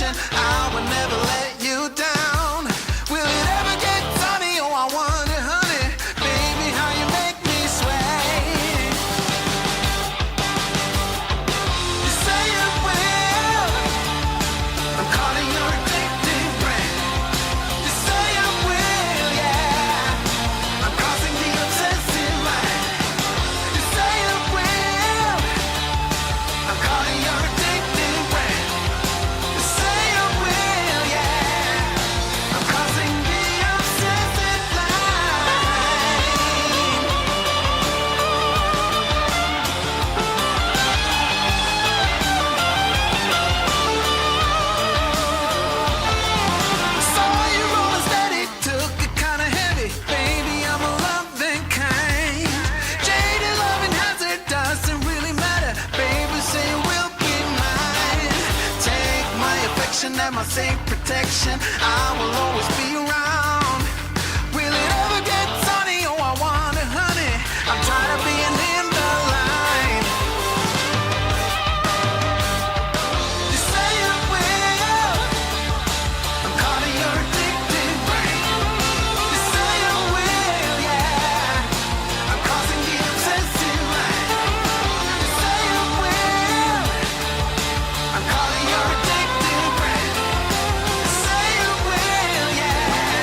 protection. I will never let you down. Will it ever get sunny? Oh, I wonder, honey, baby, how you make me sway. You say it will. I'm calling your addictive brain. You say it will, yeah. I'm crossing the obsessive line. You say it will. I'm calling your addictive brain. You say it will, yeah. I'm crossing the obsessive line. Saw you rolling steady, took it kinda heavy. Baby, I'm a loving kind. Jaded loving hazard doesn't really matter. Baby, say you will be mine. Take my affection and my safe protection. I will always be around. Will it ever get sunny? Oh, I wonder, honey. I'm tired of being in the line. You say it will. I'm calling your addictive brain. You say it will, yeah. I'm crossing the obsessive line. You say it will. I'm calling your addictive brain. You say it will, yeah.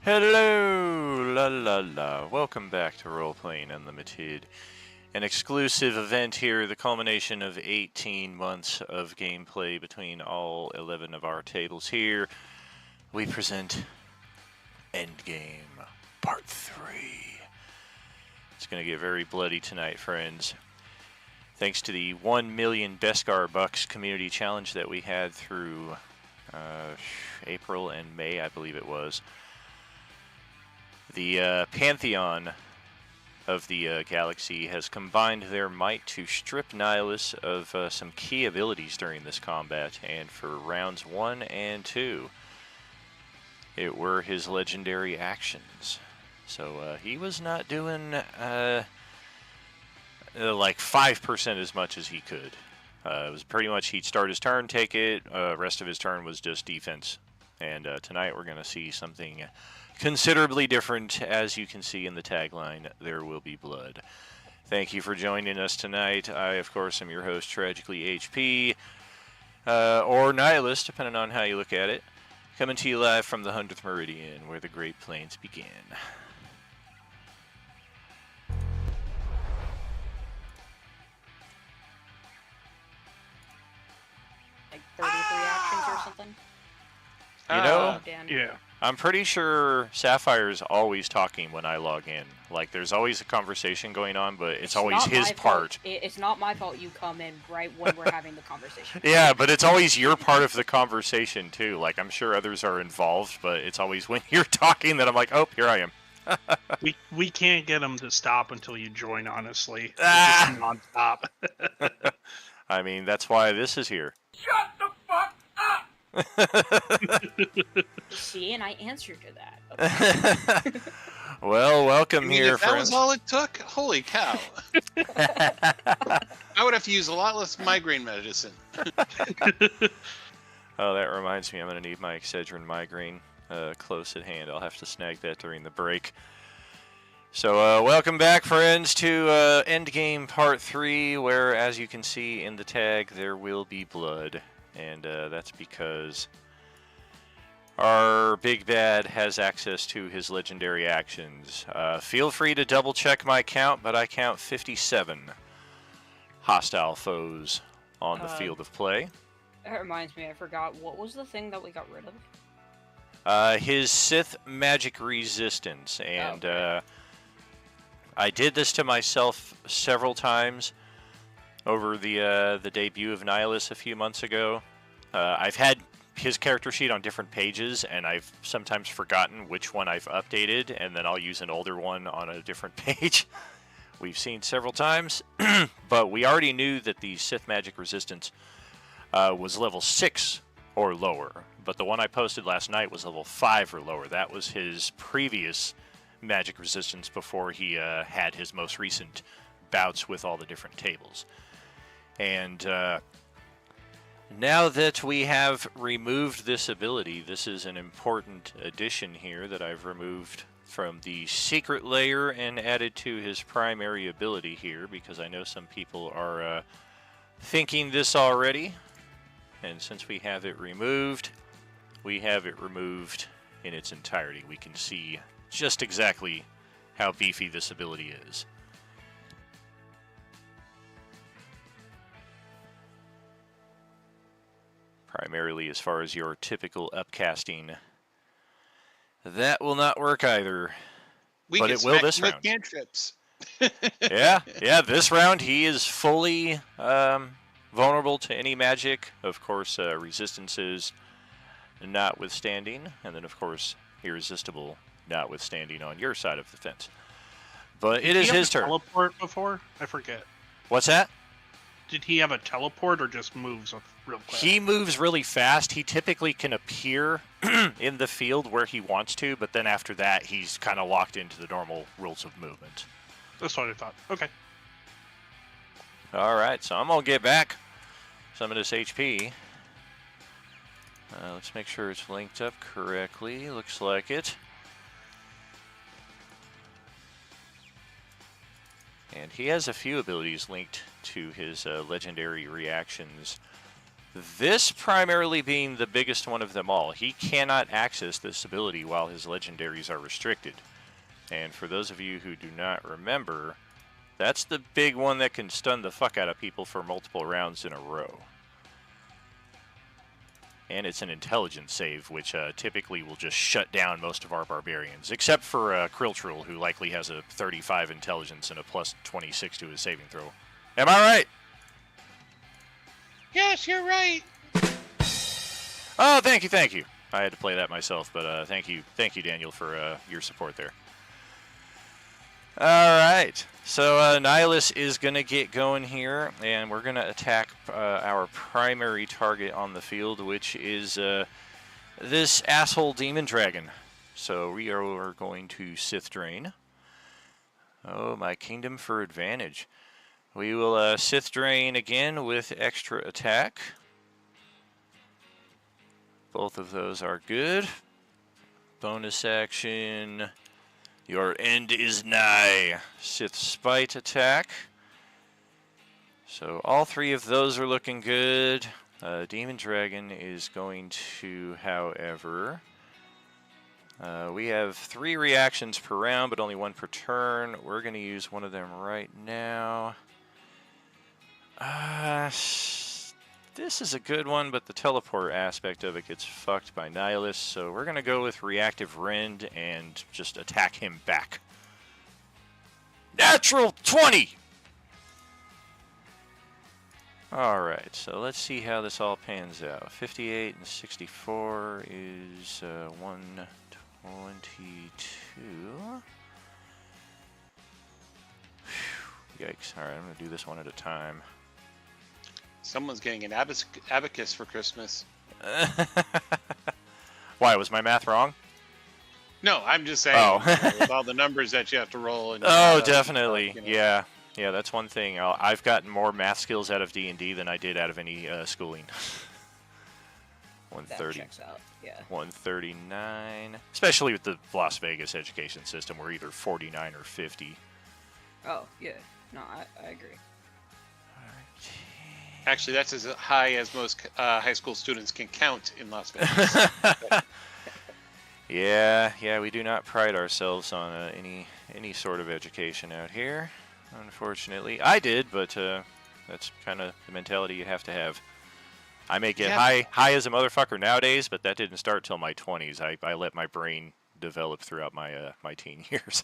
Hello, la la la. Welcome back to Roleplaying Unlimited. An exclusive event here, the culmination of 18 months of gameplay between all 11 of our tables here. We present Endgame Part 3. It's going to get very bloody tonight, friends. Thanks to the 1 million Beskar Bucks community challenge that we had through April and May, I believe it was. The Pantheon of the galaxy has combined their might to strip Nihilus of some key abilities during this combat, and for rounds 1 and 2, it were his legendary actions. So he was not doing like 5% as much as he could. It was pretty much he'd start his turn, take it, rest of his turn was just defense. And tonight we're going to see something considerably different. As you can see in the tagline, there will be blood. Thank you for joining us tonight. I, of course, am your host, Tragically HP, or Nihilus, depending on how you look at it. Coming to you live from the 100th Meridian, where the Great Plains begin. Like 33 actions or something? You know, Yeah. I'm pretty sure Sapphire's always talking when I log in. Like, there's always a conversation going on, but it's always not his my part. fault. It's not my fault you come in right when we're having the conversation. Yeah, but it's always your part of the conversation, too. Like, I'm sure others are involved, but it's always when you're talking that I'm like, oh, here I am. We can't get them to stop until you join, honestly. It's Ah! just non-stop. I mean, that's why this is here. Shut the fuck up! See, and I answered to that. Okay. Well, welcome here, if that friends. was all it took, holy cow. I would have to use a lot less migraine medicine. Oh, that reminds me, I'm going to need my Excedrin migraine close at hand. I'll have to snag that during the break. So, welcome back, friends, to Endgame Part 3, where, as you can see in the tag, there will be blood. And that's because our big bad has access to his legendary actions. Feel free to double check my count, but I count 57 hostile foes on the field of play. That reminds me, I forgot, what was the thing that we got rid of? His Sith magic resistance, and Okay. I did this to myself several times over the debut of Nihilus a few months ago. I've had his character sheet on different pages, and I've sometimes forgotten which one I've updated, and then I'll use an older one on a different page. We've seen several times, but we already knew that the Sith magic resistance was level 6 or lower, but the one I posted last night was level 5 or lower. That was his previous magic resistance before he had his most recent bouts with all the different tables. And now that we have removed this ability, this is an important addition here that I've removed from the secret layer and added to his primary ability here, because I know some people are thinking this already. And since we have it removed, we have it removed in its entirety. We can see just exactly how beefy this ability is. Primarily as far as your typical upcasting, that will not work either. We But get it will this smacked round. with cantrips. Yeah, this round he is fully vulnerable to any magic. Of course, resistances notwithstanding, and then of course irresistible notwithstanding on your side of the fence. But it Did is he have his a turn. Teleport before? I forget. What's that? Did he have a teleport or just moves real quick? He moves really fast. He typically can appear in the field where he wants to, but then after that, he's kind of locked into the normal rules of movement. That's what I thought. Okay. All right, so I'm going to get back some of this HP. Let's make sure it's linked up correctly. Looks like it. And he has a few abilities linked to his legendary reactions. This primarily being the biggest one of them all. He cannot access this ability while his legendaries are restricted. And for those of you who do not remember, that's the big one that can stun the fuck out of people for multiple rounds in a row. And it's an intelligence save, which typically will just shut down most of our barbarians, except for Krilltrul, who likely has a 35 intelligence and a plus 26 to his saving throw. Am I right? Yes, you're right. Oh, thank you, thank you. I had to play that myself, but thank you, Daniel, for your support there. All right, so Nihilus is going to get going here, and we're going to attack our primary target on the field, which is this asshole demon dragon. So we are going to Sith Drain. Oh, my kingdom for advantage. We will Sith Drain again with extra attack. Both of those are good. Bonus action. Your end is nigh. Sith Spite attack. So all three of those are looking good. Demon Dragon is going to, however... we have 3 reactions per round, but only 1 per turn. We're going to use one of them right now. This is a good one, but the teleport aspect of it gets fucked by Nihilus, so we're going to go with Reactive Rend and just attack him back. Natural 20! Alright, so let's see how this all pans out. 58 and 64 is 122. Yikes. Alright, I'm going to do this one at a time. Someone's getting an abacus for Christmas. Why, was my math wrong? No, I'm just saying. Oh. With all the numbers that you have to roll. And Oh, definitely. you know. Yeah. Yeah, that's one thing. I've gotten more math skills out of D&D than I did out of any schooling. That 130. checks out. Yeah. 139. Especially with the Las Vegas education system, we're either 49 or 50. Oh, yeah. No, I agree. Actually, that's as high as most high school students can count in Las Vegas. Yeah, we do not pride ourselves on any sort of education out here, unfortunately. I did, but that's kind of the mentality you have to have. I may get high as a motherfucker nowadays, but that didn't start till my 20s. I let my brain develop throughout my my teen years.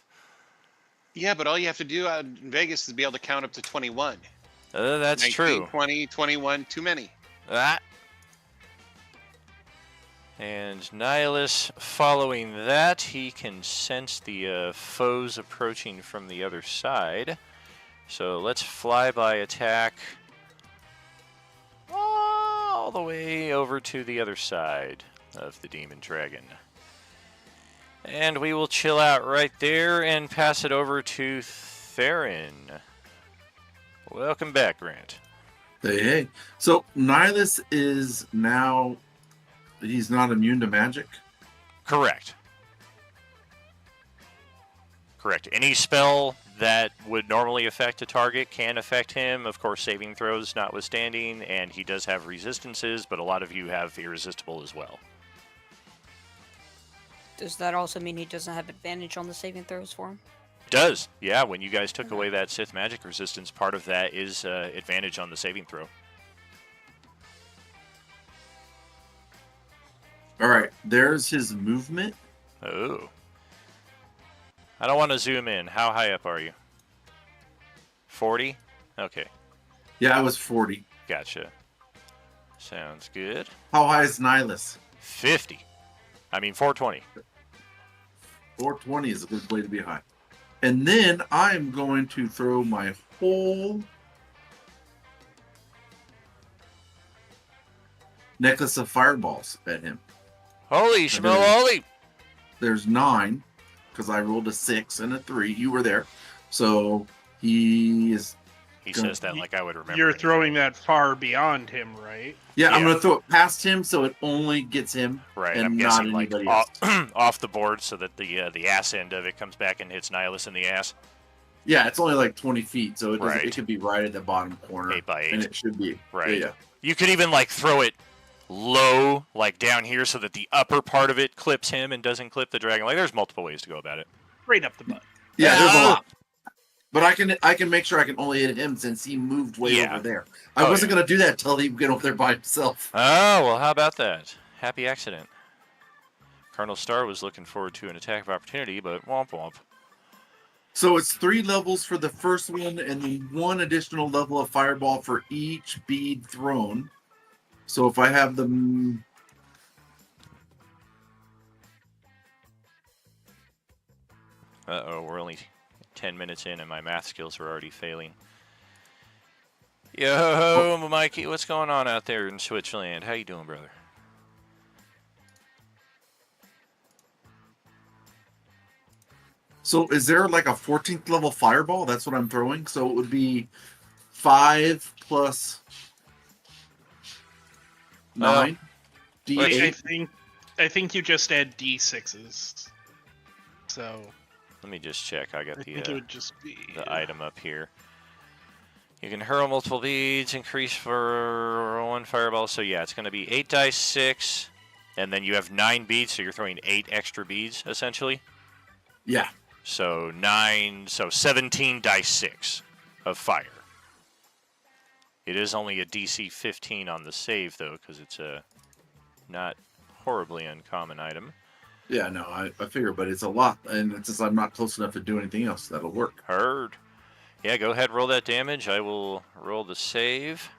Yeah, but all you have to do out in Vegas is be able to count up to 21. That's 19, true. 20, 21, too many. That. And Nihilus, following that, he can sense the foes approaching from the other side. So let's flyby attack all the way over to the other side of the Demon Dragon. And we will chill out right there and pass it over to Theron. Welcome back, Grant. Hey. So Nihilus is now, he's not immune to magic? Correct. Any spell that would normally affect a target can affect him, of course, saving throws notwithstanding, and he does have resistances, but a lot of you have irresistible as well. Does that also mean he doesn't have advantage on the saving throws for him? Does, yeah. When you guys took away that Sith magic resistance, part of that is advantage on the saving throw. Alright, there's his movement. Oh. I don't want to zoom in. How high up are you? 40? Okay, Yeah, I was 40. gotcha. Sounds good. How high is Nihilus? 50. I mean, 420. 420 is a good way to be high. And then I'm going to throw my whole necklace of fireballs at him. Holy schmoly! There's 9, because I rolled a 6 and a 3. You were there. So he is... He says that like I would remember. You're anything. throwing that far beyond him, right? Yeah, I'm Yeah. going to throw it past him so it only gets him Right, and I'm not guessing like anybody else. off the board so that the ass end of it comes back and hits Nihilus in the ass. Yeah, it's only like 20 feet, so it Right. could be right at the bottom corner. 8 by 8. And it should be. Right. Yeah. You could even like throw it low, like down here, so that the upper part of it clips him and doesn't clip the dragon. Like, there's multiple ways to go about it. Right up the butt. Yeah, there's a lot. But I can make sure I can only hit him since he moved way Yeah. over there. I wasn't gonna do that until he get over there by himself. Oh, well, how about that? Happy accident. Colonel Star was looking forward to an attack of opportunity, but womp womp. So it's 3 levels for the first one, and then 1 additional level of fireball for each bead thrown. So if I have them. Uh-oh, we're only 10 minutes in and my math skills are already failing. Yo, Mikey, what's going on out there in Switzerland? How you doing, brother? So is there like a 14th level fireball? That's what I'm throwing. So it would be 5 plus 9. D8. I think you just add D6s. So Let me just check. I got I think it the would just be item up here. You can hurl multiple beads, increase for 1 fireball. So yeah, it's going to be 8 dice 6, and then you have 9 beads, so you're throwing 8 extra beads, essentially. Yeah. So 17 dice 6 of fire. It is only a DC 15 on the save, though, because it's a not horribly uncommon item. Yeah, no, I figure, but it's a lot, and since I'm not close enough to do anything else, that'll work. Heard. Yeah, go ahead, roll that damage. I will roll the save.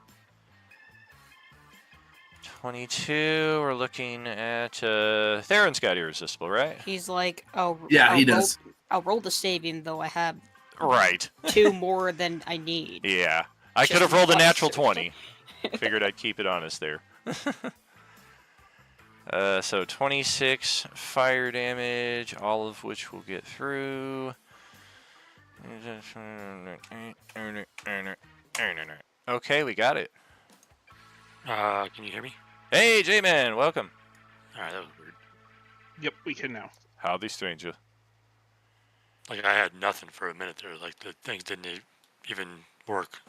22. We're looking at Theron's got irresistible, right? He's like, Yeah, he does. I'll roll the save even though I have Right. 2 more than I need. Yeah. I Just could have rolled a one. natural 20. Figured I'd keep it honest there. So 26 fire damage, all of which we'll get through. Okay, we got it. Can you hear me? Hey, J-Man, welcome. Alright, that was weird. Yep, we can now. Howdy, stranger. Like, I had nothing for a minute there. Like, the things didn't even work.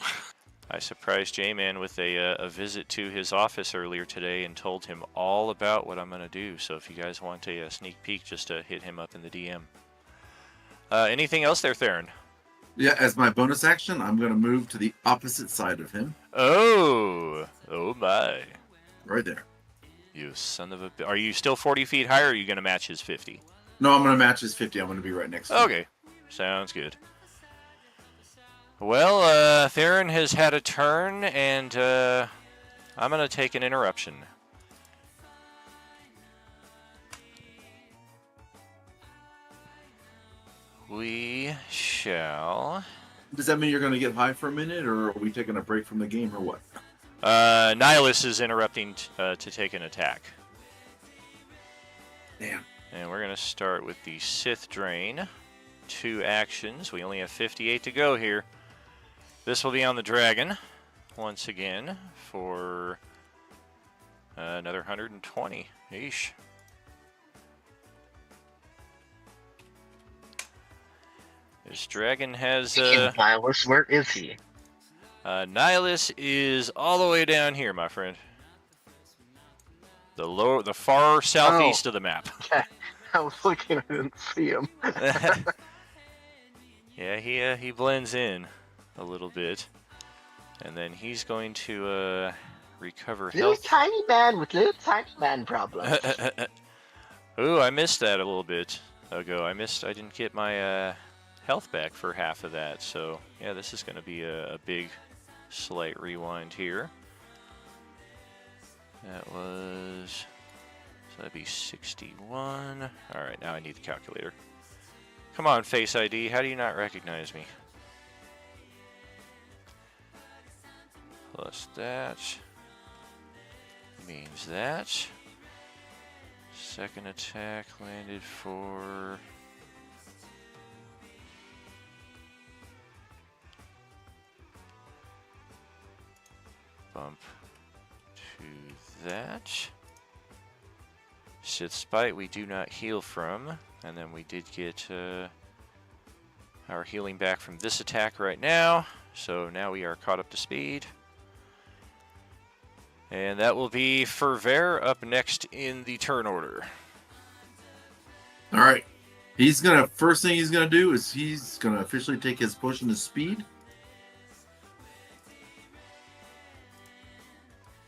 I surprised J-Man with a visit to his office earlier today and told him all about what I'm going to do. So if you guys want a sneak peek, just hit him up in the DM. Anything else there, Theron? Yeah, as my bonus action, I'm going to move to the opposite side of him. Oh my. Right there. You son of a... Are you still 40 feet high, or are you going to match his 50? No, I'm going to match his 50. I'm going to be right next to him. Okay. Sounds good. Well, Theron has had a turn, and I'm going to take an interruption. We shall... Does that mean you're going to get high for a minute, or are we taking a break from the game, or what? Nihilus is interrupting to take an attack. Damn. And we're going to start with the Sith Drain. 2 actions. We only have 58 to go here. This will be on the dragon once again for another 120. Eesh. This dragon has... Nihilus, where is he? Nihilus is all the way down here, my friend. The far southeast of the map. I was looking, I didn't see him. Yeah, he blends in a little bit. And then he's going to recover Little health. tiny man with little tiny man problems. Ooh, I missed that a little bit ago. I didn't get my health back for half of that. So, yeah, this is going to be a big slight rewind here. That was... So that'd be 61. Alright, now I need the calculator. Come on, Face ID. How do you not recognize me? Plus that means that. Second attack landed for... Bump to that. Sith Spite we do not heal from. And then we did get our healing back from this attack right now. So now we are caught up to speed. And that will be Ferver up next in the turn order. All right. First thing he's gonna do is he's gonna officially take his push and his speed.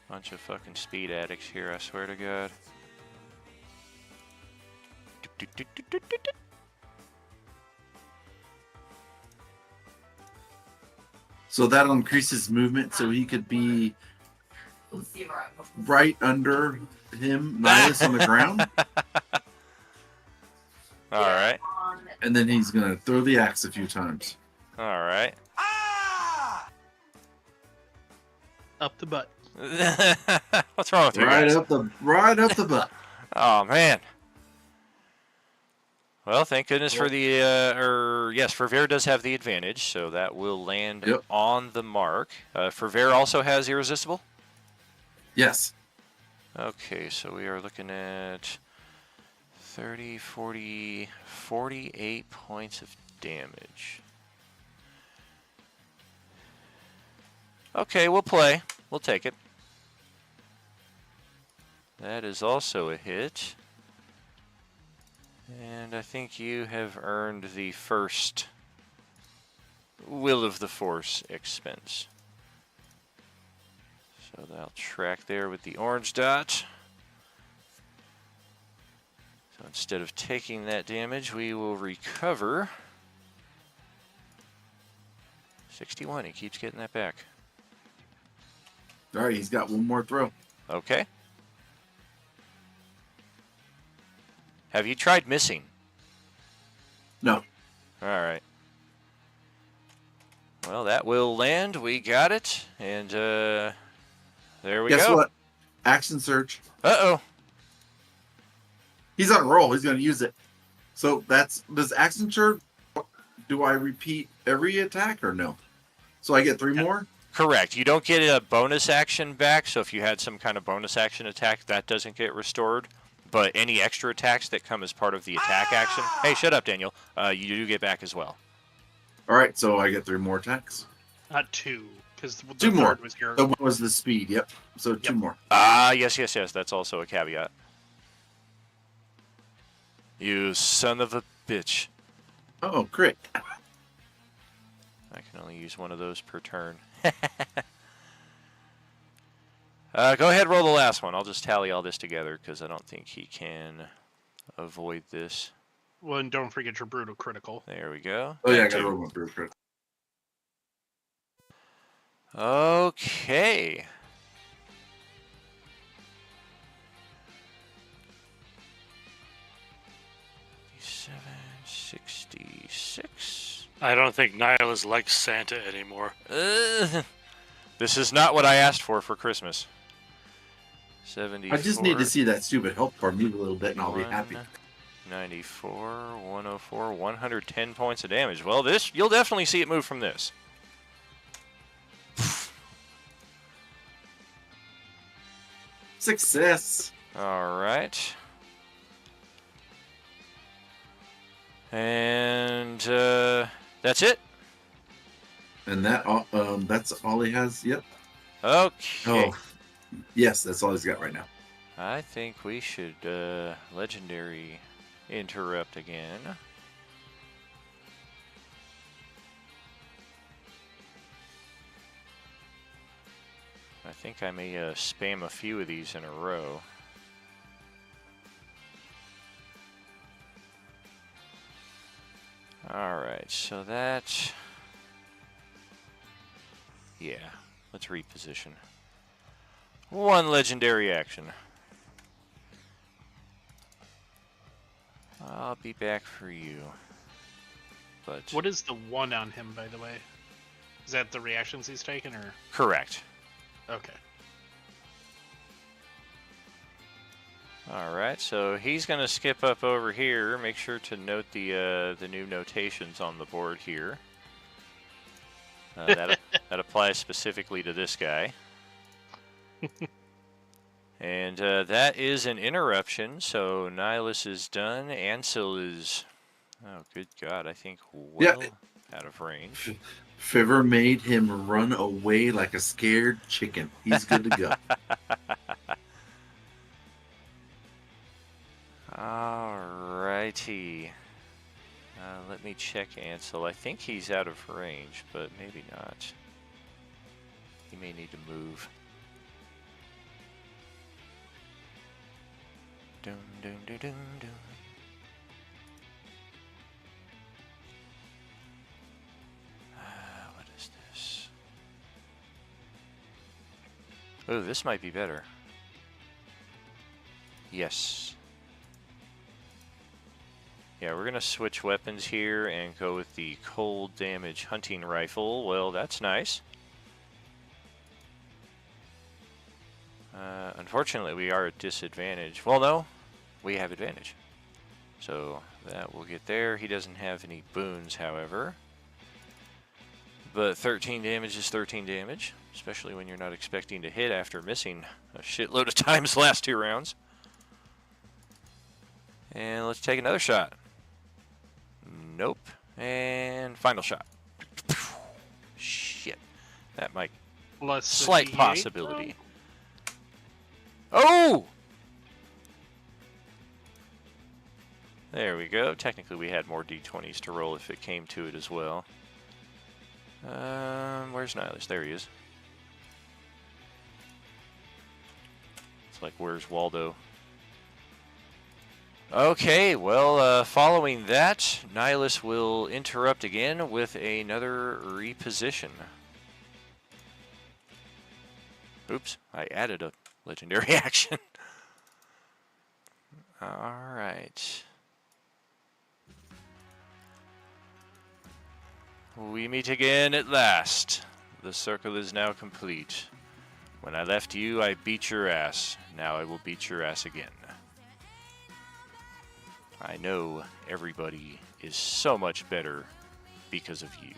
Bunch of fucking speed addicts here, I swear to God. So that'll increase his movement, so he could be right under him, Nihilus on the ground, All right. and then he's gonna throw the axe a few times. All right. Up the butt. What's wrong with you Right guys? up the butt. Oh, man. Well, thank goodness for the, yes, Ferver does have the advantage, so that will land Yep. on the mark. Ferver also has Irresistible? Yes. Okay, so we are looking at 30, 40, 48 points of damage. Okay, we'll play. We'll take it. That is also a hit. And I think you have earned the first Will of the Force expense. So that'll track there with the orange dot. So instead of taking that damage, we will recover 61. He keeps getting that back. All right, he's got one more throw. Okay. Have you tried missing? No. All right. Well, that will land. We got it. And there we Guess go. what? Action surge. Uh-oh. He's on a roll. He's gonna use it. So does action surge? Do I repeat every attack or no? So I get 3 more. Correct. You don't get a bonus action back, so if you had some kind of bonus action attack, that doesn't get restored. But any extra attacks that come as part of the attack action... Hey, shut up, Daniel. You do get back as well. All right, so I get 3 more attacks. Not 2, because the 2 more. third was your. The one was the speed. Yep. So 2 more. Ah, yes. That's also a caveat. You son of a bitch. Oh, crit. I can only use one of those per turn. Go ahead, roll the last one. I'll just tally all this together because I don't think he can avoid this. Well, and don't forget your brutal critical. There we go. Oh yeah, I That got to too. roll my brute crit. Okay. $7.66. I don't think Nihilus likes Santa anymore. This is not what I asked for Christmas. 74. I just need to see that stupid health bar move a little bit, and I'll be happy. 94, 104, 110 points of damage. Well, this you'll definitely see it move from this. Success. All right. And that's it. And that's all he has. Yep. Okay. Oh, yes, that's all he's got right now. I think we should legendary interrupt again. I think I may spam a few of these in a row. Alright, so that... Yeah, let's reposition. One legendary action. I'll be back for you. But What is the 1 on him, by the way? Is that the reactions he's taken, or? correct. Okay. Alright, so he's going to skip up over here. Make sure to note the new notations on the board here. That applies specifically to this guy. And that is an interruption, so Nihilus is done. Ansel is, oh good God, I think well out of range. Fiver made him run away like a scared chicken. He's good to go. Alrighty. Let me check Ansel. I think he's out of range, but maybe not. He may need to move. Dun, dun, dun, dun, dun. What is this? Oh, this might be better. Yes. Yeah, we're gonna switch weapons here and go with the cold damage hunting rifle. Well, that's nice. Unfortunately, we are at disadvantage. Well, no, we have advantage. So that will get there. He doesn't have any boons, however. But 13 damage is 13 damage, especially when you're not expecting to hit after missing a shitload of times last 2 rounds. And let's take another shot. Nope. And final shot. Shit. That might... Plus the Slight D8, possibility. Oh! There we go. Technically, we had more d20s to roll if it came to it as well. Where's Nihilus? There he is. It's like, where's Waldo? Okay, well, following that, Nihilus will interrupt again with another reposition. Oops, I added a legendary action. Alright. We meet again at last. The circle is now complete. When I left you, I beat your ass. Now I will beat your ass again. I know everybody is so much better because of you.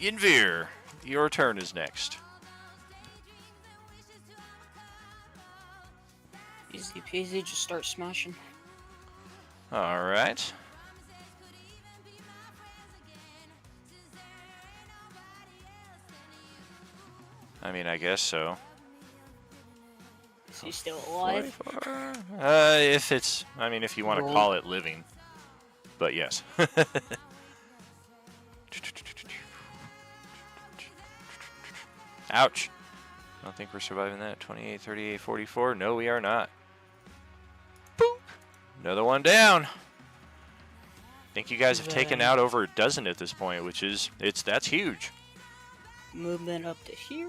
Yinvir, your turn is next. Easy peasy, just start smashing. Alright. I mean, I guess so. Is he still alive? If it's, I mean, if you want to call it living. But yes. Ouch. I don't think we're surviving that. 28, 38, 44. No, we are not. Boop. Another one down. I think you guys have taken out over a dozen at this point, which is, that's huge. Movement up to here.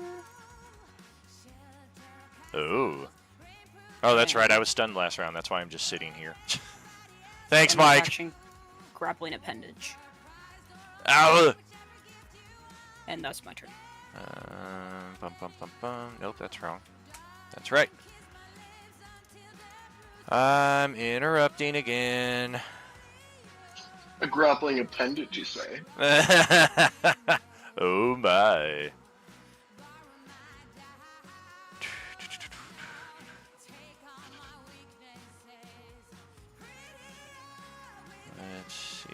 Oh. Oh, that's right. I was stunned last round. That's why I'm just sitting here. Thanks, And then Mike. action, grappling appendage. Ow. And that's my turn. Bum, bum, bum, bum. Nope, that's wrong. That's right. I'm interrupting again. A grappling appendage, you say? Oh my. Let's see.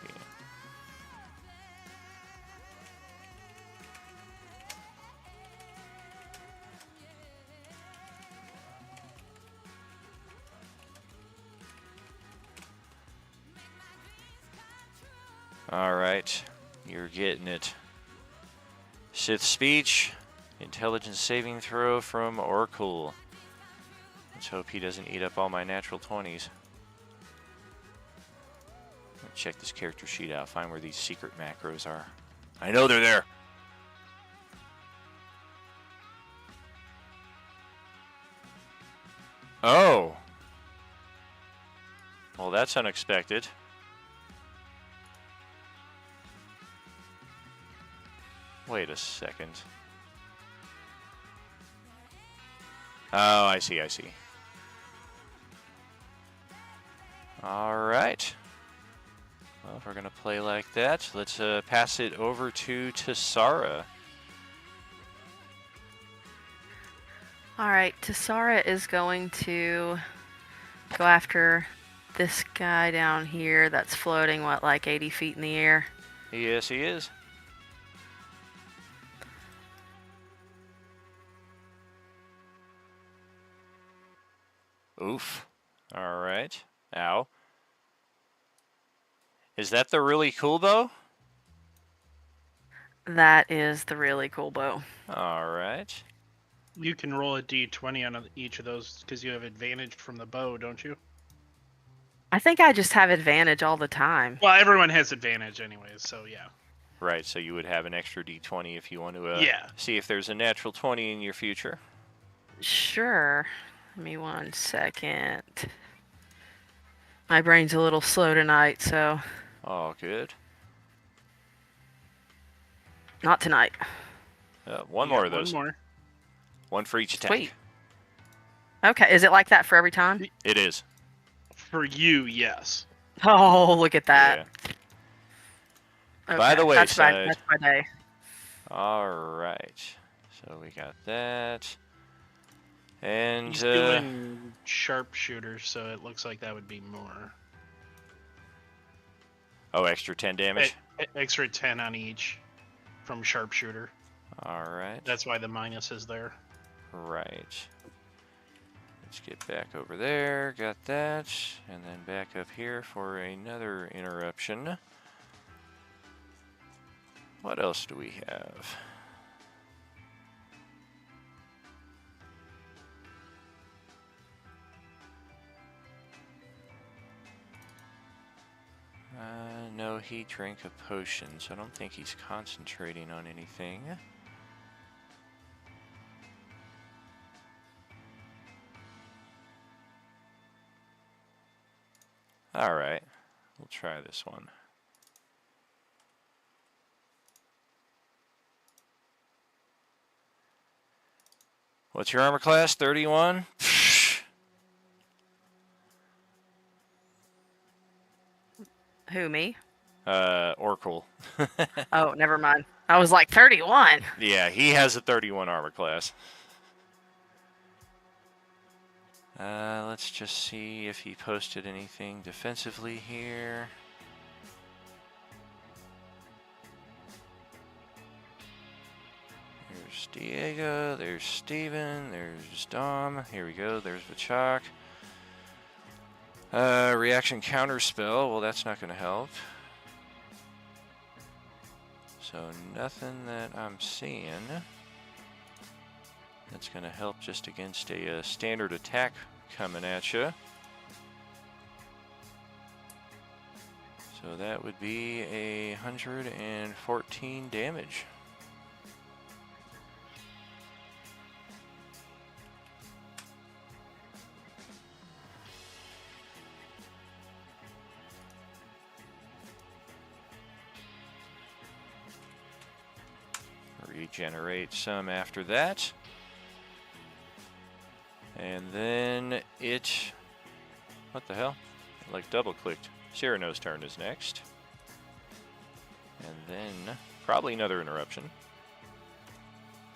All right, you're getting it. Sith speech, intelligence saving throw from Oracle. Let's hope he doesn't eat up all my natural 20s. Let's check this character sheet out, find where these secret macros are. I know they're there. Oh. Well, that's unexpected. Wait a second. Oh, I see, I see. Alright. Well, if we're going to play like that, let's pass it over to Tassara. Alright, Tassara is going to go after this guy down here that's floating, what, like 80 feet in the air? Yes, he is. Oof. All right. Ow. Is that the really cool bow? That is the really cool bow. All right. You can roll a d20 on each of those because you have advantage from the bow, don't you? I think I just have advantage all the time. Well, everyone has advantage anyways, so yeah. Right, so you would have an extra d20 if you want to Yeah. see if there's a natural 20 in your future. Sure. Give me 1 second. My brain's a little slow tonight, so Oh, good. not tonight. One You more got of those. One more. One for each attack. Sweet. Okay, is it like that for every time? It is. For you, yes. Oh, look at that. Yeah. Okay, By the way, that's my day. All right. So we got that. And He's doing sharpshooter, so it looks like that would be more. oh, extra 10 damage. Extra 10 on each from sharpshooter. All right. That's why the minus is there. Right. Let's get back over there. Got that. And then back up here for another interruption. What else do we have? No, he drank a potion, so I don't think he's concentrating on anything. Alright, we'll try this one. What's your armor class? 31? Who, me? Oracle. Oh, never mind. I was like 31. Yeah, he has a 31 armor class. Let's just see if he posted anything defensively here. There's Diego, there's Steven, there's Dom. Here we go, there's Vachak. Reaction counter spell. Well, that's not going to help. So nothing that I'm seeing that's going to help just against a standard attack coming at you. So that would be 114 damage. Regenerate some after that. And then it... What the hell? It like double clicked. Cyrano's turn is next. And then probably another interruption.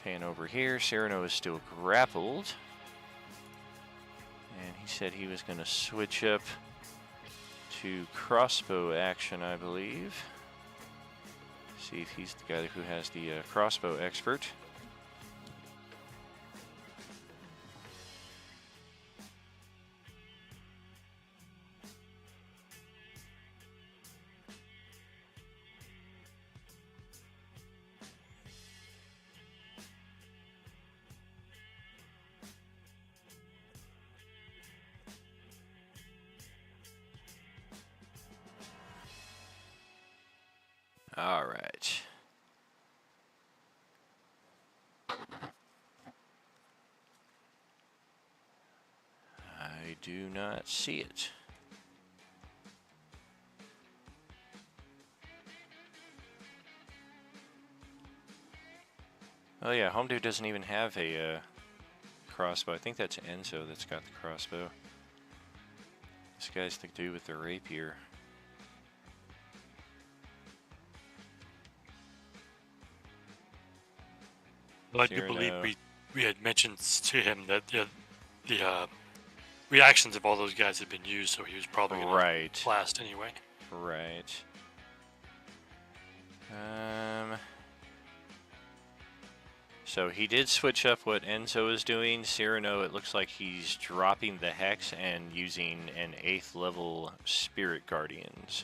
Pan over here. Cyrano is still grappled. And he said he was going to switch up to crossbow action, I believe. See if he's the guy who has the crossbow expert. All right. I do not see it. Oh yeah, Home Dude doesn't even have a crossbow. I think that's Enzo that's got the crossbow. This guy's the dude with the rapier. Well, I do believe we had mentioned to him that the reactions of all those guys had been used, so he was probably gonna Right. blast anyway. Right. So he did switch up what Enzo is doing. Cyrano, it looks like he's dropping the Hex and using an 8th level Spirit Guardians.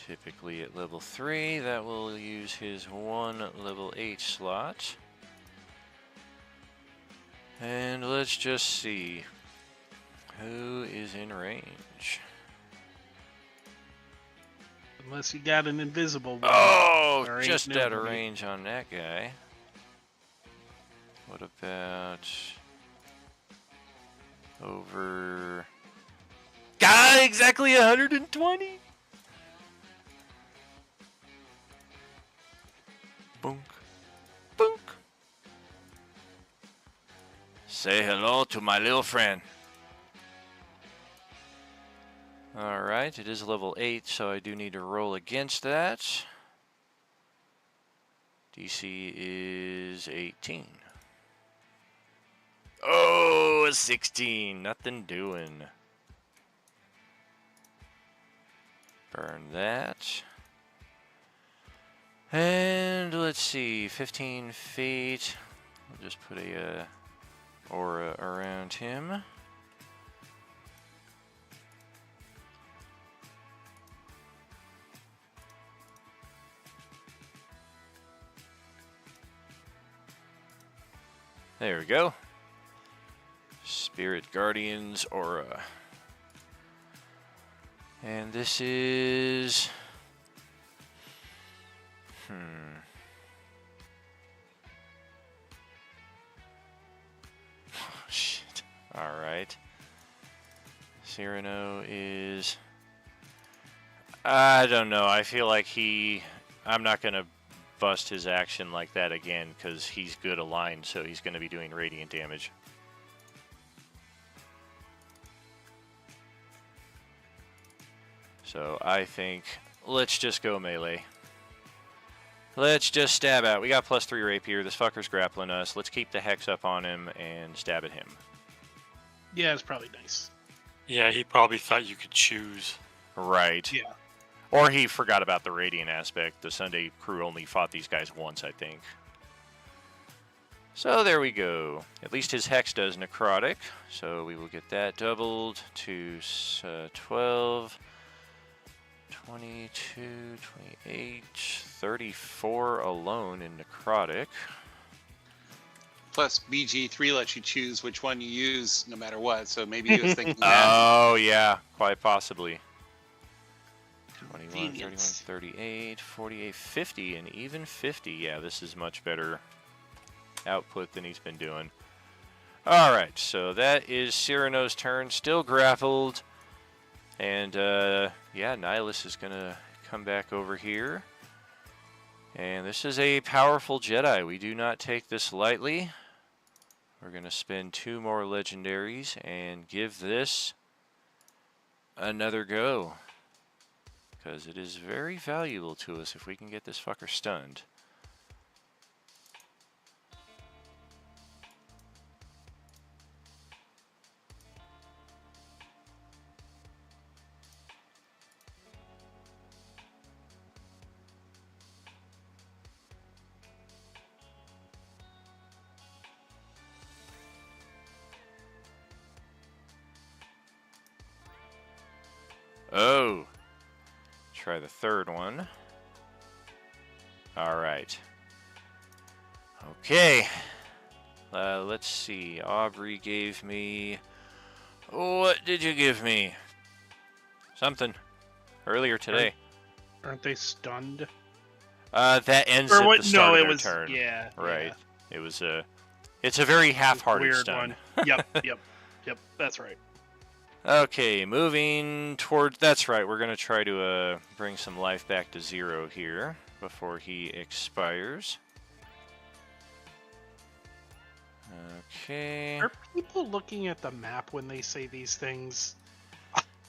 Typically at level 3, that will use his 1 level 8 slot. And let's just see who is in range. Unless you got an invisible one. Oh, There ain't just out of nobody. range on that guy. What about over? God, exactly 120. Boonk, boonk. Say hello to my little friend. Alright, it is level 8, so I do need to roll against that. DC is 18. Oh, a 16. Nothing doing. Burn that. And let's see, 15 feet. We'll just put a aura around him. There we go. Spirit Guardians aura. And this is... Shit. Alright. Cyrano is... I don't know. I feel like I'm not going to bust his action like that again because he's good aligned, so he's going to be doing radiant damage. So I think let's just go melee. Let's just stab out. We got +3 rapier. This fucker's grappling us. Let's keep the hex up on him and stab at him. Yeah, it's probably nice. Yeah, he probably thought you could choose. Right. Yeah. Or he forgot about the radiant aspect. The Sunday crew only fought these guys once, I think. So there we go. At least his hex does necrotic. So we will get that doubled to 12, 22, 28, 34 alone in necrotic. Plus, BG3 lets you choose which one you use no matter what, so maybe he was thinking that. Oh, yeah, quite possibly. 21, 31, Convenience. 38, 48, 50, and even 50. Yeah, this is much better output than he's been doing. Alright, so that is Cyrano's turn. Still grappled. And, yeah, Nihilus is going to come back over here. And this is a powerful Jedi. We do not take this lightly. We're going to spend 2 more legendaries and give this another go. Because it is very valuable to us if we can get this fucker stunned. Oh. Try the third one. Alright. Okay. Let's see. Aubrey gave me... What did you give me? Something. Earlier today. Aren't they stunned? That ends Or at what? the start No, of it their was turn. yeah. Right. Yeah. It was a... It's a very half-hearted Weird stun. one. Yep. That's right. Okay, moving toward... That's right, we're going to try to bring some life back to 0 here before he expires. Okay. Are people looking at the map when they say these things?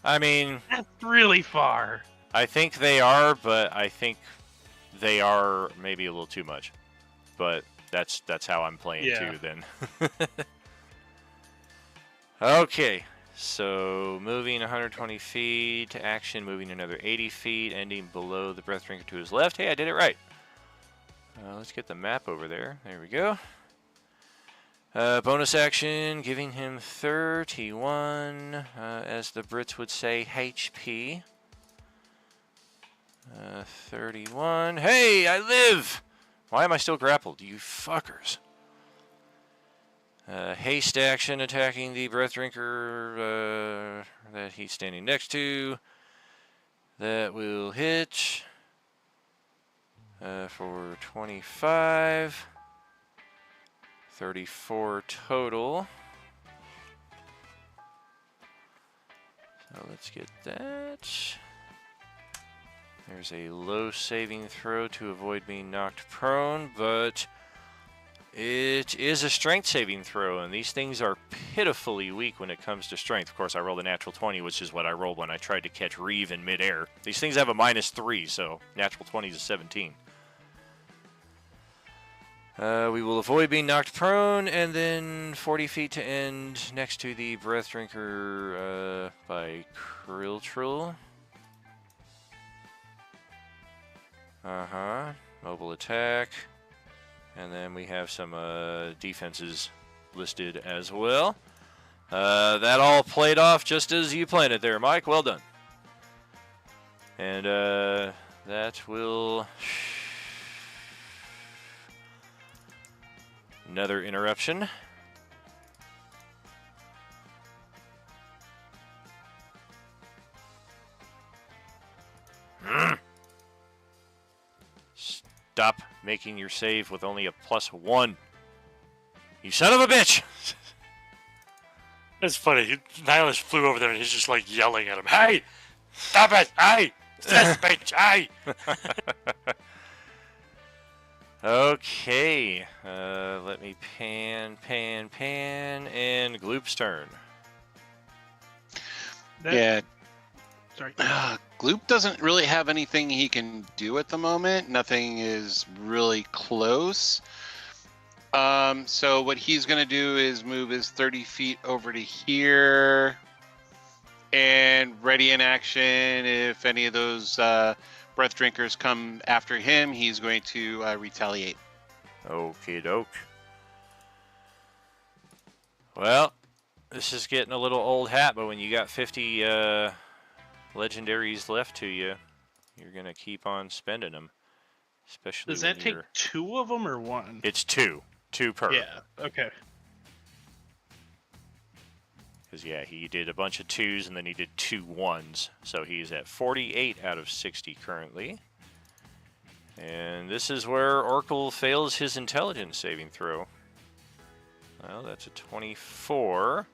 I mean... That's really far. I think they are, but I think they are maybe a little too much. But that's how I'm playing Yeah. too then. Okay, so moving 120 feet to action, moving another 80 feet, ending below the breath drinker to his left. Hey, I did it right. Let's get the map over there. There we go. Bonus action, giving him 31, as the Brits would say, HP. 31. Hey, I live! Why am I still grappled? You fuckers. Haste action, attacking the breath drinker that he's standing next to. That will hit for 25. 34 total. So let's get that. There's a low saving throw to avoid being knocked prone, but it is a strength saving throw, and these things are pitifully weak when it comes to strength. Of course, I rolled a natural 20, which is what I rolled when I tried to catch Reeve in midair. These things have a -3, so natural 20 is a 17. We will avoid being knocked prone, and then 40 feet to end next to the breath drinker by Krilltrill. Mobile attack. And then we have some defenses listed as well. That all played off just as you planned it there, Mike. Well done. And that will... Another interruption. Stop making your save with only a +1. You son of a bitch! It's funny. Nihilus flew over there and he's just like yelling at him. Hey! Stop it! Hey! This bitch! Hey! Okay. Let me pan, and Gloop's turn. That- Yeah, Sorry. Gloop doesn't really have anything he can do at the moment. Nothing is really close. So what he's going to do is move his 30 feet over to here and ready in action. If any of those breath drinkers come after him, he's going to retaliate. Okie doke. Well, this is getting a little old hat, but when you got 50 legendaries left to you, you're going to keep on spending them. Especially Does when that take you're... 2 of them or 1? It's 2. 2 per. Yeah. Okay. Because, yeah, he did a bunch of 2s and then he did 2 1s. So he's at 48 out of 60 currently. And this is where Oracle fails his intelligence saving throw. Well, that's a 24.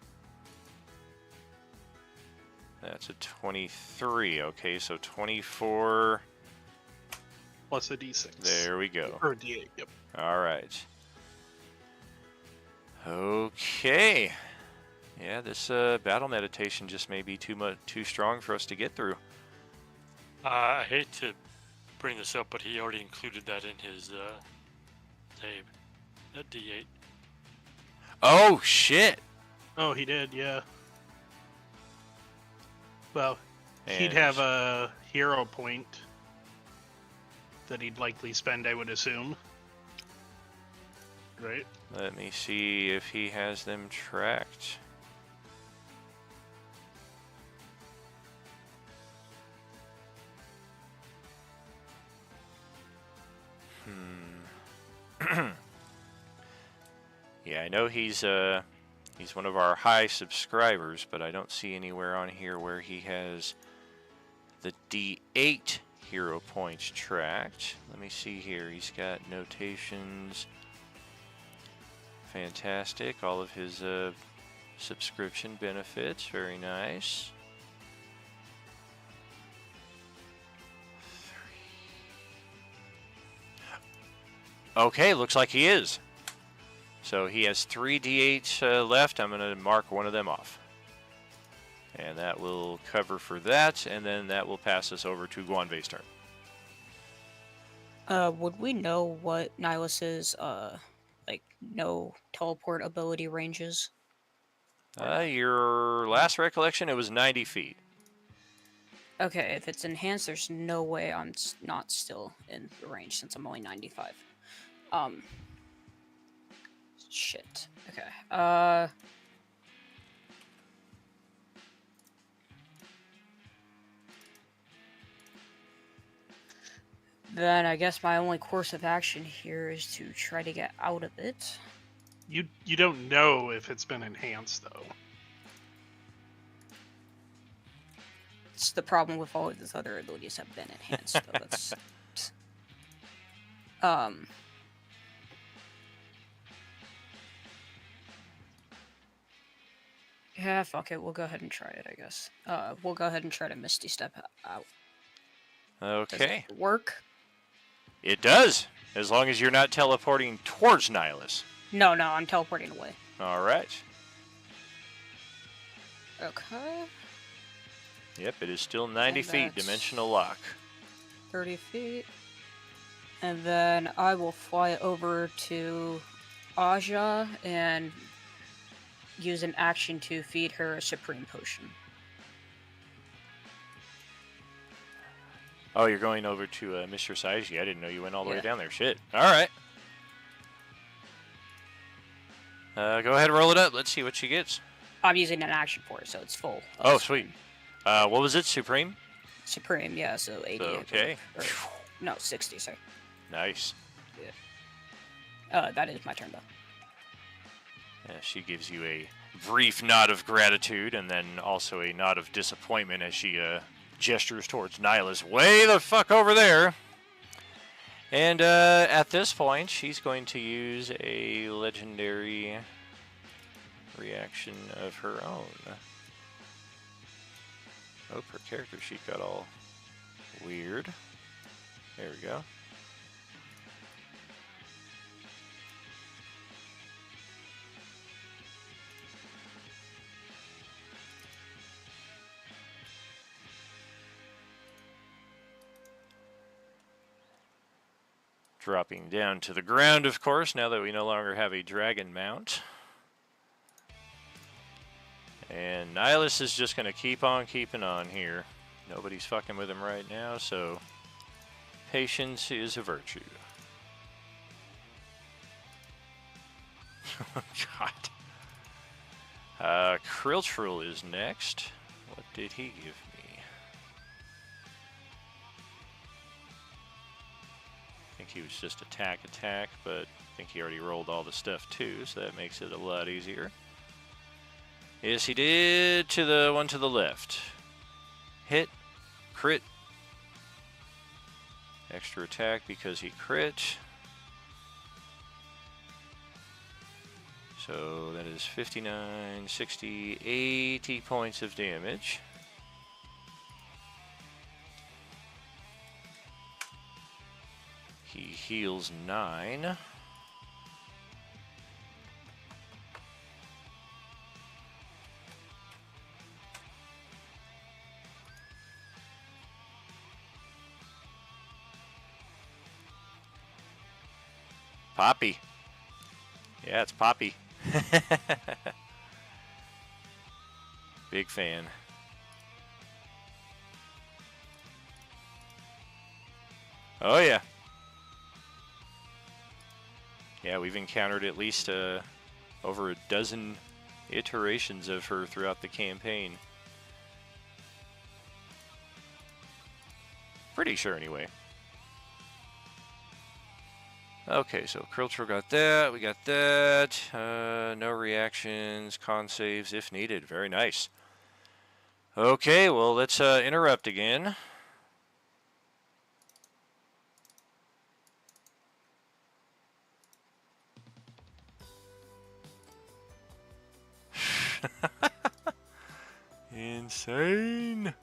That's a 23. Okay, so 24. Plus a d6. There we go. Or a d8, yep. All right. Okay. Yeah, this battle meditation just may be too strong for us to get through. I hate to bring this up, but he already included that in his save. That D8. Oh, shit. Oh, he did, yeah. Well, he'd And- have a hero point that he'd likely spend, I would assume. Right? Let me see if he has them tracked. Yeah, I know he's one of our high subscribers, but I don't see anywhere on here where he has the D8 hero points tracked. Let me see here. He's got notations. Fantastic. All of his subscription benefits. Very nice. Okay, looks like he is. So he has 3 D8s left. I'm going to mark one of them off. And that will cover for that, and then that will pass us over to Guanvei's turn. Would we know what Nihilus's like no teleport ability range is? Your last recollection, it was 90 feet. Okay, if it's enhanced, there's no way I'm not still in the range since I'm only 95. Shit. Okay. Then I guess my only course of action here is to try to get out of it. You don't know if it's been enhanced though. It's the problem with all of these other abilities have been enhanced. Though. That's Yeah, fuck it. We'll go ahead and try it. I guess. We'll go ahead and try to Misty Step out. Does Okay. it work? It does, as long as you're not teleporting towards Nihilus. No, I'm teleporting away. All right. Okay. Yep, it is still 90 And feet, that's- dimensional lock. 30 feet. And then I will fly over to Aja and use an action to feed her a Supreme Potion. Oh, you're going over to Mr. Saiji. I didn't know you went all the way Yeah. down there. Shit. All right. Go ahead and roll it up. Let's see what she gets. I'm using an action for it, so it's full. of Oh, Supreme. sweet. What was it? Supreme? Supreme, yeah, so 80. I Okay. believe. Or, no, 60, sorry. Nice. That is my turn, though. Yeah, she gives you a brief nod of gratitude and then also a nod of disappointment as she gestures towards Nihilus. Way the fuck over there. And at this point, she's going to use a legendary reaction of her own. Oh, her character sheet got all weird. There we go. Dropping down to the ground, of course, now that we no longer have a dragon mount. And Nihilus is just going to keep on keeping on here. Nobody's fucking with him right now, so patience is a virtue. God. Kriltril is next. What did he give me? I think he was just attack, but I think he already rolled all the stuff too, so that makes it a lot easier. Yes, he did, to the one to the left. Hit, crit, extra attack because he crit. So that is 59, 60, 80 points of damage. He heals 9. Poppy. Yeah, it's Poppy. Big fan. Oh, yeah. Yeah, we've encountered at least over a dozen iterations of her throughout the campaign. Pretty sure, anyway. Okay, so Kriltro got that, we got that. No reactions, con saves if needed. Very nice. Okay, well, let's interrupt again. Insane.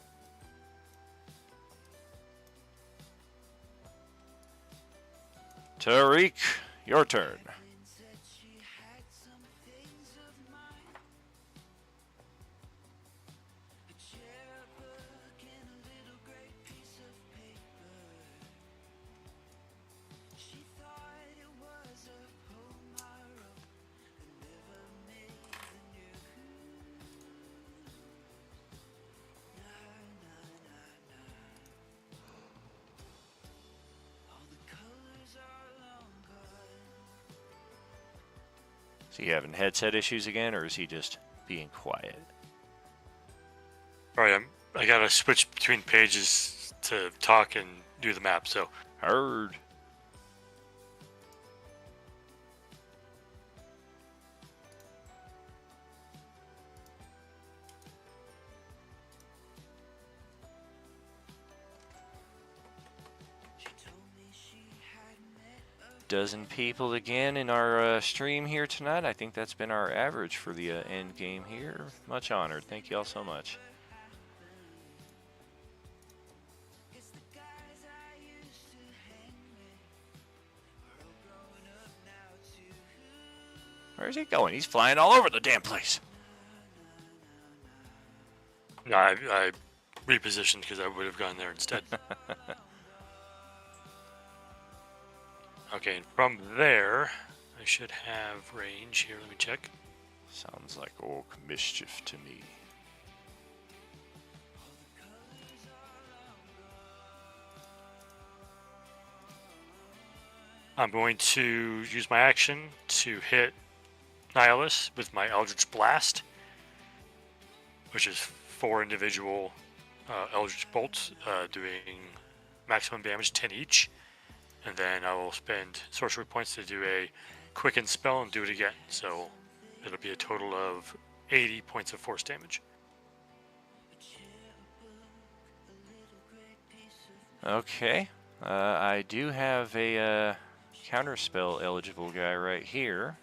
Tariq, your turn. Is he having headset issues again, or is he just being quiet? All right, I gotta switch between pages to talk and do the map. So Heard. Dozen people again in our stream here tonight. I think that's been our average for the end game here. Much honored. Thank you all so much. Where's he going? He's flying all over the damn place. no, I repositioned because I would have gone there instead. Okay, and from there, I should have range here. Let me check. Sounds like orc mischief to me. I'm going to use my action to hit Nihilus with my Eldritch Blast, which is 4 individual Eldritch Bolts, doing maximum damage, 10 each. And then I will spend sorcery points to do a quicken spell and do it again. So it'll be a total of 80 points of force damage. Okay. I do have a counterspell eligible guy right here.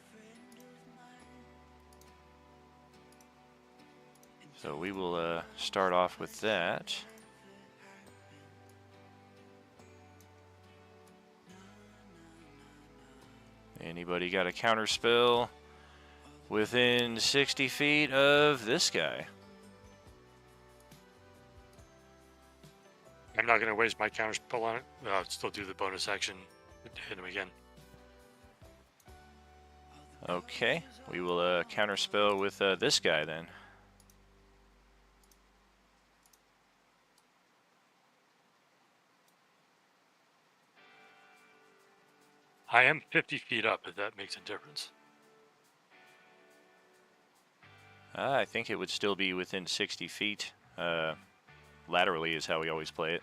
So we will start off with that. Anybody got a counterspell within 60 feet of this guy? I'm not going to waste my counterspell on it. I'll still do the bonus action to hit him again. Okay, we will counterspell with this guy then. I am 50 feet up, if that makes a difference. I think it would still be within 60 feet. Laterally is how we always play it.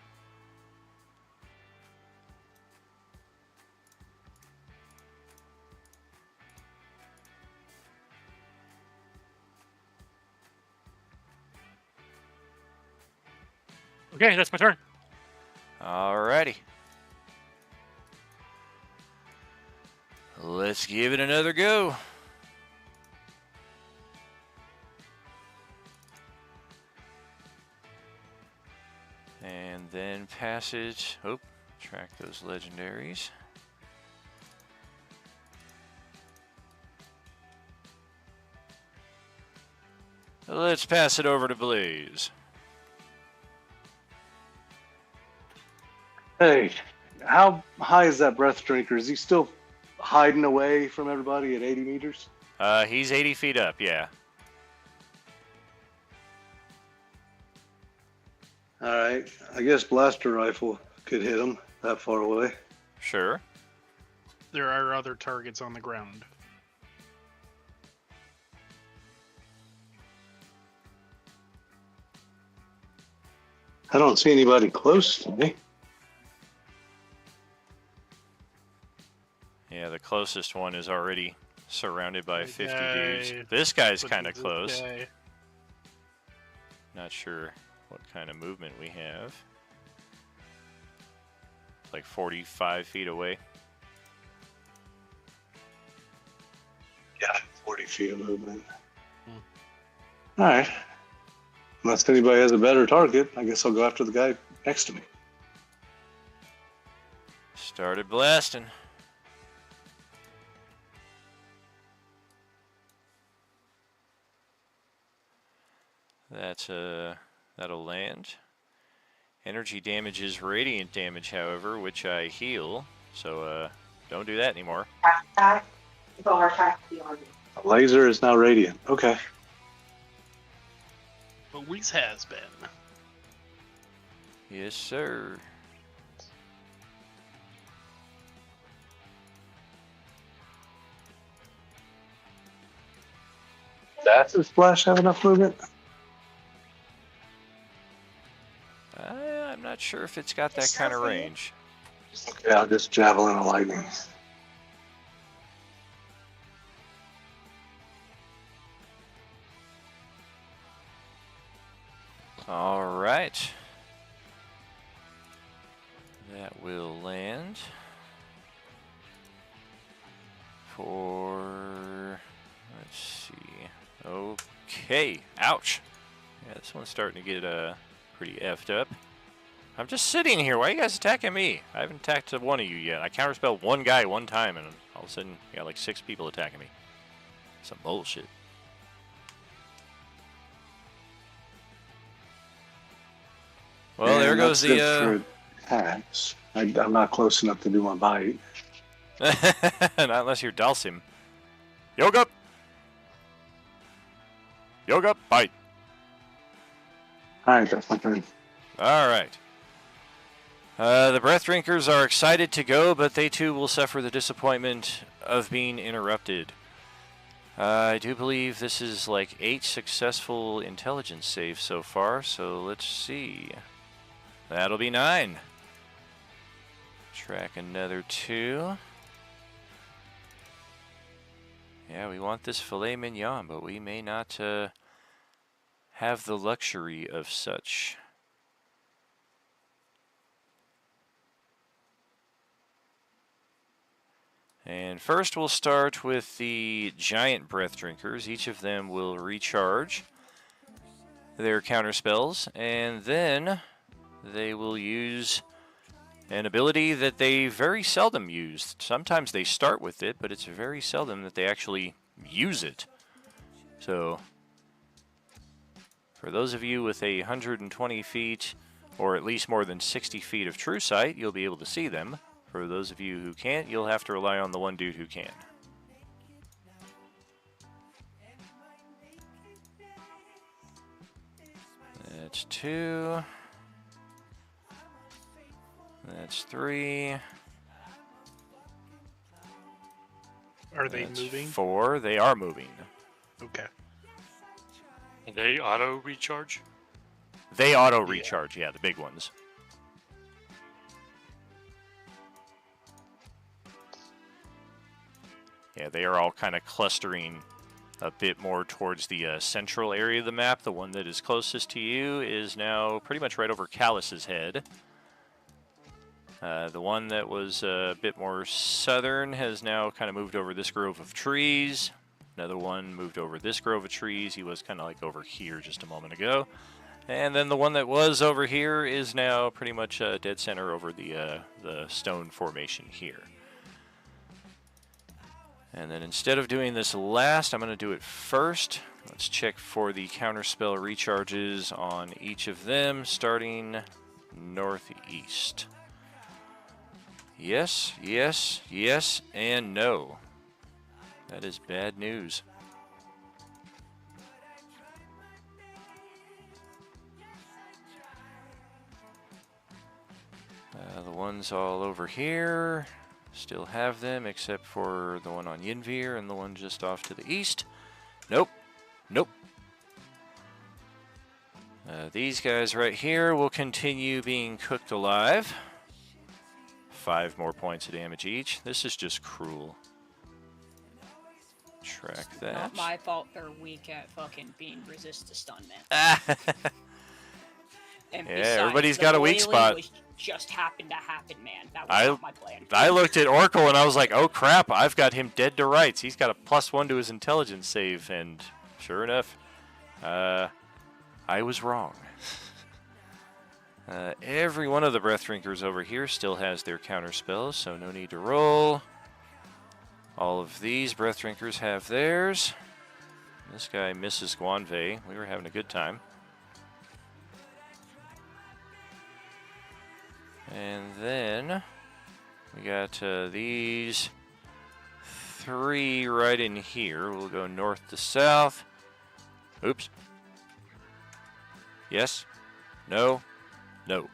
Okay, that's my turn. Alrighty. Let's give it another go. And then passage. Oh, track those legendaries. Let's pass it over to Blaze. Hey, how high is that breath drinker? Is he still hiding away from everybody at 80 meters? He's 80 feet up, yeah. All right. I guess blaster rifle could hit him that far away. Sure. There are other targets on the ground. I don't see anybody close to me. Yeah, the closest one is already surrounded by 50 dudes. Guy. This guy's What kind of is this close. guy? Not sure what kind of movement we have. Like 45 feet away. Yeah, 40 feet of movement. All right. Unless anybody has a better target, I guess I'll go after the guy next to me. Started blasting. That's that'll land. Energy damage is radiant damage, however, which I heal. So don't do that anymore. The laser is now radiant. Okay. Always has been. Yes, sir. Acid Splash have enough movement? I'm not sure if it's got that kind of range. Okay, I'll just Javelin of Lightning. All right. That will land for, let's see. Okay. Ouch. Yeah, this one's starting to get pretty effed up. I'm just sitting here. Why are you guys attacking me? I haven't attacked one of you yet. I counterspelled one guy one time, and all of a sudden, you got like 6 people attacking me. Some bullshit. Well, Man, there goes that's good the. for attacks. I'm not close enough to do my bite. Not unless you're Dalsim. Yoga! Yoga, bite. Alright, that's my turn. Alright. The Breath Drinkers are excited to go, but they too will suffer the disappointment of being interrupted. I do believe this is like 8 successful intelligence saves so far, so let's see. That'll be 9. Track another 2. Yeah, we want this filet mignon, but we may not have the luxury of such. And first we'll start with the giant breath drinkers. Each of them will recharge their counter spells, and then they will use an ability that they very seldom use. Sometimes they start with it, but it's very seldom that they actually use it. So, for those of you with 120 feet, or at least more than 60 feet of true sight, you'll be able to see them. For those of you who can't, you'll have to rely on the one dude who can. That's 2. That's 3. Are they That's moving? 4. They are moving. Okay. They auto recharge? They auto recharge, yeah, the big ones. Yeah, they are all kind of clustering a bit more towards the central area of the map. The one that is closest to you is now pretty much right over Callus's head. The one that was a bit more southern has now kind of moved over this grove of trees. Another one moved over this grove of trees. He was kind of like over here just a moment ago. And then the one that was over here is now pretty much dead center over the stone formation here. And then instead of doing this last, I'm going to do it first. Let's check for the counterspell recharges on each of them, starting northeast. Yes, yes, yes, and no. That is bad news. The ones all over here still have them, except for the one on Yinvir and the one just off to the east. Nope. Nope. These guys right here will continue being cooked alive. 5 more points of damage each. This is just cruel. Track that. Not my fault they're weak at fucking being resist to stun, man. And Yeah, besides, everybody's the got a weak flailing spot. Was just happened to happen, man. That was not my plan. I looked at Oracle and I was like, oh crap, I've got him dead to rights. He's got a +1 to his intelligence save, and sure enough, I was wrong. Every one of the breath drinkers over here still has their counter spells, so no need to roll. All of these breath drinkers have theirs. This guy misses Guanve. We were having a good time. And then we got these 3 right in here. We'll go north to south. Oops. Yes. No. No.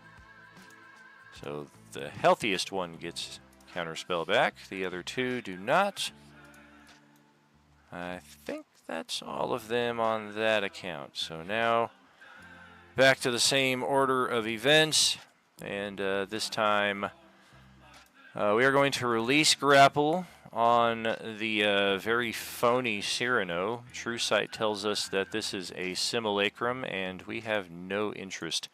So the healthiest one gets counterspell back. The other 2 do not. I think that's all of them on that account. So now back to the same order of events, and this time we are going to release grapple on the very phony Cyrano. True Sight tells us that this is a simulacrum, and we have no interest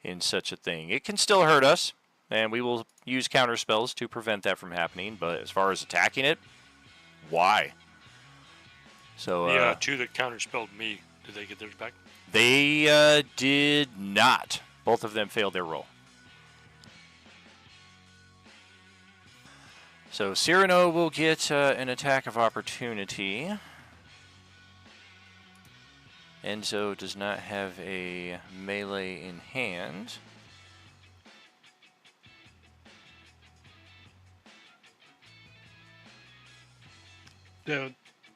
in such a thing. It can still hurt us, and we will use counter spells to prevent that from happening, but as far as attacking it, why? So, The two that counterspelled me, did they get theirs back? they did not. Both of them failed their roll. So Cyrano will get an attack of opportunity. Enzo does not have a melee in hand. No,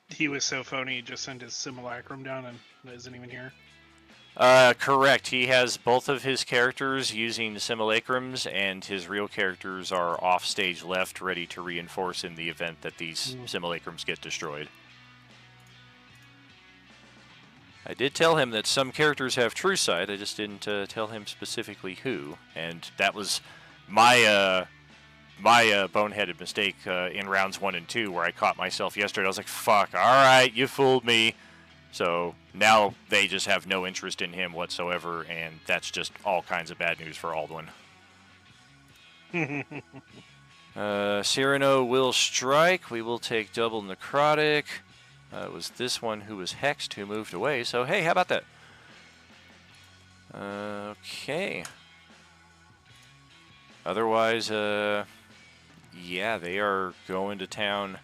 he was so phony, he just sent his simulacrum down and isn't even here. Correct. He has both of his characters using simulacrums, and his real characters are off stage left, ready to reinforce in the event that these simulacrums get destroyed. I did tell him that some characters have True Sight. I just didn't tell him specifically who, and that was my boneheaded mistake in rounds 1 and 2, where I caught myself yesterday. I was like, "Fuck! All right, you fooled me." So now they just have no interest in him whatsoever, and that's just all kinds of bad news for Aldwin. Cyrano will strike. We will take double necrotic. It was this one who was hexed who moved away, so hey, how about that? Okay. Otherwise, yeah, they are going to town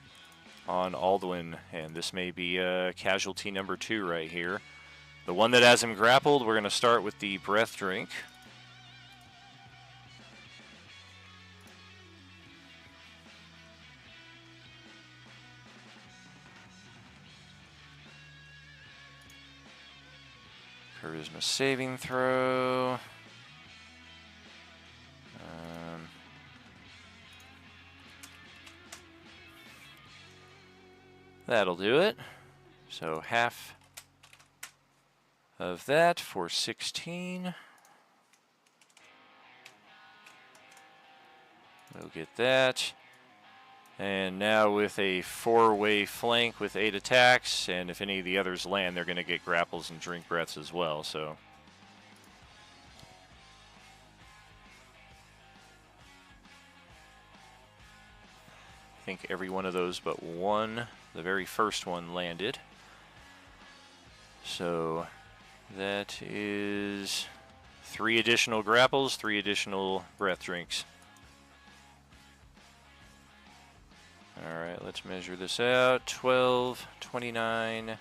on Aldwin, and this may be casualty number 2 right here. The one that has him grappled, we're going to start with the breath drink. Charisma saving throw. That'll do it. So half of that for 16. We'll get that. And now with a 4-way flank with 8 attacks, and if any of the others land, they're going to get grapples and drink breaths as well. So I think every one of those but one, the very first one, landed. So that is 3 additional grapples, 3 additional breath drinks. Alright, let's measure this out. 12, 29,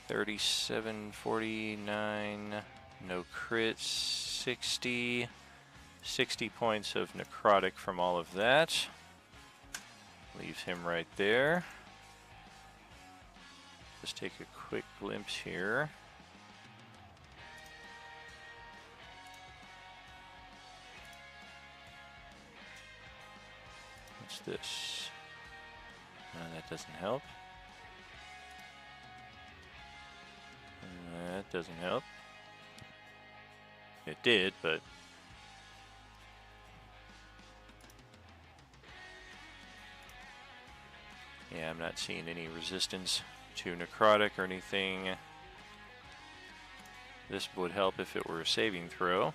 37, 49, no crits, 60. 60 points of necrotic from all of that. Leaves him right there. Just take a quick glimpse here. What's this? No, that doesn't help. That doesn't help. It did, but yeah, I'm not seeing any resistance to necrotic or anything. This would help if it were a saving throw.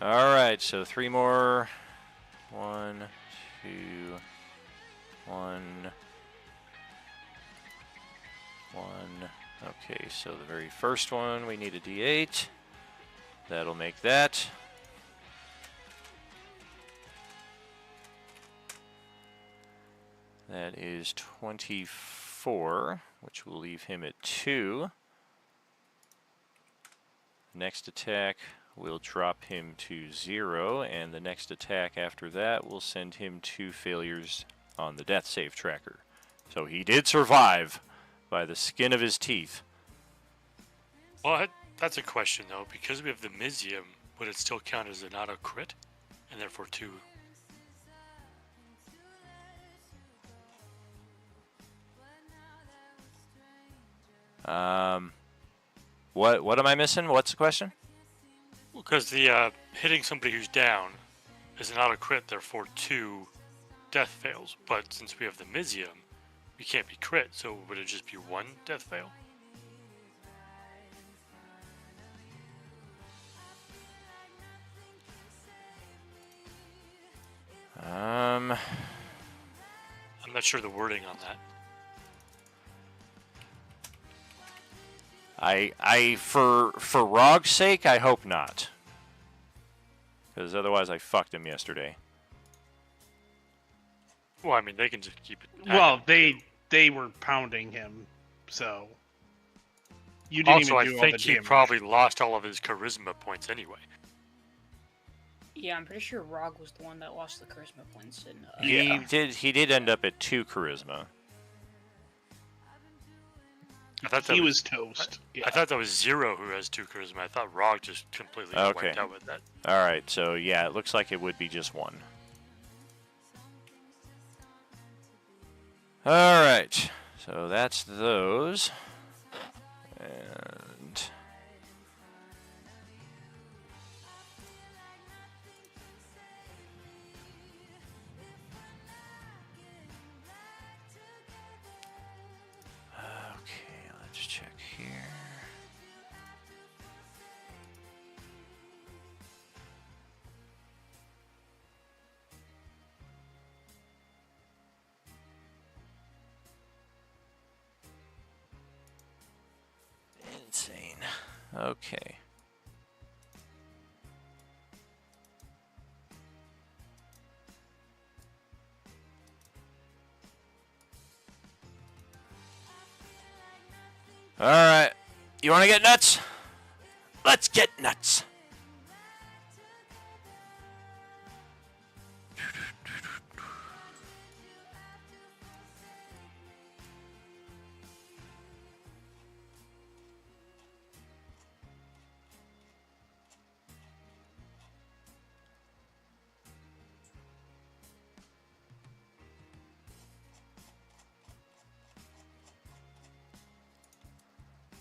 Alright, so 3 more. 1, 2, 1, 1. Okay, so the very first one, we need a D8. That'll make that. That is 24, which will leave him at 2. Next attack will drop him to 0, and the next attack after that will send him 2 failures on the death save tracker. So he did survive by the skin of his teeth. Well, that's a question, though. Because we have the Mizium, would it still count as an auto crit? And therefore 2? What am I missing? What's the question? Because the hitting somebody who's down is an auto crit, therefore 2 death fails. But since we have the Mizium, we can't be crit, so would it just be 1 death fail? I'm not sure the wording on that. For Rog's sake, I hope not. Because otherwise I fucked him yesterday. Well, I mean, they can just keep it. Well, they were pounding him, so you didn't Also, even I do all the think damage. he probably lost all of his charisma points anyway. Yeah, I'm pretty sure Rog was the one that lost the charisma points. And He did end up at 2 charisma. I thought that He was toast. I thought that was Zero who has 2 charisma. I thought Rog just completely Okay. wiped out with that. Alright, so yeah, it looks like it would be just 1. Alright, so that's those. And... Okay, let's check here. Insane. Okay. All right. You want to get nuts? Let's get nuts.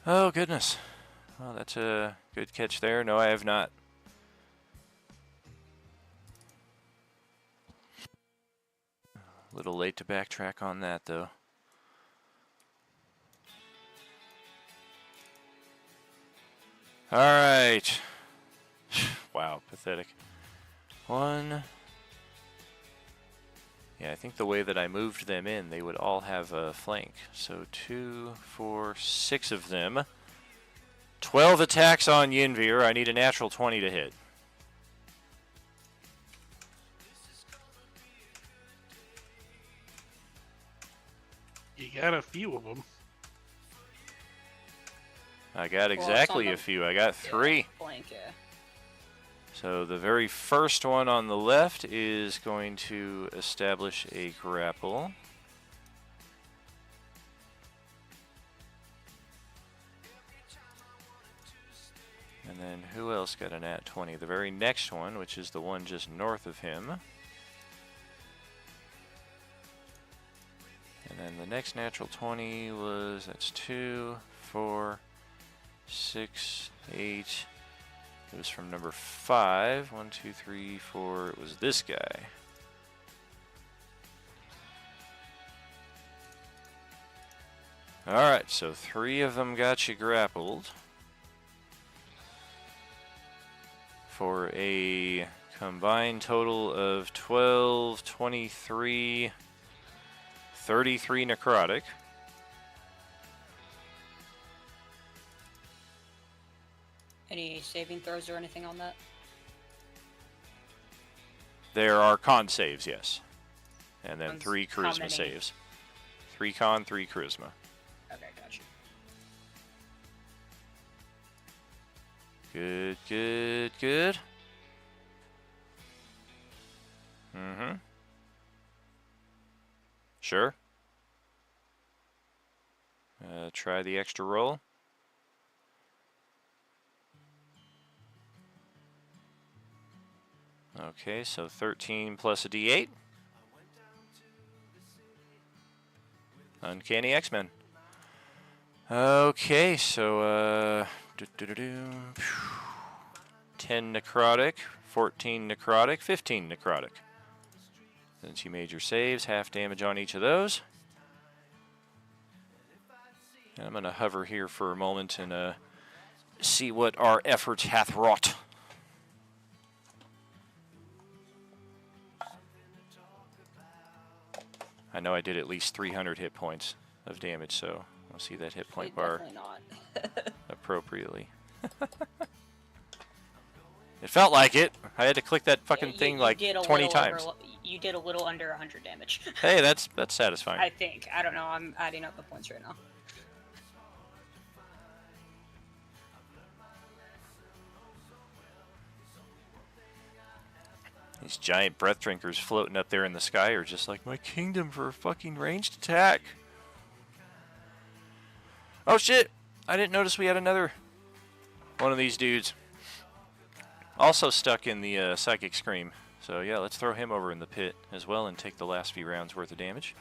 Oh, goodness. Well, that's a good catch there. No, I have not. A little late to backtrack on that, though. All right. Wow, pathetic. 1. Yeah, I think the way that I moved them in, they would all have a flank. So 2, 4, 6 of them. 12 attacks on Yinvir. I need a natural 20 to hit. You got a few of them. I got exactly a few. I got 3. Flank, yeah. So the very first one on the left is going to establish a grapple. And then who else got a nat 20? The very next one, which is the one just north of him. And then the next natural 20 was, that's 2, 4, 6, 8. It was from number 5. 1, 2, 3, 4. It was this guy. Alright, so 3 of them got you grappled. For a combined total of 12, 23, 33 necrotic. Any saving throws or anything on that? There are con saves, yes. And then One's 3 how charisma many? saves. 3 con, 3 charisma. Okay, gotcha. Good, good, good. Mm-hmm. Sure. Try the extra roll. Okay, so 13 plus a d8. Uncanny X-Men. Okay, so 10 necrotic, 14 necrotic, 15 necrotic. Since you made your saves, half damage on each of those. And I'm going to hover here for a moment and see what our efforts hath wrought. I know I did at least 300 hit points of damage, so I'll see that hit point bar Definitely not. appropriately. It felt like it. I had to click that fucking You- thing you like did a 20 little times. You did a little under 100 damage. Hey, that's satisfying. I think. I don't know. I'm adding up the points right now. These giant breath drinkers floating up there in the sky are just like my kingdom for a fucking ranged attack. Oh shit! I didn't notice we had another one of these dudes. Also stuck in the Psychic Scream. So yeah, let's throw him over in the pit as well and take the last few rounds worth of damage.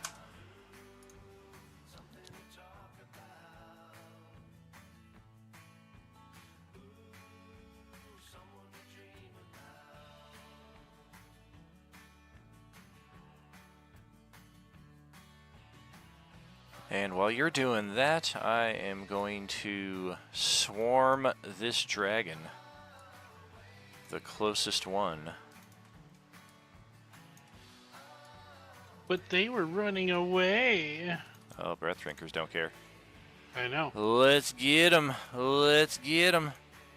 And while you're doing that, I am going to swarm this dragon. The closest one. But they were running away. Oh, breath drinkers don't care. I know. Let's get them. Let's get them.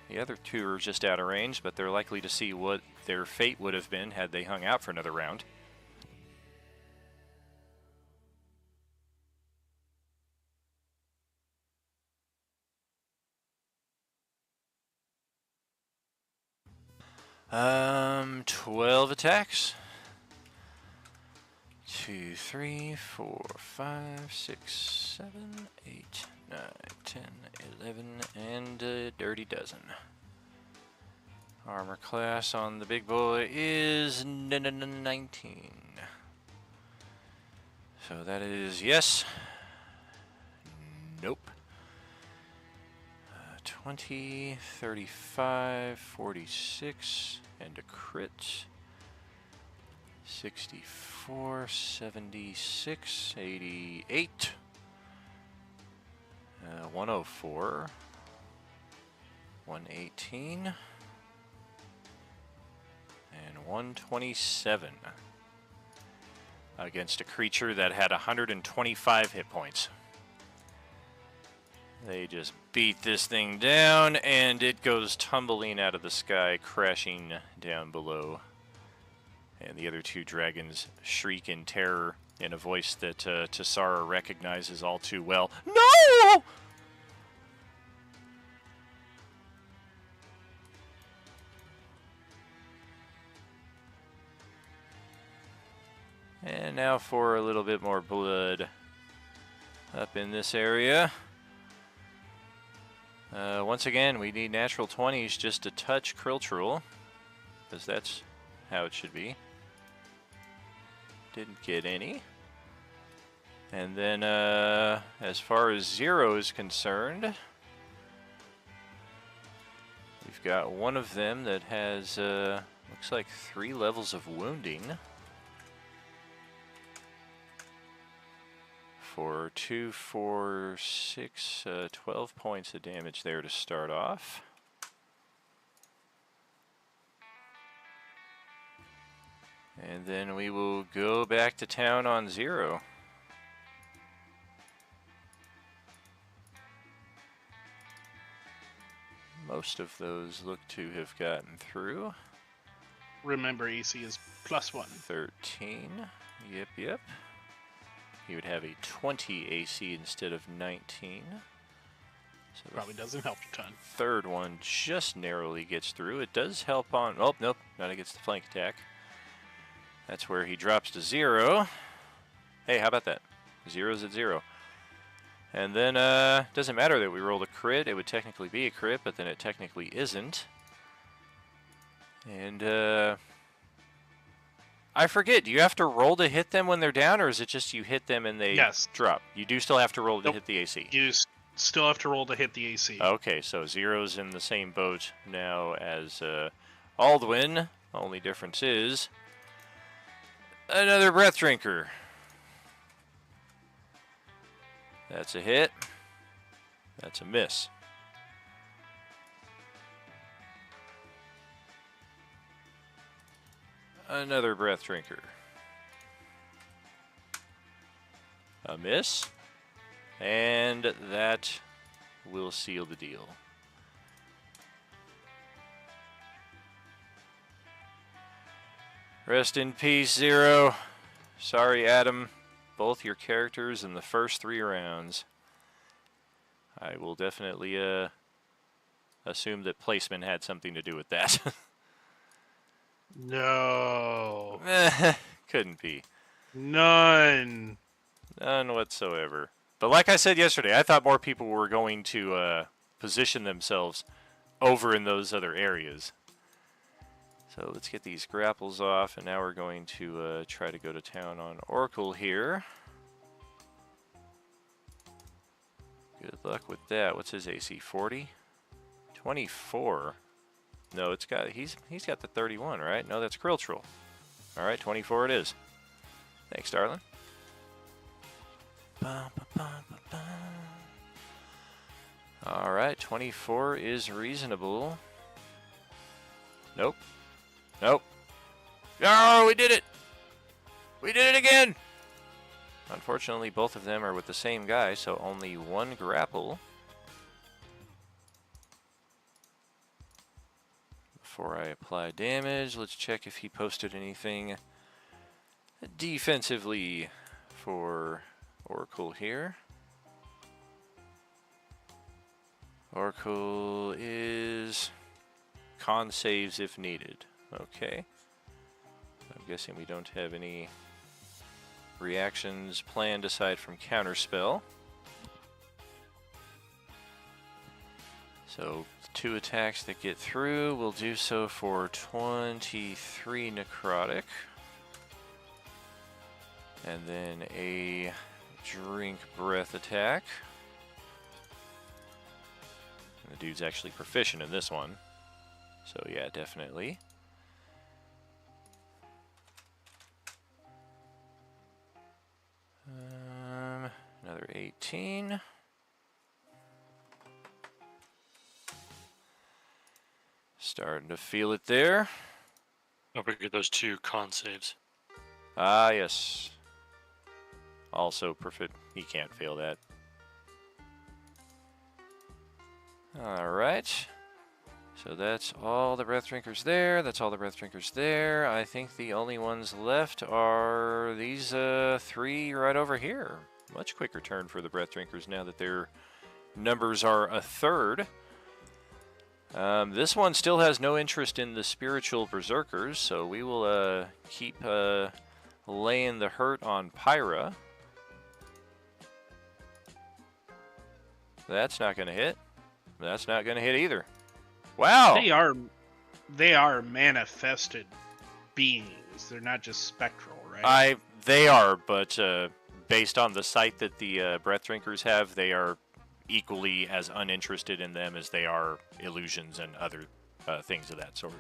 The other two are just out of range, but they're likely to see what their fate would have been had they hung out for another round. Um, 12 attacks. 2, 3, 4, 5, 6, 7, 8, 9, 10, 11, and a dirty dozen. Armor class on the big boy is 19. So that is yes. Nope. 20, 35, 46, and a crit. 64, 76, 88, 104, 118, and 127 against a creature that had 125 hit points. They just beat this thing down, and it goes tumbling out of the sky, crashing down below. And the other two dragons shriek in terror in a voice that Tassara recognizes all too well. No! And now for a little bit more blood up in this area. Once again, we need natural 20s just to touch Kriltrul, because that's how it should be. Didn't get any. And then, as far as 0 is concerned, we've got one of them that has, looks like 3 levels of wounding. For 2, 4, 6, 12 points of damage there to start off. And then we will go back to town on 0. Most of those look to have gotten through. Remember, AC is +1. 13. Yep. He would have a 20 AC instead of 19. So Probably doesn't help a ton. third one just narrowly gets through. It does help on... Oh, nope. Not against the flank attack. That's where he drops to 0. Hey, how about that? 0's at 0. And then, doesn't matter that we rolled a crit. It would technically be a crit, but then it technically isn't. And, I forget, do you have to roll to hit them when they're down, or is it just you hit them and they Yes. drop? You do still have to roll to Nope. hit the AC. You still have to roll to hit the AC. Okay, so Zero's in the same boat now as Aldwin. Only difference is another breath drinker. That's a hit. That's a miss. Another breath drinker. A miss. And that will seal the deal. Rest in peace, Zero. Sorry, Adam. Both your characters in the first 3 rounds. I will definitely assume that placement had something to do with that. No. Couldn't be. None. None whatsoever. But like I said yesterday, I thought more people were going to position themselves over in those other areas. So let's get these grapples off, and now we're going to try to go to town on Oracle here. Good luck with that. What's his AC? 40? 24. No, it's got he's got the 31, right? No, that's Krilltroll. All right, 24 it is. Thanks, darling. All right, 24 is reasonable. Nope. Nope. No, we did it! We did it again! Unfortunately, both of them are with the same guy, so only one grapple. Before I apply damage, let's check if he posted anything defensively for Oracle here. Oracle is con saves if needed. Okay. I'm guessing we don't have any reactions planned aside from counterspell. So 2 attacks that get through will do so for 23 necrotic. And then a drink breath attack. And the dude's actually proficient in this one. So yeah, definitely. Another 18. Starting to feel it there. Don't forget those 2 con saves. Ah, yes. Also perfect. He can't fail that. Alright. So that's all the breath drinkers there. That's all the breath drinkers there. I think the only ones left are these 3 right over here. Much quicker turn for the breath drinkers now that their numbers are a third. This one still has no interest in the spiritual berserkers, so we will keep laying the hurt on Pyra. That's not going to hit. That's not going to hit either. Wow. They are manifested beings. They're not just spectral, right? They are, but based on the sight that the breath drinkers have, they are equally as uninterested in them as they are illusions and other things of that sort.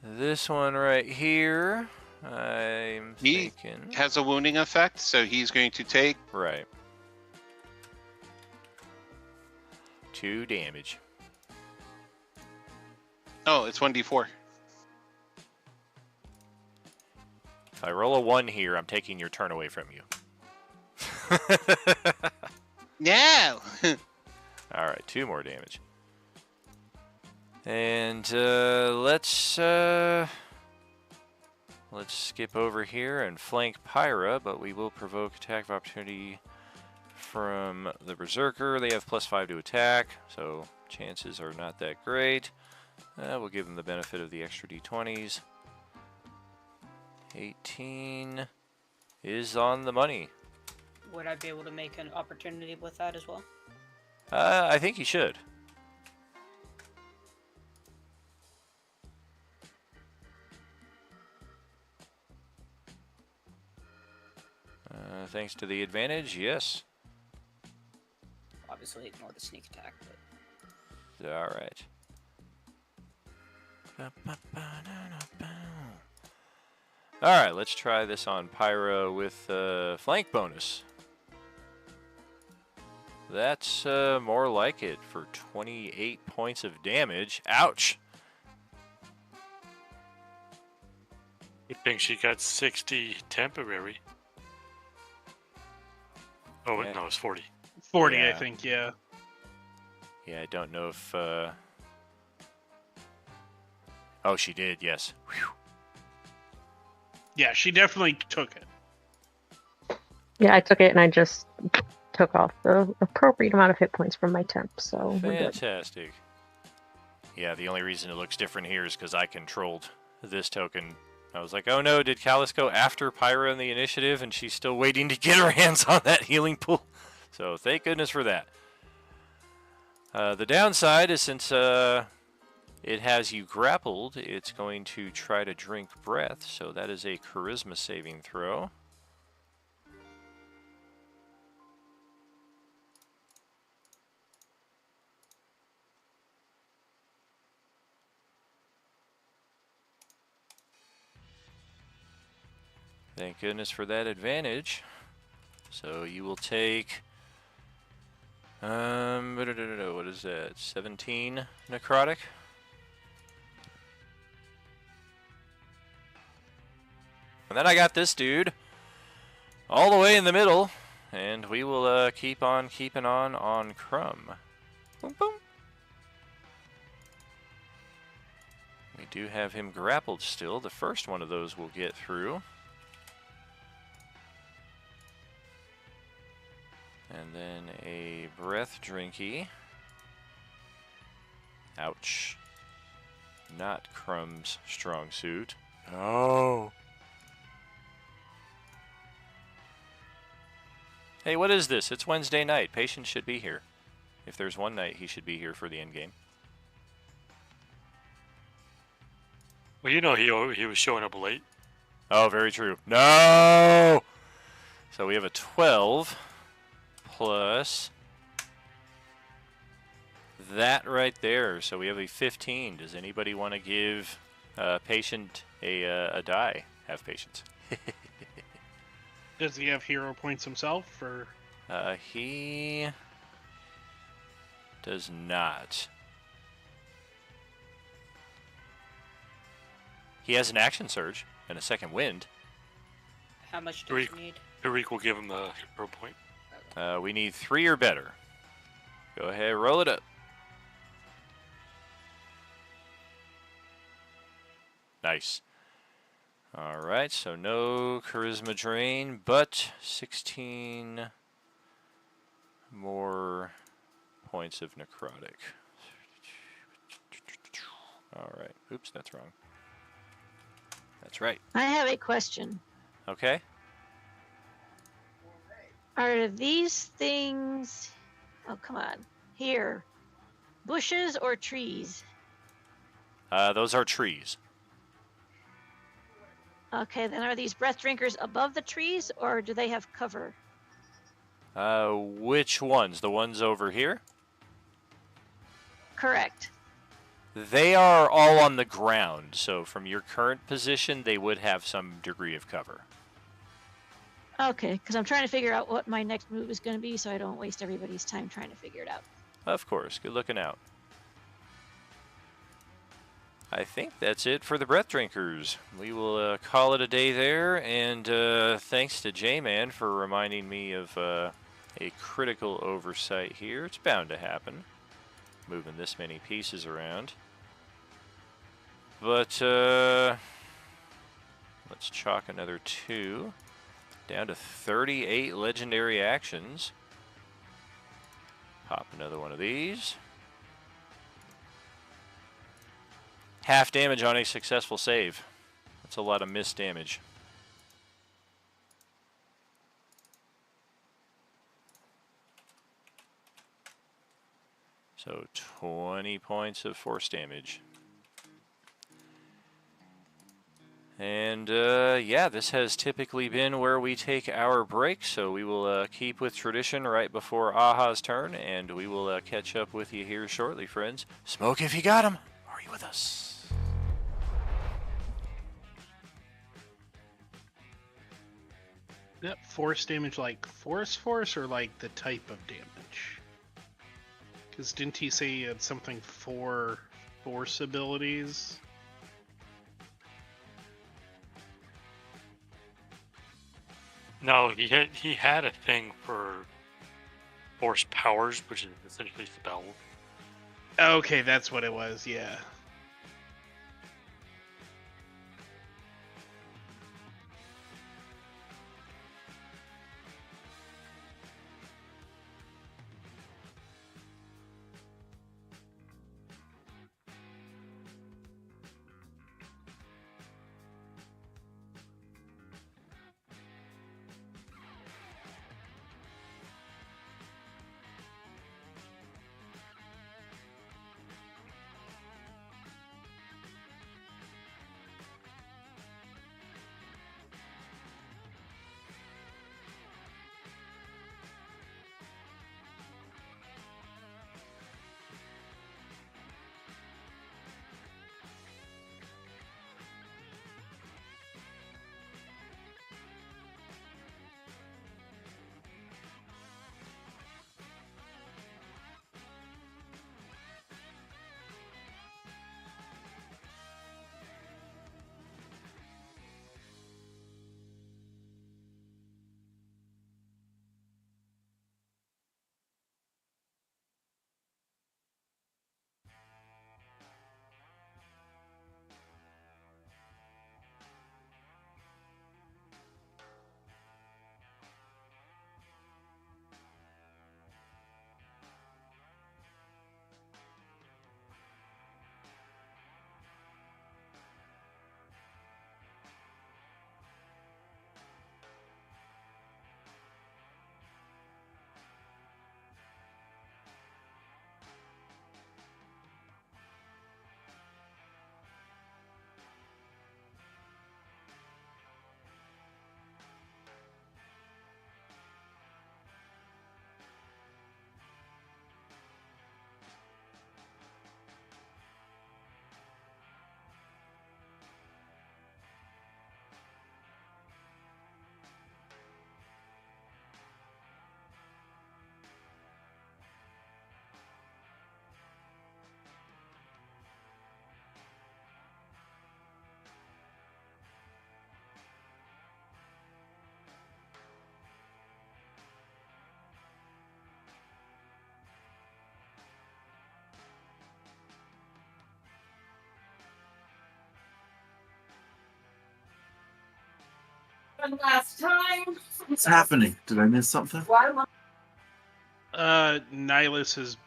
This one right here, I'm thinking... He has a wounding effect, so he's going to take... Right. 2 damage. Oh, it's 1d4. If I roll a 1 here, I'm taking your turn away from you. No! Alright, 2 more damage. And let's skip over here and flank Pyra, but we will provoke attack of opportunity from the Berserker. They have +5 to attack, so chances are not that great. We'll give them the benefit of the extra d20s. 18 is on the money. Would I be able to make an opportunity with that as well? I think you should. thanks to the advantage, yes. Obviously, ignore the sneak attack. But... All right. All right, let's try this on Pyro with flank bonus. That's more like it for 28 points of damage. Ouch! I think she got 60 temporary. Oh, Yeah. no, it's 40. 40, I Yeah. think. Yeah. Yeah, I don't know if... Oh, she did, yes. Whew. Yeah, she definitely took it. Yeah, I took it and I just took off the appropriate amount of hit points from my temp, so we're good. Fantastic. Yeah, the only reason it looks different here is because I controlled this token. I was like, oh no, did Callus go after Pyra in the initiative and she's still waiting to get her hands on that healing pool? So thank goodness for that. The downside is since it has you grappled, it's going to try to drink breath, so that is a charisma saving throw. Thank goodness for that advantage. So you will take, what is that, 17 necrotic? And then I got this dude all the way in the middle, and we will keep on keeping on Crumb. Boom, boom. We do have him grappled still. The first one of those will get through. And then a breath drinky. Ouch. Not Crumb's strong suit. Oh. Hey, what is this? It's Wednesday night. Patience should be here. If there's one night, he should be here for the endgame. Well, you know he was showing up late. Oh, very true. No! So we have a 12 plus that right there. So we have a 15. Does anybody want to give Patient a die? Have patience. Does he have hero points himself, or? He does not. He has an action surge and a second wind. How much does he need? Harik will give him a hero point. We need 3 or better. Go ahead, roll it up. Nice. All right, so no charisma drain, but 16 more points of necrotic. All right. Oops, that's wrong. That's right. I have a question. Okay. Are these things, oh come on, here, bushes or trees? Those are trees. Okay, then are these breath drinkers above the trees or do they have cover? Which ones? The ones over here? Correct. They are all on the ground, so from your current position, they would have some degree of cover. Okay, because I'm trying to figure out what my next move is going to be so I don't waste everybody's time trying to figure it out. Of course, good looking out. I think that's it for the Breath Drinkers. We will call it a day there, and thanks to J-Man for reminding me of a critical oversight here. It's bound to happen, moving this many pieces around. But let's chalk another 2. Down to 38 legendary actions. Pop another one of these. Half damage on a successful save. That's a lot of missed damage. So 20 points of force damage. And yeah, this has typically been where we take our break, so we will keep with tradition right before Aha's turn, and we will catch up with you here shortly, friends. Smoke if you got 'em. Are you with us? That force damage like force or like the type of damage? Because didn't he say he had something for force abilities? No, he had a thing for force powers, which is essentially spells. Okay, that's what it was, yeah. What's happening? Did I miss something? Nihilus is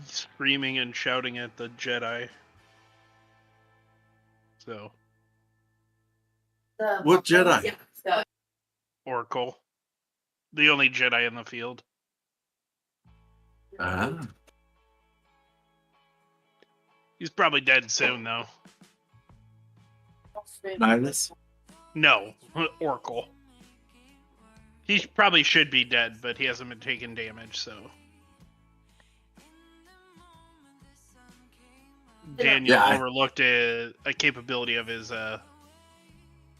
screaming and shouting at the Jedi. So. What Jedi? Oracle. The only Jedi in the field. Ah. He's probably dead soon, though. Nihilus? No, Oracle. He probably should be dead, but he hasn't been taking damage, so. Daniel overlooked a capability of his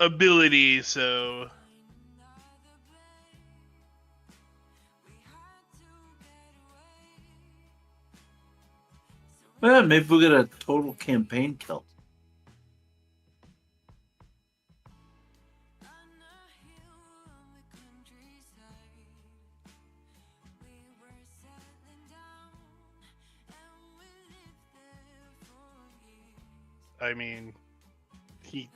ability, so. Well, maybe we'll get a total campaign kill. I mean, he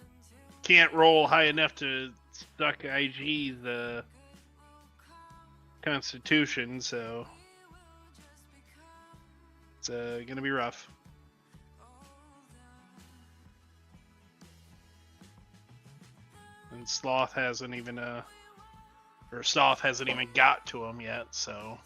can't roll high enough to suck IG's constitution, so it's gonna be rough. And Sloth hasn't even got to him yet, so.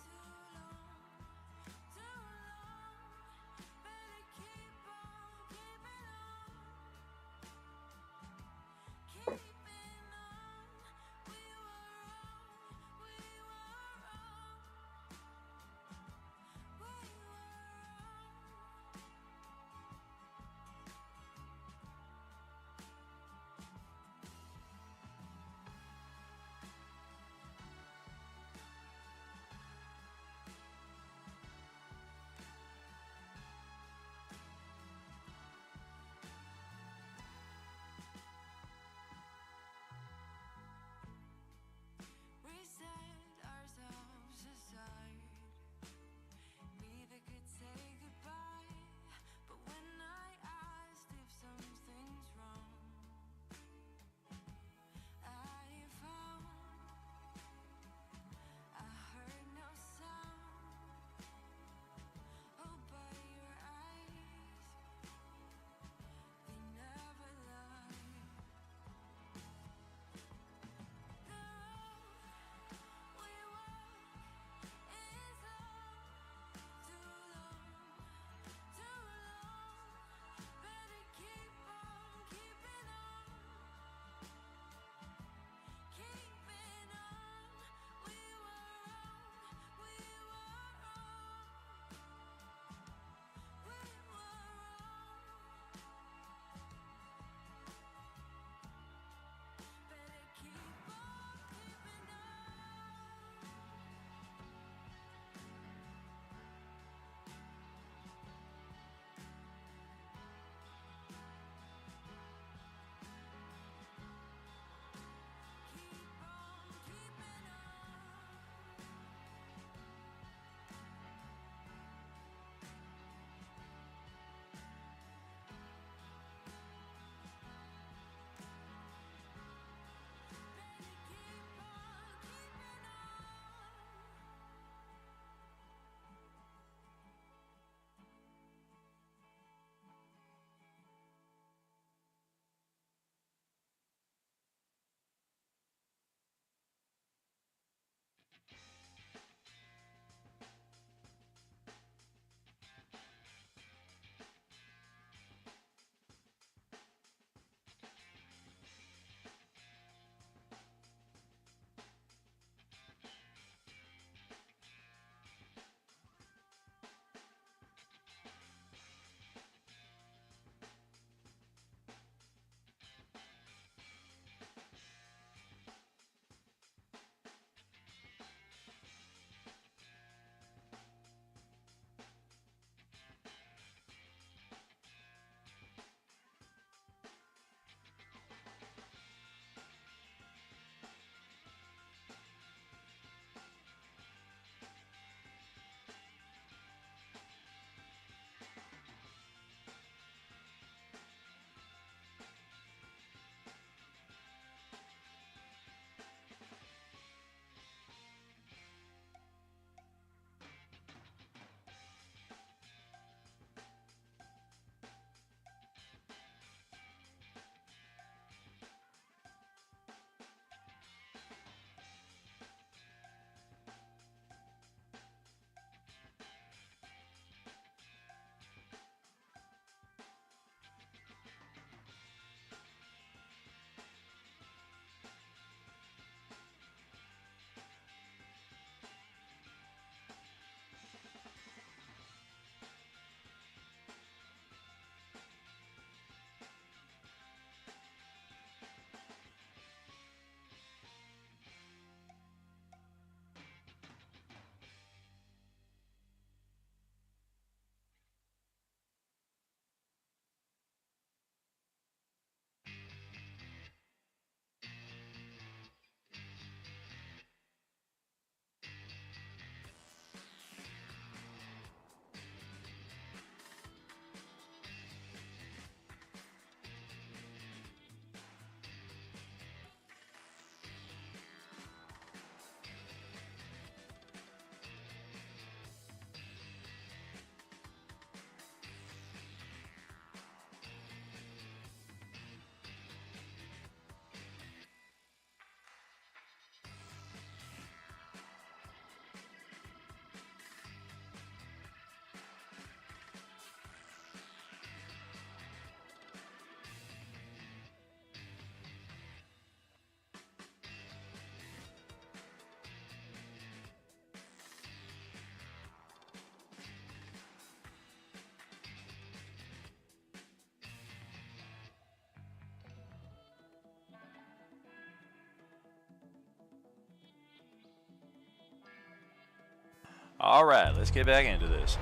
All right, let's get back into this.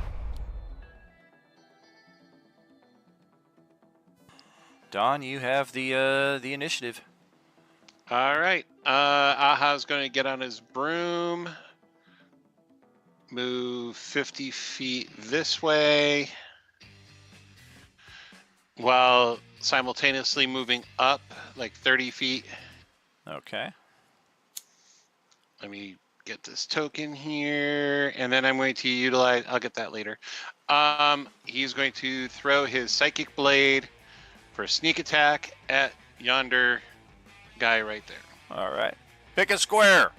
Don, you have the initiative. All right. Aha's going to get on his broom, move 50 feet this way, while simultaneously moving up like 30 feet. Okay. Let me get this token here, and then I'm going to utilize, I'll get that later. He's going to throw his Psychic Blade for a sneak attack at yonder guy right there. All right. Pick a square.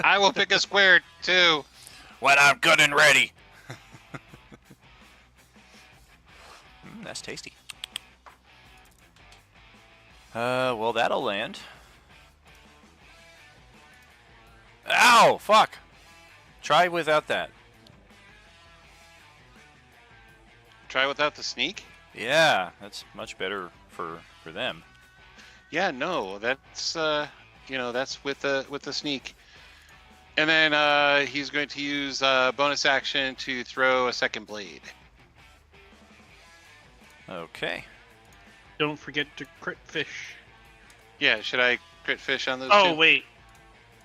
I will pick a square too. When I'm good and ready. That's tasty. Well, that'll land. Ow! Fuck! Try without that. Try without the sneak? Yeah, that's much better for them. Yeah, no, that's that's with the sneak. And then he's going to use bonus action to throw a second blade. Okay. Don't forget to crit fish. Yeah, should I crit fish on those Oh, two? wait.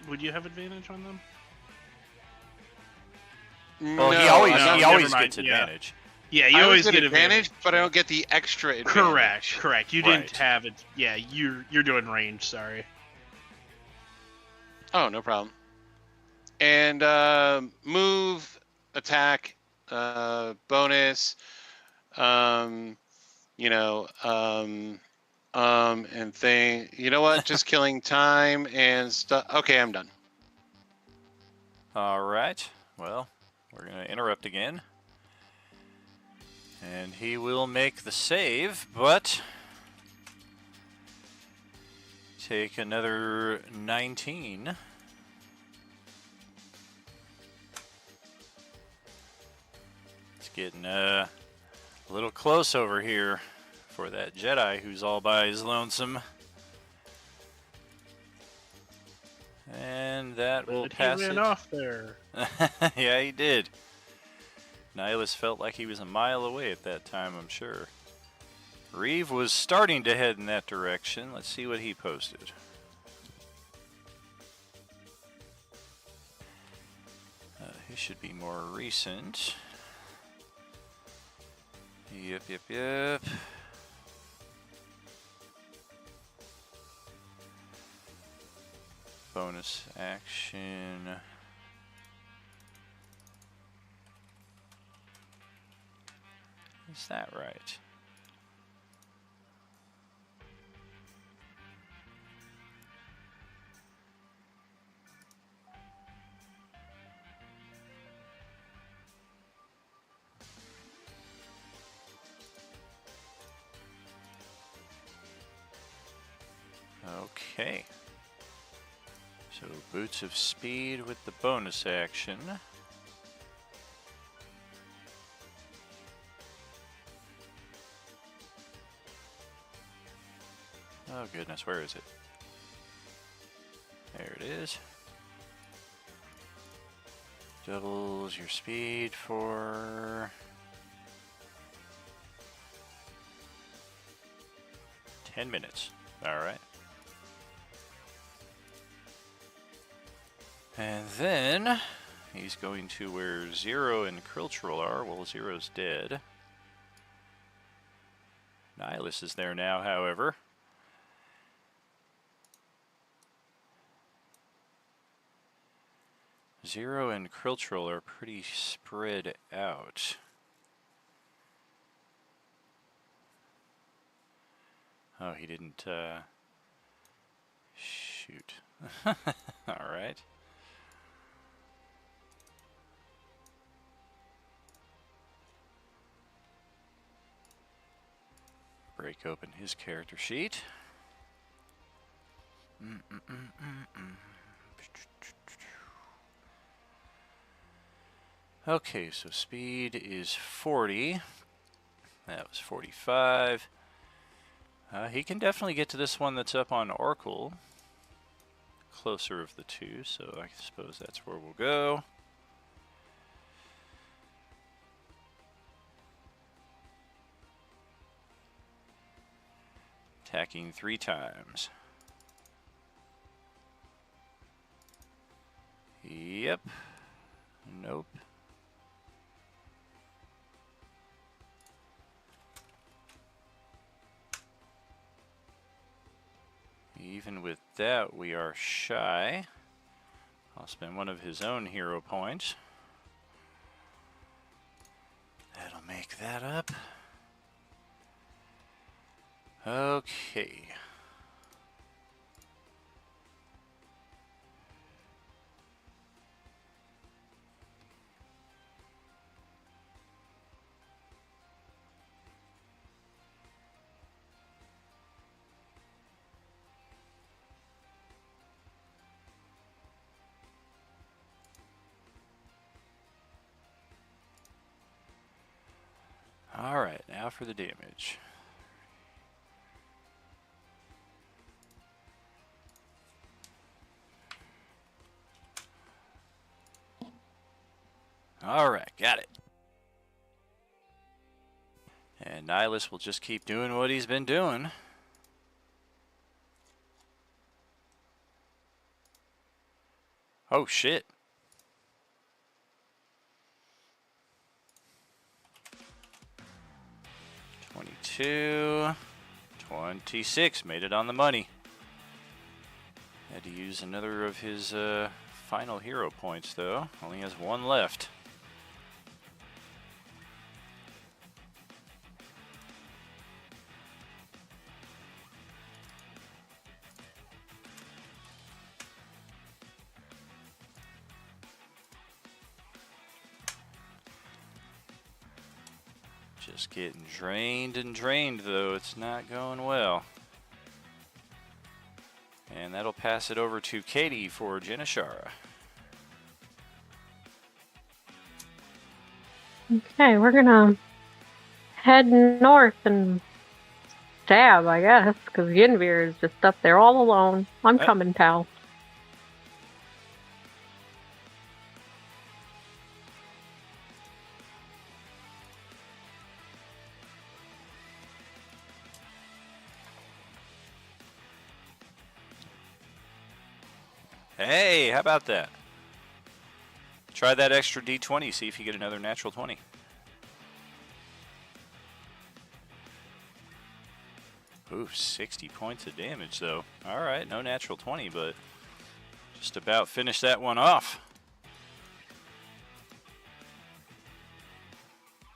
Would you have advantage on them? Well, No, he always never mind, gets yeah. advantage. Yeah, you I always get get advantage, but I don't get the extra advantage. Correct. You Right. didn't have it. Yeah, you're doing range. Sorry. Oh, no problem. And move, attack, bonus, and thing. You know what? Just killing time and stuff. Okay, I'm done. All right. Well, we're going to interrupt again. And he will make the save, but take another 19. It's getting a little close over here for that Jedi who's all by his lonesome. And that will But pass he ran it. off there. Yeah, he did. Nihilus felt like he was a mile away at that time, I'm sure. Reeve was starting to head in that direction. Let's see what he posted. He should be more recent. Yep. Bonus action. Is that right? Okay. So Boots of Speed with the bonus action. Oh goodness, where is it? There it is. Doubles your speed for 10 minutes. Alright. And then he's going to where Zero and Kriltril are. Well, Zero's dead. Nihilus is there now, however. Zero and Kriltril are pretty spread out. Oh, he didn't, shoot. Alright. Break open his character sheet. Okay, so speed is 40. That was 45. He can definitely get to this one that's up on Oracle. closer of the two, so I suppose that's where we'll go. Attacking 3 times. Yep. Nope. Even with that, we are shy. I'll spend one of his own hero points. That'll make that up. Okay. All right, now for the damage. All right, got it. And Nihilus will just keep doing what he's been doing. Oh, shit. $22, $26, made it on the money. Had to use another of his final hero points, though. Only has 1 left. Just getting drained and drained, though. It's not going well. And that'll pass it over to Katie for Janashara. Okay, we're gonna head north and stab, I guess, because Yinvir is just up there all alone. I'm coming, pal. Hey, how about that? Try that extra D20, see if you get another natural 20. Ooh, 60 points of damage, though. All right, no natural 20, but just about finished that one off.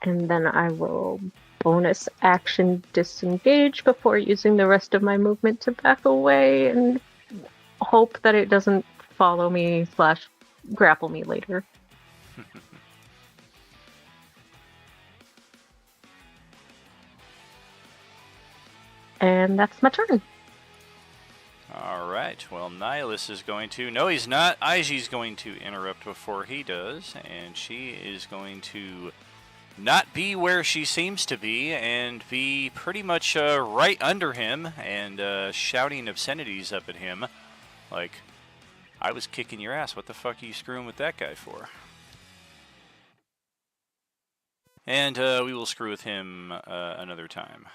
And then I will bonus action disengage before using the rest of my movement to back away and hope that it doesn't follow me / grapple me later. And that's my turn. All right, well, Nihilus is going to... No, he's not. Aiji's going to interrupt before he does, and she is going to not be where she seems to be and be pretty much right under him and shouting obscenities up at him. Like, I was kicking your ass. What the fuck are you screwing with that guy for? And we will screw with him another time.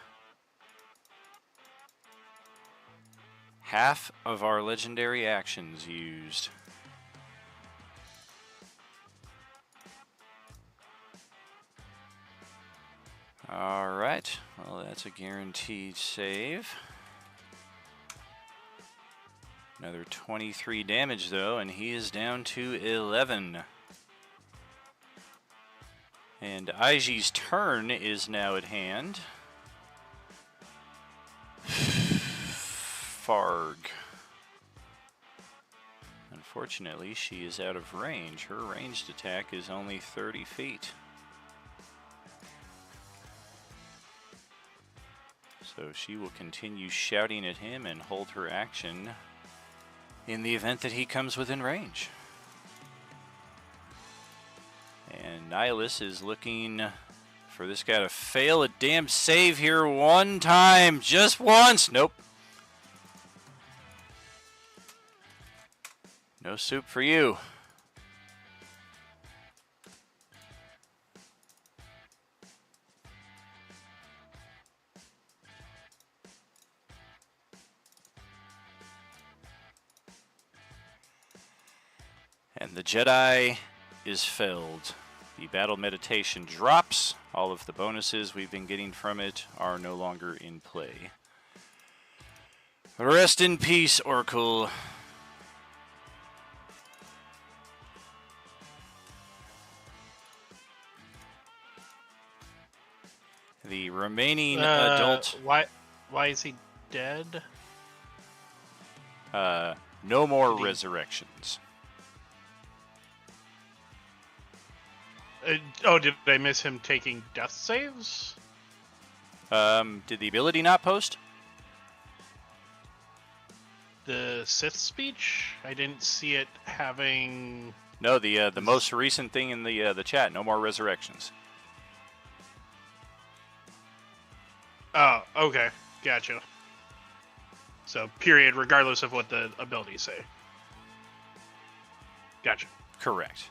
Half of our legendary actions used. Alright, well, that's a guaranteed save. Another 23 damage, though, and he is down to 11. And Aiji's turn is now at hand. Farg. Unfortunately, she is out of range. Her ranged attack is only 30 feet. So she will continue shouting at him and hold her action in the event that he comes within range. And Nihilus is looking for this guy to fail a damn save here one time. Just once. Nope. No soup for you. And the Jedi is felled. The battle meditation drops. All of the bonuses we've been getting from it are no longer in play. Rest in peace, Oracle. The remaining adult... Why is he dead? No more resurrections. Did I miss him taking death saves? Did the ability not post? The Sith speech? I didn't see it having... No, the most recent thing in the chat. No more resurrections. Oh, okay. Gotcha. So, period, regardless of what the abilities say. Gotcha. Correct.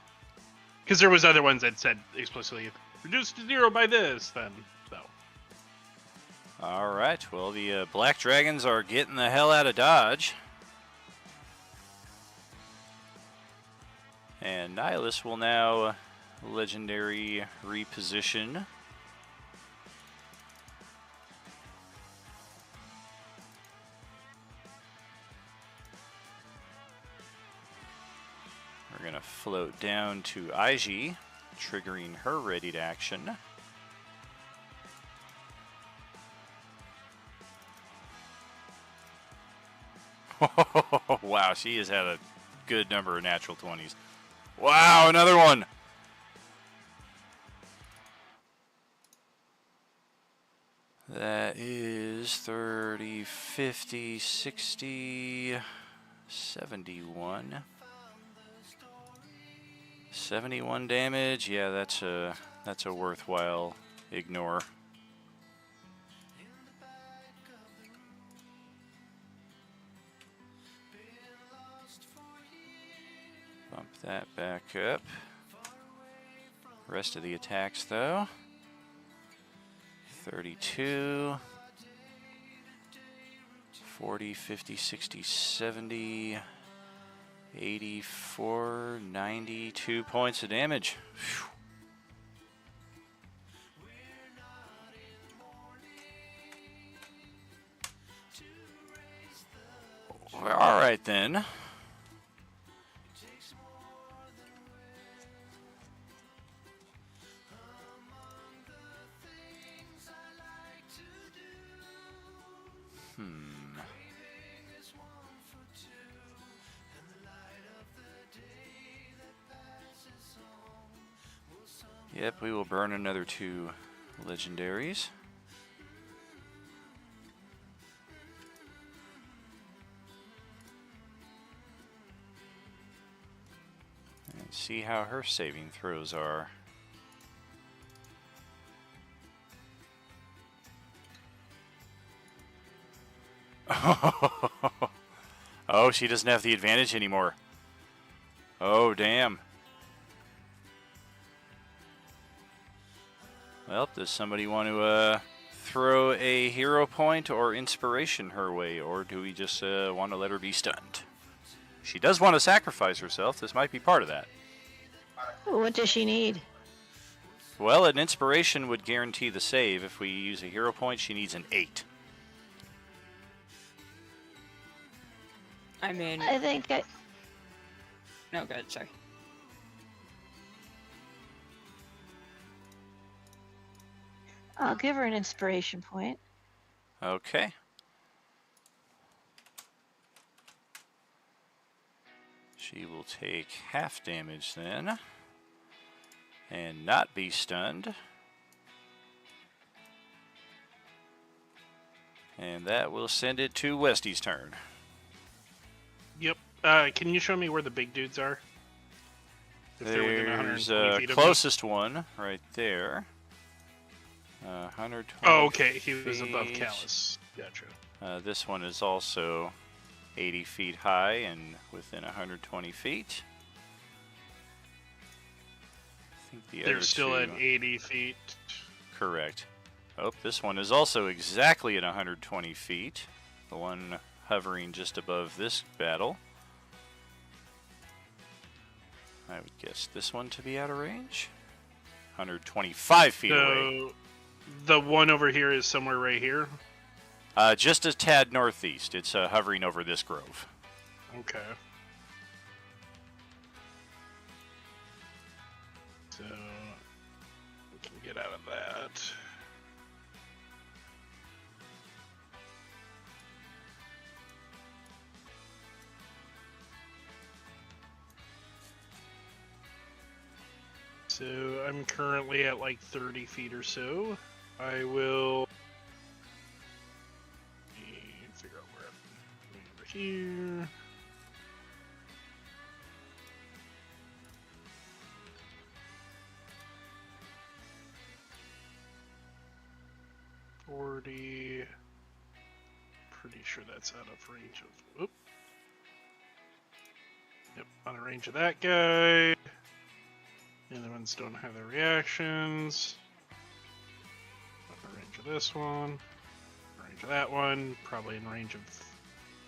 Because there was other ones that said explicitly, reduced to 0 by this, then, so. Alright, well, the Black Dragons are getting the hell out of Dodge. And Nihilus will now legendary reposition. We're going to float down to Iji, triggering her ready to action. Wow, she has had a good number of natural 20s. Wow, another one! That is 30, 50, 60, 71. 71 damage. Yeah, that's a worthwhile ignore. Bump that back up. Rest of the attacks though. 32, 40, 50, 60, 70, 84, 92 points of damage. Whew. All right then. Yep, we will burn another 2 legendaries. And see how her saving throws are. Oh, she doesn't have the advantage anymore. Oh, damn. Well, does somebody want to throw a hero point or inspiration her way, or do we just want to let her be stunned? She does want to sacrifice herself. This might be part of that. What does she need? Well, an inspiration would guarantee the save. If we use a hero point, she needs an 8. I mean... I think I... No, good, sorry. I'll give her an inspiration point. Okay. She will take half damage then, and not be stunned. And that will send it to Westy's turn. Yep. Can you show me where the big dudes are? If they're within 120 feet of me? Closest one right there. 120. Oh, okay. He was above Callus. Gotcha. This one is also 80 feet high and within 120 feet. I think the They're other still at two- 80 feet. Correct. Oh, this one is also exactly at 120 feet. The one hovering just above this battle. I would guess this one to be out of range. 125 feet away. So the one over here is somewhere right here. Just a tad northeast. It's hovering over this grove. Okay. So we can get out of that. So I'm currently at like 30 feet or so. I will figure out where I'm going over here. Pretty sure that's out of range of. Oop. Yep, out of range of that guy. The other ones don't have their reactions. Out of range of this one. Range of that one. Probably in range of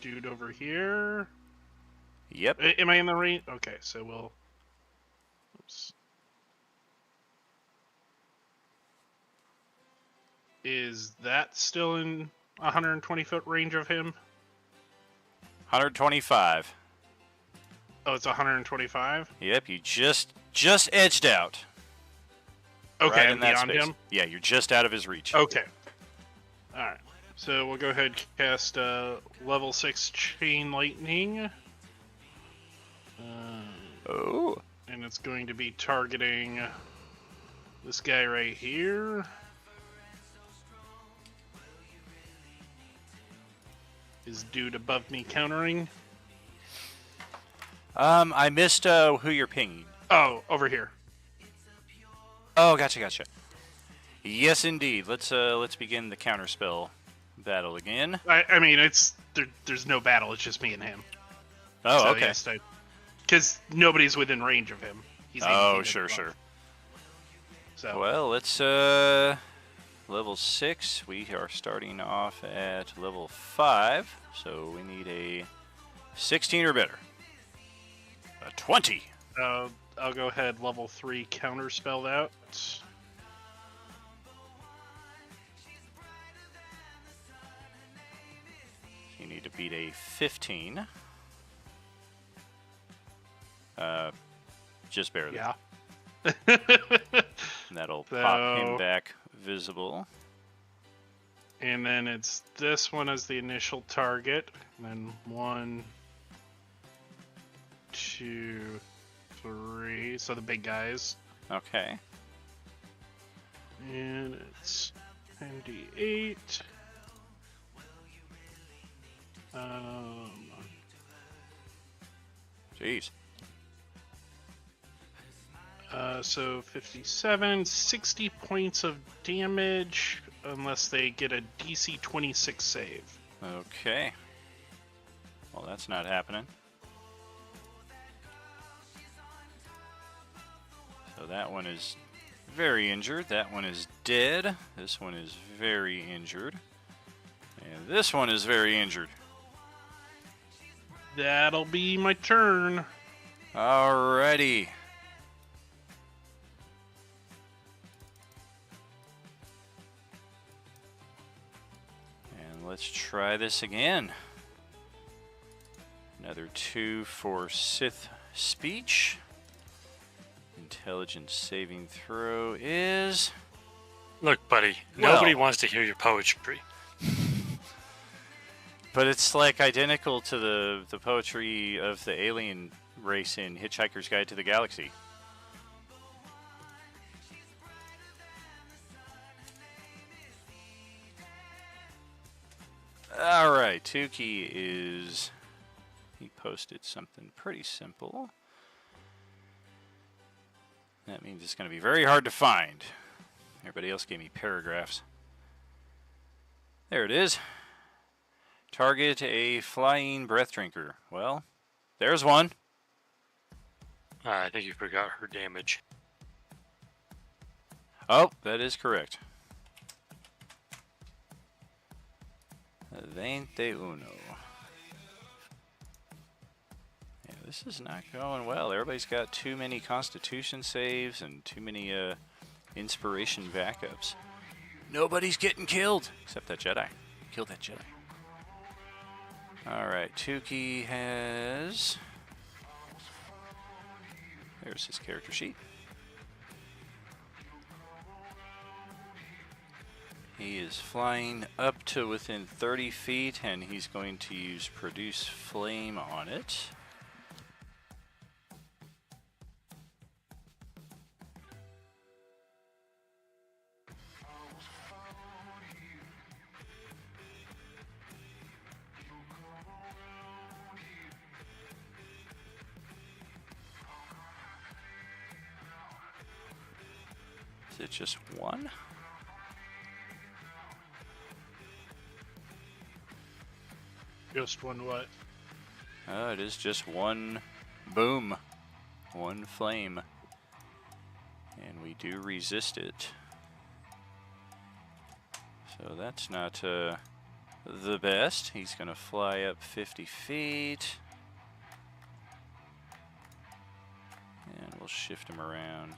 dude over here. Yep. Am I in the range? Okay, so we'll. Oops. Is that still in 120 foot range of him? 125. Oh, it's 125? Yep, you just edged out. Okay, Right I'm in that beyond space. him? Yeah, you're just out of his reach. Okay. Alright. So we'll go ahead and cast level 6 Chain Lightning. Oh. And it's going to be targeting this guy right here. Is dude above me countering? I missed who you're pinging. Oh, over here. Oh, gotcha. Yes, indeed. Let's begin the counterspell battle again. I mean, it's there's no battle. It's just me and him. Oh, So, okay. yes, because nobody's within range of him. He's 80 Oh, feet sure. above. So Well, let's level 6. We are starting off at level 5, so we need a 16 or better. A 20. I'll go ahead level 3 counterspell that. You need to beat a 15. Just barely. Yeah. And that'll pop him So- back visible. And then it's this one as the initial target. And then 1, 2, 3. So the big guys. Okay. And it's 10d8. Jeez. So 57, 60 points of damage unless they get a DC 26 save. Okay. Well, that's not happening. So that one is very injured. That one is dead. This one is very injured. And this one is very injured. That'll be my turn. Alrighty. And let's try this again. Another 2 for Sith speech. Intelligence saving throw is... Look, buddy, Well- nobody wants to hear your poetry. But it's like identical to the poetry of the alien race in Hitchhiker's Guide to the Galaxy. Alright, Tukey is... He posted something pretty simple. That means it's going to be very hard to find. Everybody else gave me paragraphs. There it is. Target a flying breath drinker. Well, there's one. I think you forgot her damage. Oh, that is correct. 21. Yeah, this is not going well. Everybody's got too many Constitution saves and too many inspiration backups. Nobody's getting killed except that Jedi. Kill that Jedi. All right, Tukey has. There's his character sheet. He is flying up to within 30 feet, and he's going to use Produce Flame on it. Is it just one? Just one what? It is just one boom, one flame. And we do resist it. So that's not the best. He's going to fly up 50 feet. And we'll shift him around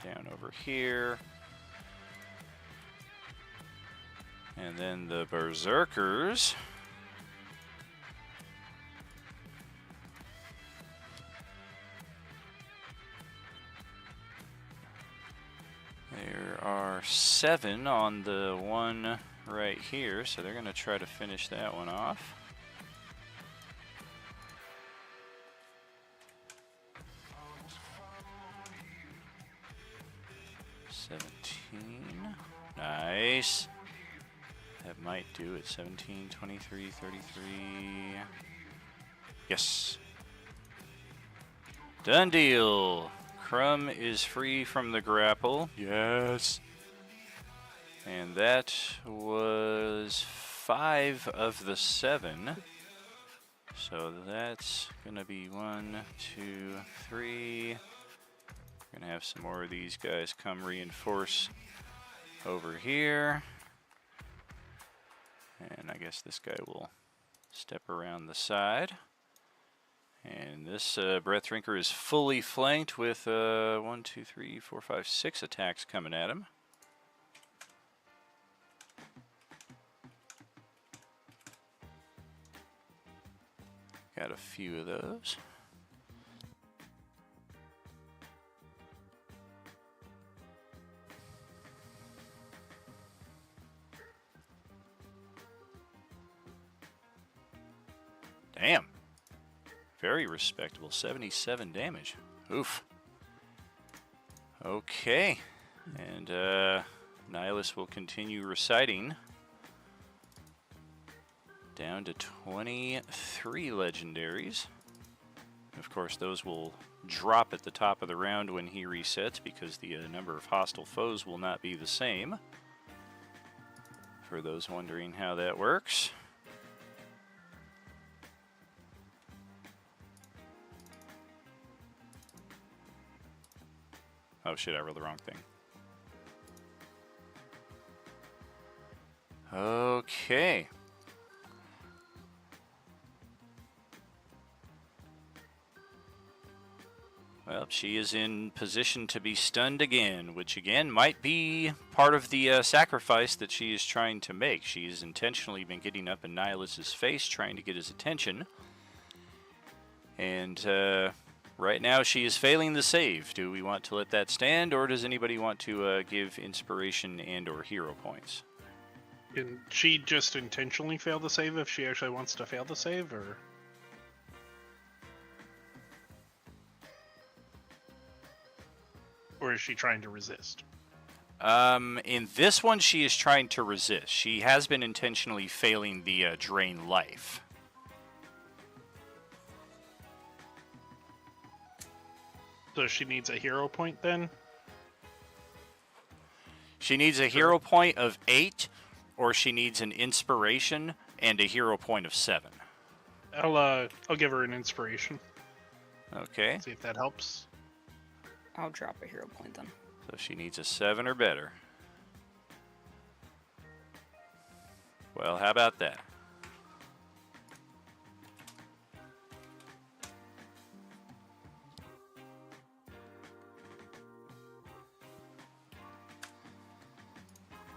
down over here. And then the Berserkers. There are 7 on the one right here, so they're going to try to finish that one off. Nice. That might do it. 17, 23, 33. Yes. Done deal. Crumb is free from the grapple. Yes. And that was 5 of the 7. So that's going to be 1, 2, 3. We're going to have some more of these guys come reinforce over here. And I guess this guy will step around the side. And this Breath Drinker is fully flanked with 1, 2, 3, 4, 5, 6 attacks coming at him. Got a few of those. Damn. Very respectable. 77 damage. Oof. Okay. And Nihilus will continue reciting. Down to 23 legendaries. Of course, those will drop at the top of the round when he resets because the number of hostile foes will not be the same. For those wondering how that works. Oh shit, I rolled the wrong thing. Okay. Well, she is in position to be stunned again, which again might be part of the sacrifice that she is trying to make. She has intentionally been getting up in Nihilus's face, trying to get his attention. And right now she is failing the save. Do we want to let that stand, or does anybody want to give inspiration and or hero points? Can she just intentionally fail the save if she actually wants to fail the save, or? Or is she trying to resist? In this one, she is trying to resist. She has been intentionally failing the drain life. So she needs a hero point then? She needs a hero point of 8 or she needs an inspiration and a hero point of 7. I'll give her an inspiration. Okay. See if that helps. I'll drop a hero point then. So she needs a 7 or better. Well, how about that?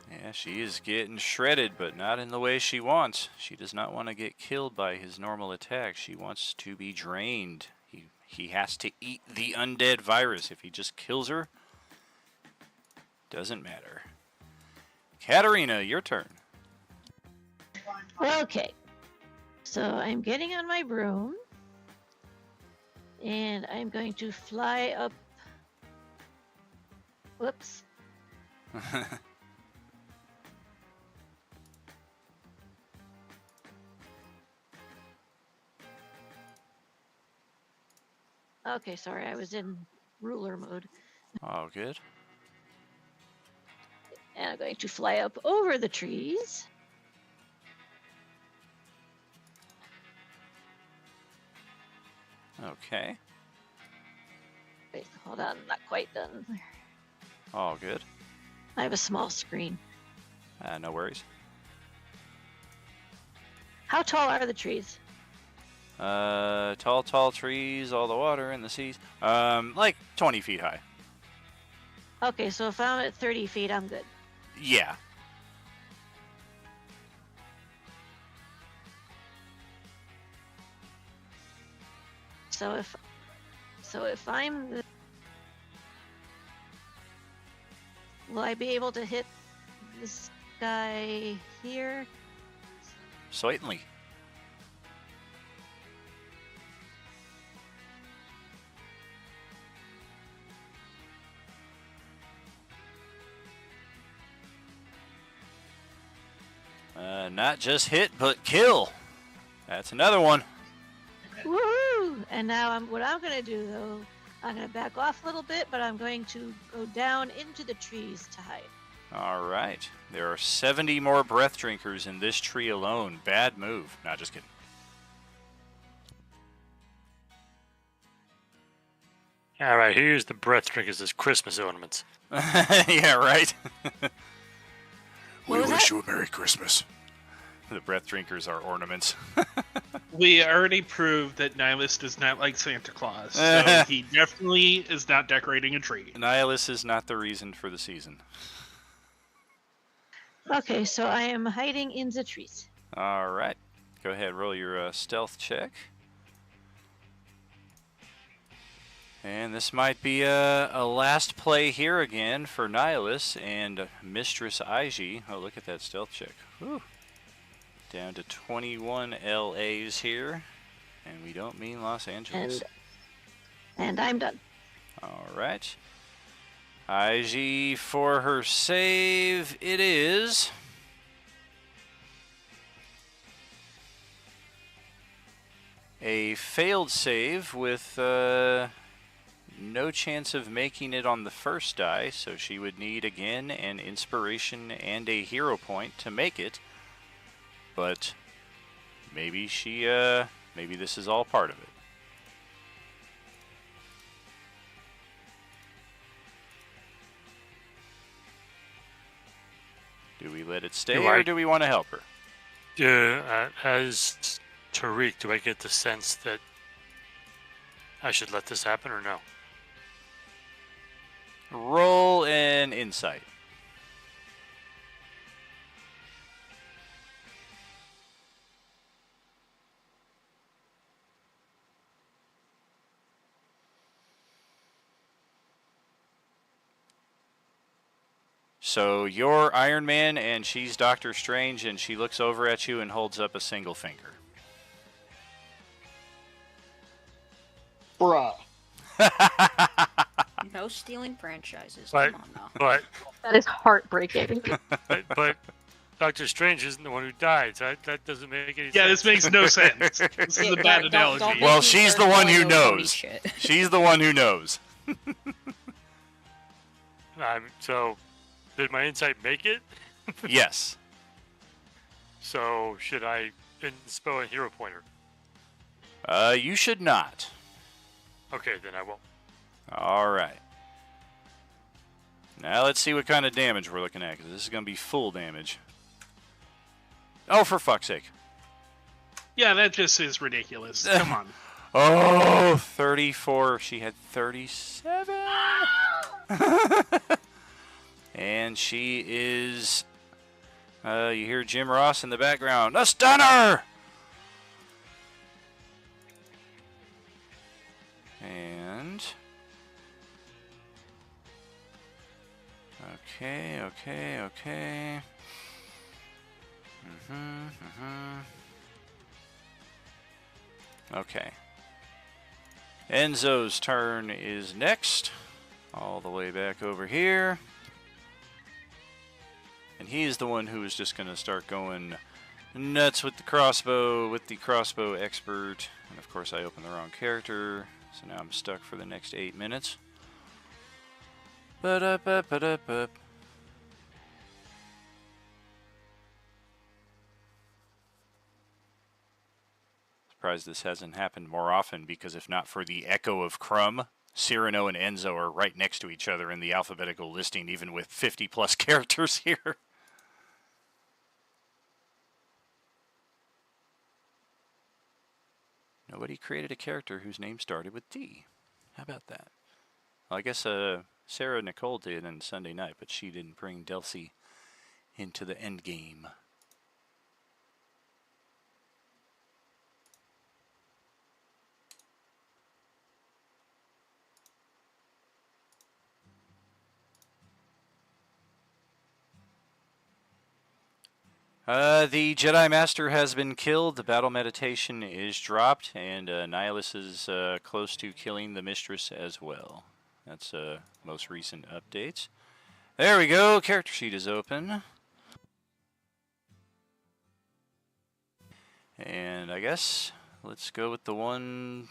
Yeah, she is getting shredded, but not in the way she wants. She does not want to get killed by his normal attack. She wants to be drained. He has to eat the undead virus. If he just kills her, doesn't matter. Katarina, your turn. Okay. So I'm getting on my broom. And I'm going to fly up. Whoops. Okay, sorry, I was in ruler mode. Oh, good. And I'm going to fly up over the trees. Okay. Wait, hold on, not quite done. All good. I have a small screen. No worries. How tall are the trees? Tall trees, all the water in the seas. Like 20 feet high. Okay, so if I'm at 30 feet, I'm good. Yeah. So if I'm the... Will I be able to hit this guy here? Certainly. Not just hit, but kill. That's another one. Woohoo! And now what I'm going to do, though, I'm going to back off a little bit, but I'm going to go down into the trees to hide. All right. There are 70 more breath drinkers in this tree alone. Bad move. Not just kidding. All right, here's the breath drinkers as Christmas ornaments. Yeah, right. What was that? you a Merry Christmas. The breath drinkers are ornaments. We already proved that Nihilus does not like Santa Claus, so he definitely is not decorating a tree. Nihilus is not the reason for the season. Okay, so I am hiding in the trees. All right. Go ahead, roll your stealth check. And this might be a last play here again for Nihilus and Mistress Aiji. Oh, look at that stealth check. Whew. Down to 21 LAs here. And we don't mean Los Angeles. And I'm done. All right. Aiji for her save. It is... a failed save with... no chance of making it on the first die, so she would need again an inspiration and a hero point to make it. But maybe maybe this is all part of it. Do we let it stay or do we want to help her? As Tariq, do I get the sense that I should let this happen or no? Roll an insight. So you're Iron Man and she's Doctor Strange, and she looks over at you and holds up a single finger. Bruh. No stealing franchises. But, Come on now. but, That is heartbreaking. but Doctor Strange isn't the one who died. So that doesn't make any sense. Yeah, this makes no sense. This is a bad Don't analogy. make Well, me she's start the one who calling no phony knows. shit. She's the one who knows. So, did my insight make it? Yes. So should I spell a hero pointer? You should not. Okay, then I won't. All right. Now let's see what kind of damage we're looking at, because this is going to be full damage. Oh, for fuck's sake. Yeah, that just is ridiculous. Come on. Oh, 34. She had 37. And she is... you hear Jim Ross in the background. A stunner! And... Okay. Okay. Enzo's turn is next. All the way back over here. And he's the one who is just going to start going nuts with the crossbow expert. And of course I opened the wrong character, so now I'm stuck for the next 8 minutes. Ba-da-ba-ba-da-ba. Surprised this hasn't happened more often, because if not for the echo of Crumb, Cyrano and Enzo are right next to each other in the alphabetical listing, even with 50 plus characters here. Nobody created a character whose name started with D. How about that? Well, I guess Sarah Nicole did on Sunday night, but she didn't bring Delcy into the Endgame. The Jedi Master has been killed, the battle meditation is dropped, and Nihilus is close to killing the Mistress as well. That's most recent updates. There we go, character sheet is open. And I guess let's go with the one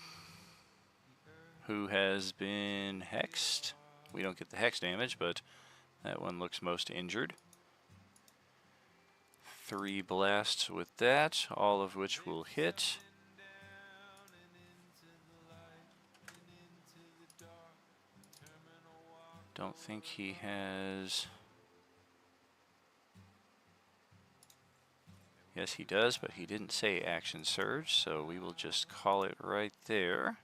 who has been hexed. We don't get the hex damage, but that one looks most injured. 3 blasts with that, all of which will hit. Don't think he has... Yes, he does, but he didn't say action surge, so we will just call it right there.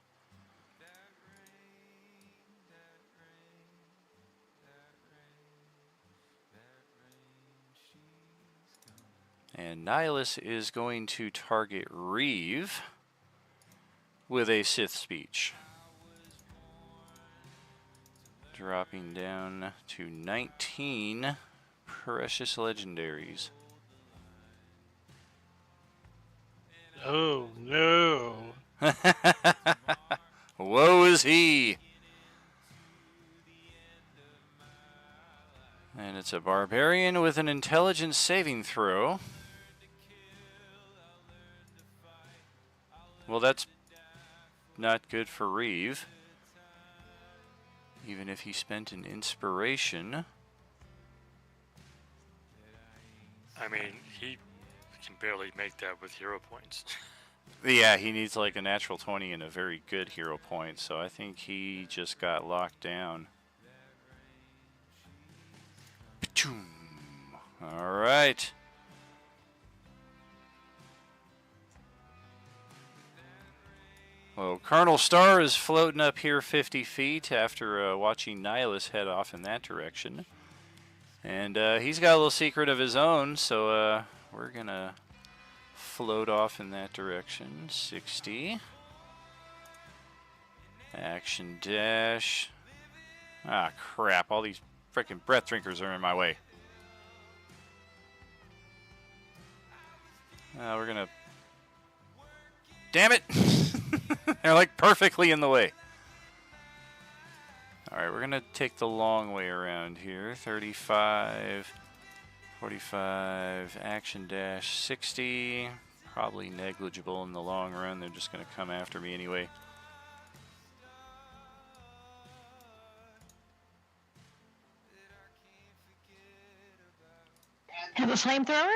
And Nihilus is going to target Reeve with a Sith speech. Dropping down to 19 precious legendaries. Oh, no. Woe is he! And it's a barbarian with an intelligence saving throw. Well, that's not good for Reeve. Even if he spent an inspiration. I mean, he can barely make that with hero points. Yeah, he needs like a natural 20 and a very good hero point, so I think he just got locked down. Alright. Well, Colonel Starr is floating up here 50 feet after watching Nihilus head off in that direction. And he's got a little secret of his own, so we're going to float off in that direction. 60. Action dash. Ah, crap. All these freaking breath drinkers are in my way. We're going to... Damn it! They're like perfectly in the way. Alright, we're going to take the long way around here. 35, 45, action dash 60. Probably negligible in the long run. They're just going to come after me anyway. Have a flamethrower?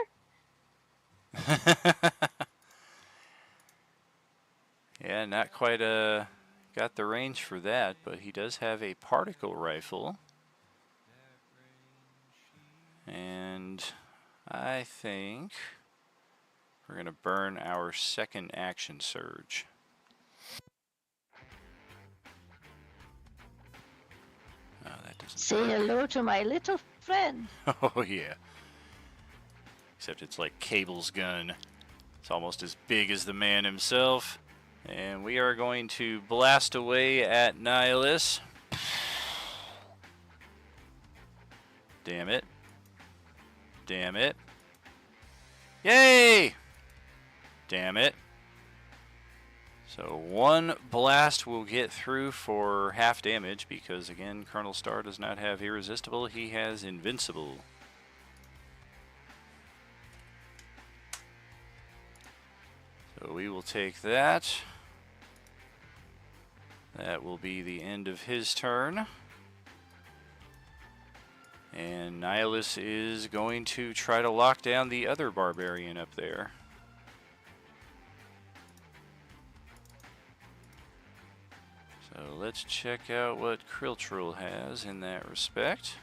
Yeah, not quite got the range for that, but he does have a particle rifle. And I think we're going to burn our second action surge. Oh, that doesn't Say work. hello to my little friend. Oh, yeah. Except it's like Cable's gun. It's almost as big as the man himself. And we are going to blast away at Nihilus. Damn it. Damn it. Yay! Damn it. So one blast will get through for half damage because, again, Colonel Star does not have Irresistible. He has Invincible. So we will take that. That will be the end of his turn. And Nihilus is going to try to lock down the other barbarian up there. So let's check out what Kriltrul has in that respect.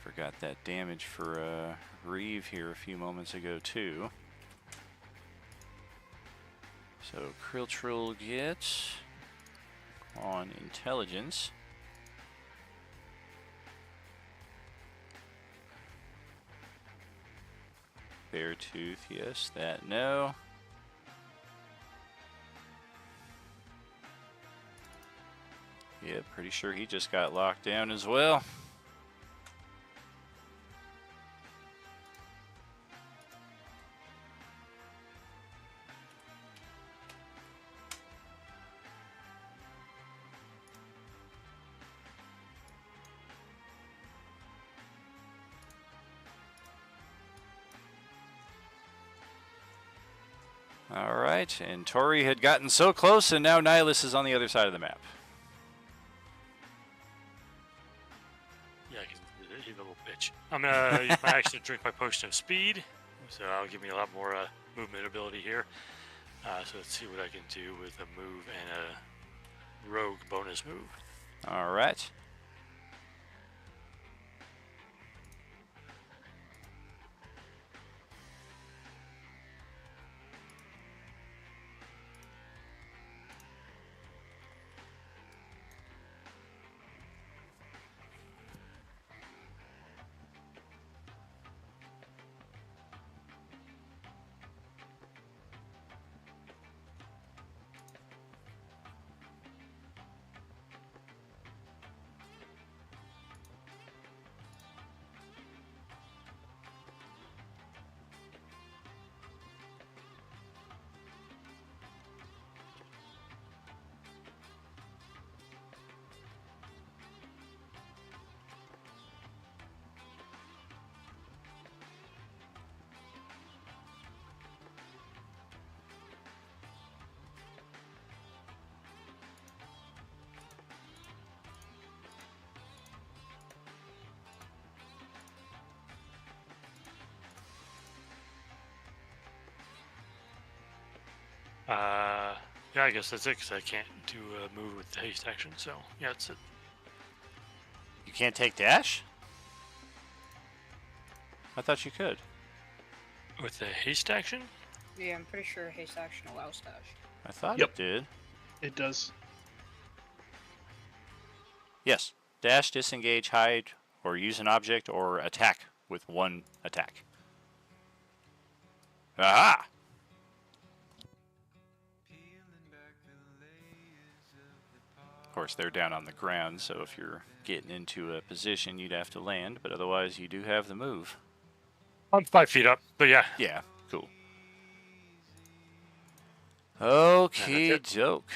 Forgot that damage for Reeve here a few moments ago too. So Kriltrul gets on intelligence. Beartooth, yes, that no. Yeah, pretty sure he just got locked down as well. Alright, and Tori had gotten so close, and now Nihilus is on the other side of the map. Yeah, he's a little bitch. I'm gonna use my action to drink my potion of speed, so that'll give me a lot more movement ability here. So let's see what I can do with a move and a rogue bonus move. Alright. Yeah, I guess that's it, because I can't do a move with the haste action, so yeah, that's it. You can't take dash? I thought you could. With the haste action? Yeah, I'm pretty sure haste action allows dash. I thought Yep. it did. It does. Yes. Dash, disengage, hide, or use an object, or attack with one attack. Aha! Of course, they're down on the ground, so if you're getting into a position, you'd have to land, but otherwise you do have the move. I'm 5 feet up, but yeah. Yeah, cool. Okay, it. doke.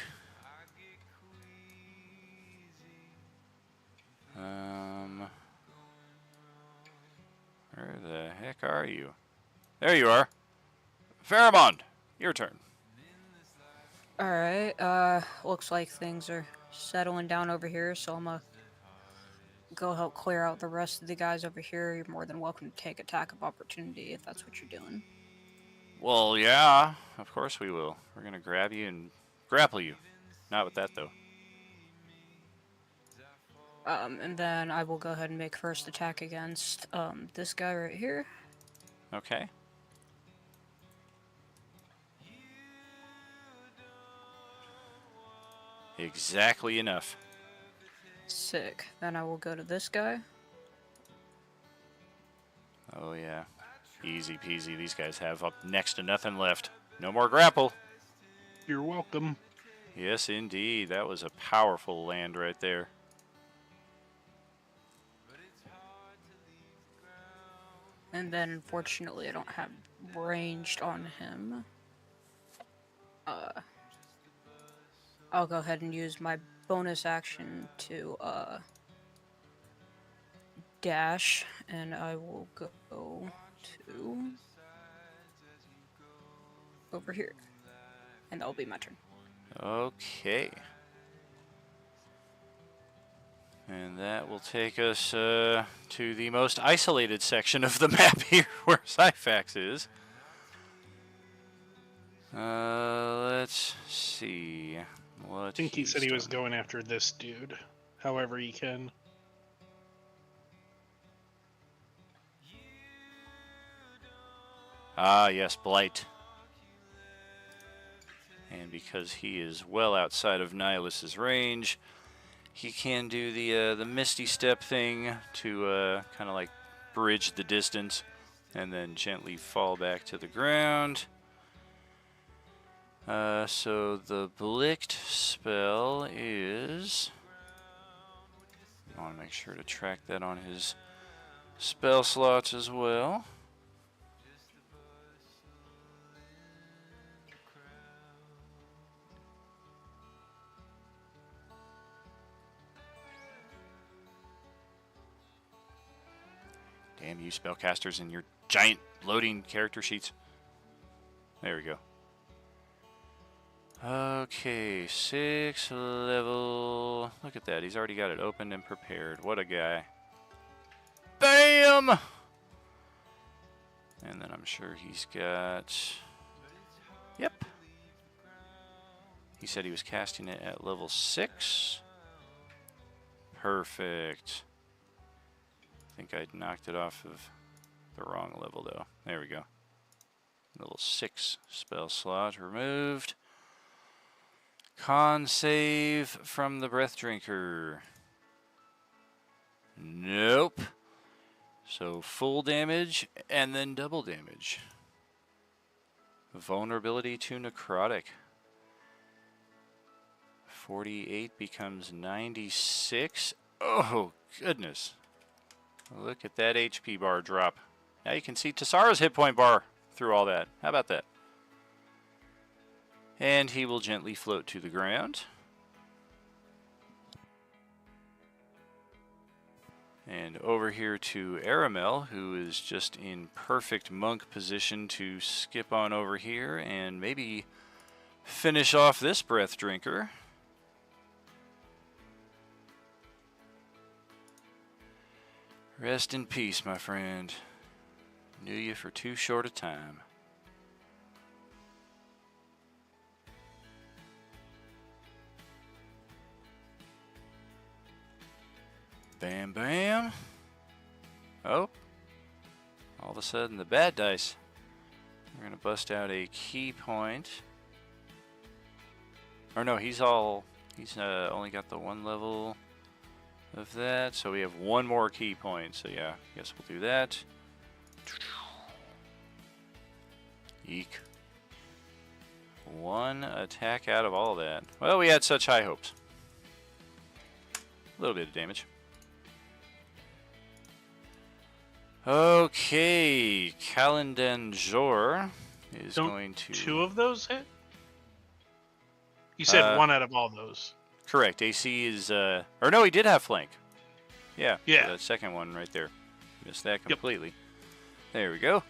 Where the heck are you? There you are. Pheromond, your turn. Alright, looks like things are settling down over here, so I'm gonna go help clear out the rest of the guys over here. You're more than welcome to take attack of opportunity if that's what you're doing. Well, yeah, of course we will. We're gonna grab you and grapple you. Not with that, though. And then I will go ahead and make first attack against, this guy right here. Okay. Exactly enough. Sick. Then I will go to this guy. Oh, yeah. Easy peasy. These guys have up next to nothing left. No more grapple. You're welcome. Yes, indeed. That was a powerful land right there. And then, unfortunately, I don't have ranged on him. I'll go ahead and use my bonus action to, dash, and I will go to over here. And that'll be my turn. Okay. And that will take us to the most isolated section of the map here, where Syphax is. Let's see. What I think he he's said he was done. going after this dude. However he can. Ah, yes, Blight. And because he is well outside of Nihilus's range, he can do the Misty Step thing to kind of like bridge the distance and then gently fall back to the ground. So the Blicht spell is... I want to make sure to track that on his spell slots as well. Damn you spellcasters and your giant loading character sheets. There we go. Okay, 6th level. Look at that. He's already got it opened and prepared. What a guy. Bam! And then I'm sure he's got... Yep. He said he was casting it at level 6. Perfect. I think I knocked it off of the wrong level, though. There we go. Level 6 spell slot removed. Con save from the Breath Drinker. Nope. So full damage and then double damage. Vulnerability to necrotic. 48 becomes 96. Oh, goodness. Look at that HP bar drop. Now you can see Tassara's hit point bar through all that. How about that? And he will gently float to the ground. And over here to Aramel, who is just in perfect monk position to skip on over here and maybe finish off this Breath Drinker. Rest in peace, my friend. Knew you for too short a time. Bam, bam. Oh. All of a sudden, the bad dice. We're going to bust out a key point. Or no, he's only got the one level of that. So we have one more key point. So yeah, I guess we'll do that. Eek. One attack out of all that. Well, we had such high hopes. A little bit of damage. Okay, Kalendanjor is going to... Two of those hit? You said one out of all those. Correct. AC is... Or no, he did have flank. Yeah. Yeah. The second one right there. Missed that completely. Yep. There we go.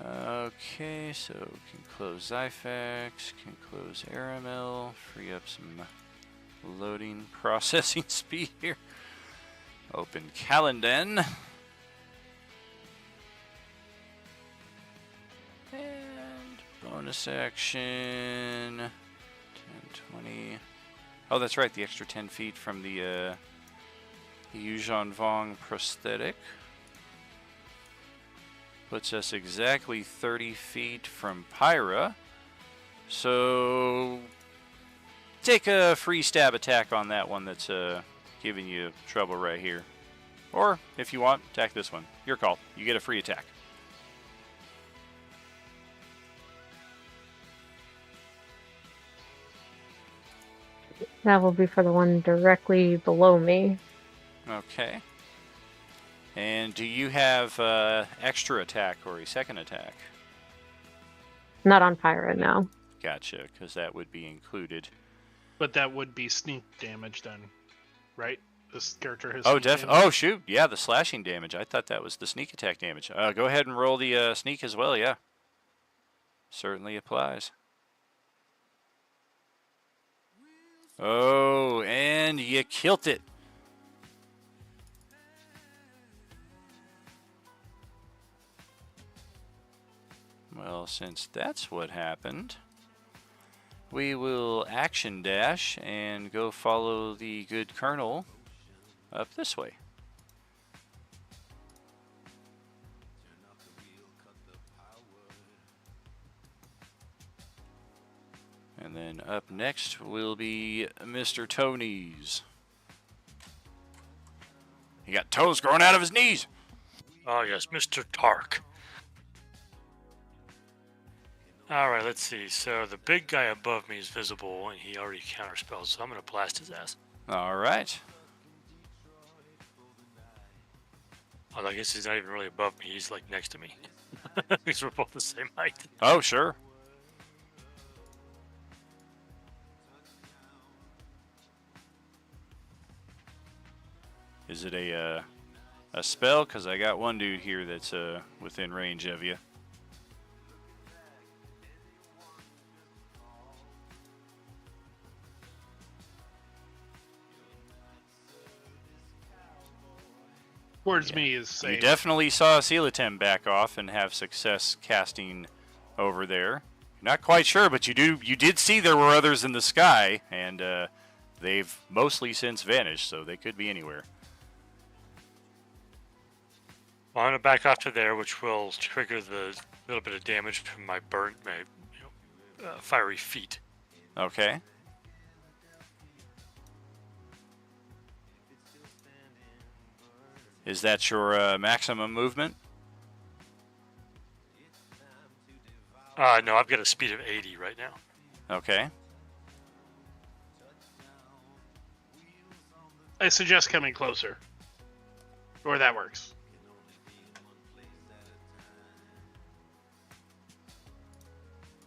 Okay, so can close Zyfax, can close Aramil, free up some loading processing speed here. Open Calendin. And bonus action. 10, 20. Oh, that's right, the extra 10 feet from the Yuzhan Vong prosthetic. Puts us exactly 30 feet from Pyra. So take a free stab attack on that one that's giving you trouble right here. Or, if you want, attack this one. Your call. You get a free attack. That will be for the one directly below me. Okay. And do you have extra attack or a second attack? Not on Pyra, no. Gotcha, because that would be included. But that would be sneak damage then, right? This character has. Oh, sneak damage? oh shoot! Yeah, the slashing damage. I thought that was the sneak attack damage. Go ahead and roll the sneak as well. Yeah, certainly applies. Oh, and you killed it. Well, since that's what happened, we will action dash and go follow the good colonel up this way. And then up next will be Mr. Tony's. He got toes growing out of his knees. Oh yes, Mr. Tark. Alright, let's see. So the big guy above me is visible, and he already counterspells, so I'm going to blast his ass. Alright. Although I guess he's not even really above me, he's like next to me. Because we're both the same height. Oh, sure. Is it a spell? Because I got one dude here that's within range of you. Towards me is safe. You definitely saw Selatem back off and have success casting over there. Not quite sure, but you did see there were others in the sky, and they've mostly since vanished, so they could be anywhere. Well, I'm going to back off to there, which will trigger the little bit of damage from my fiery feet. Okay. Is that your maximum movement? No, I've got a speed of 80 right now. Okay. I suggest coming closer. Or that works.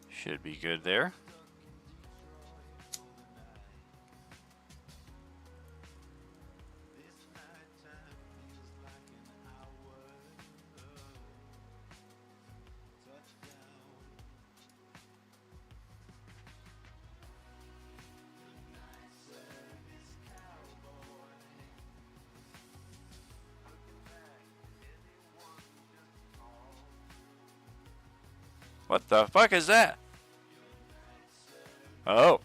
Should be good there. What the fuck is that? Oh.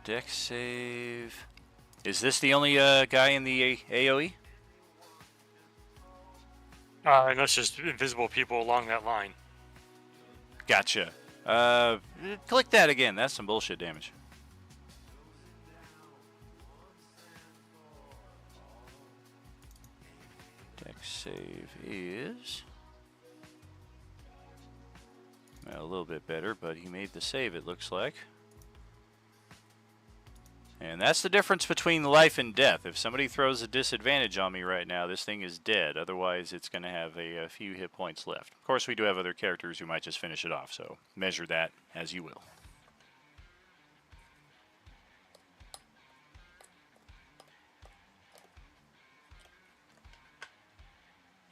Deck save. Is this the only guy in the AoE? And that's just invisible people along that line. Gotcha. Click that again. That's some bullshit damage. Deck save is... well, a little bit better, but he made the save, it looks like. And that's the difference between life and death. If somebody throws a disadvantage on me right now, this thing is dead. Otherwise, it's going to have a few hit points left. Of course, we do have other characters who might just finish it off, so measure that as you will.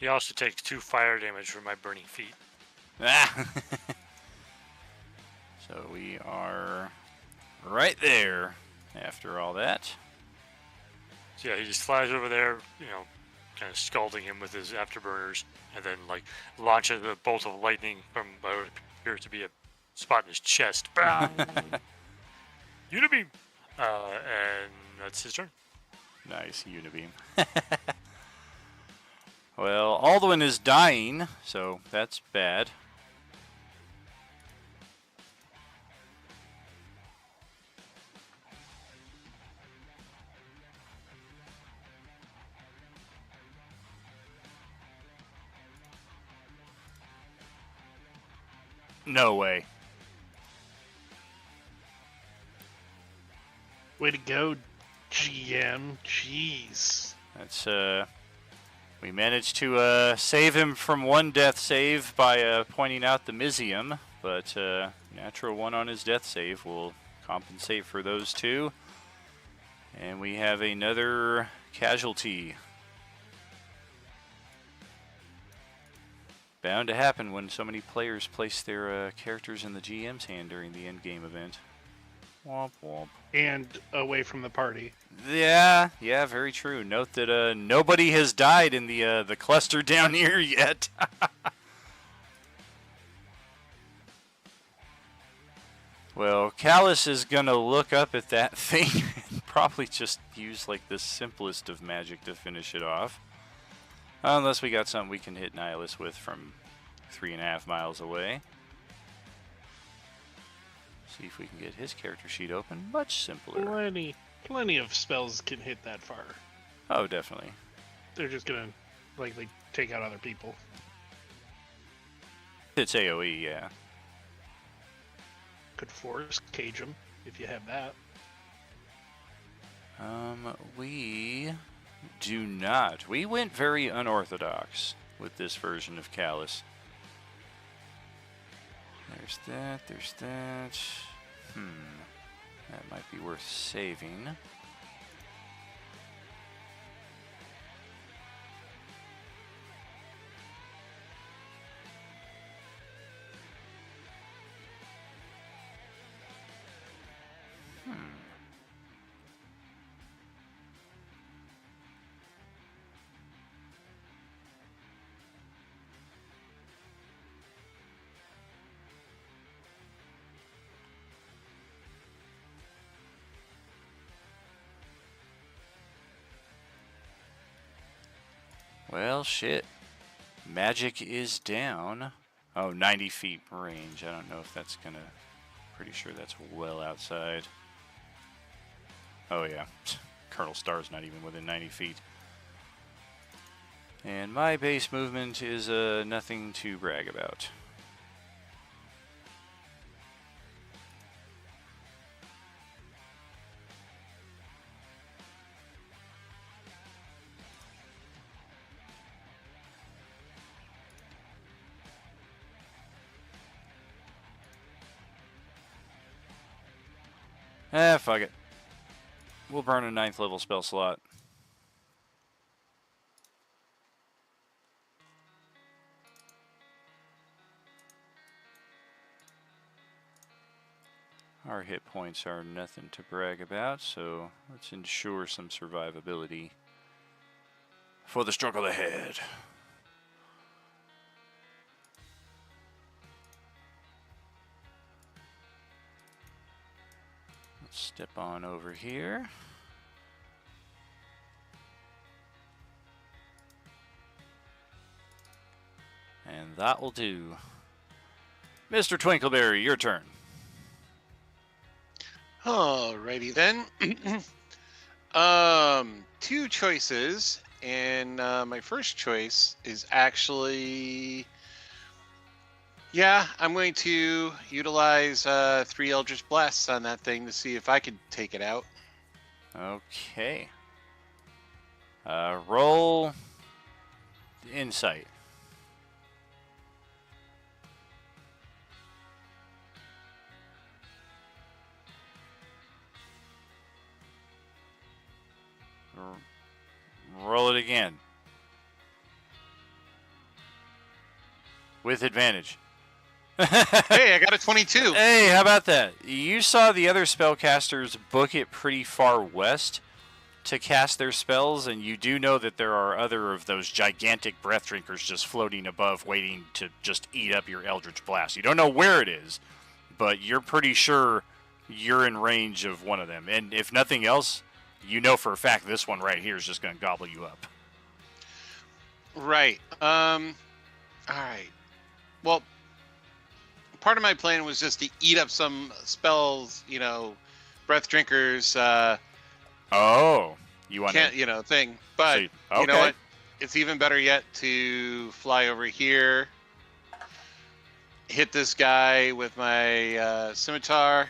He also takes 2 fire damage from my burning feet. Ah. So we are right there after all that. So yeah, he just flies over there, kind of scalding him with his afterburners, and then like launches a bolt of lightning from what appears to be a spot in his chest. Bang! Unibeam! And that's his turn. Nice, Unibeam. Well, Alduin is dying, so that's bad. No way. Way to go, GM. Jeez. That's we managed to save him from one death save by pointing out the Mizium, but natural 1 on his death save will compensate for those 2. And we have another casualty. Bound to happen when so many players place their characters in the GM's hand during the endgame event. Womp womp. And away from the party. Yeah, very true. Note that nobody has died in the cluster down here yet. Well, Callus is gonna look up at that thing and probably just use like the simplest of magic to finish it off. Unless we got something we can hit Nihilus with from 3.5 miles away. See if we can get his character sheet open. Much simpler. Plenty of spells can hit that far. Oh, definitely. They're just gonna likely take out other people. It's AoE, yeah. Could force cage them if you have that. We do not. We went very unorthodox with this version of Callus. There's that, there's that. That might be worth saving. Well, shit. Magic is down. Oh, 90 feet range. I don't know if that's gonna... Pretty sure that's well outside. Oh, yeah. Colonel Star's not even within 90 feet. And my base movement is nothing to brag about. Fuck it. We'll burn a 9th level spell slot. Our hit points are nothing to brag about, so let's ensure some survivability for the struggle ahead. Step on over here. And that will do. Mr. Twinkleberry, your turn. Alrighty then. 2 choices, and my first choice is actually... Yeah, I'm going to utilize 3 Eldritch Blasts on that thing to see if I can take it out. Okay. Roll insight. Roll it again. with advantage. Hey, I got a 22. Hey, how about that? You saw the other spellcasters book it pretty far west to cast their spells, and you do know that there are other of those gigantic breath drinkers just floating above, waiting to just eat up your Eldritch Blast. You don't know where it is, but you're pretty sure you're in range of one of them. And if nothing else, you know for a fact this one right here is just going to gobble you up. Right. All right. Well, part of my plan was just to eat up some spells, breath drinkers. Oh, you want can't, thing. But you know what? It's even better yet to fly over here, hit this guy with my scimitar.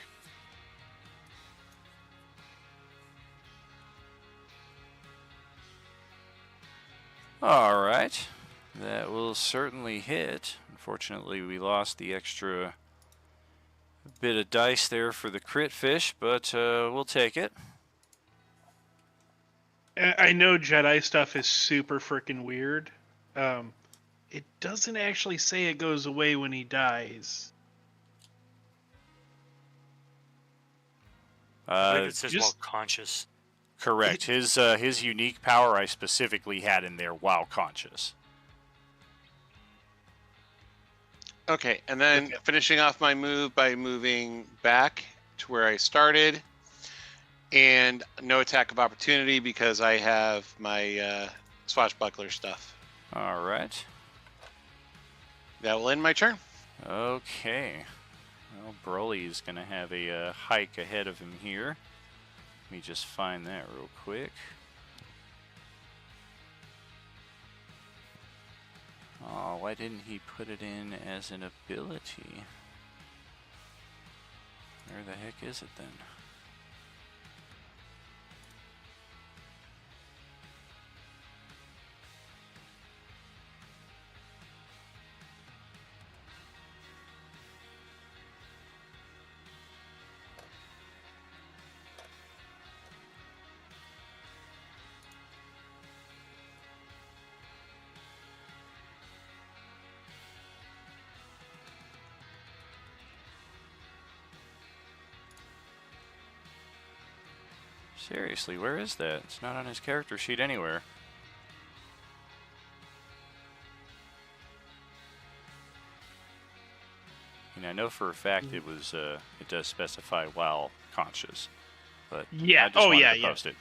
All right. That will certainly hit. Unfortunately, we lost the extra bit of dice there for the crit fish, but we'll take it. I know Jedi stuff is super freaking weird. It doesn't actually say it goes away when he dies. I believe it says while conscious. Correct. His unique power I specifically had in there while conscious. Okay, and then finishing off my move by moving back to where I started. And no attack of opportunity because I have my swashbuckler stuff. All right. That will end my turn. Okay. Well, Broly is going to have a hike ahead of him here. Let me just find that real quick. Oh, why didn't he put it in as an ability? Where the heck is it then? Seriously, where is that? It's not on his character sheet anywhere. And I know for a fact it was it does specify while conscious, but Yeah. I just wanted to yeah. post it.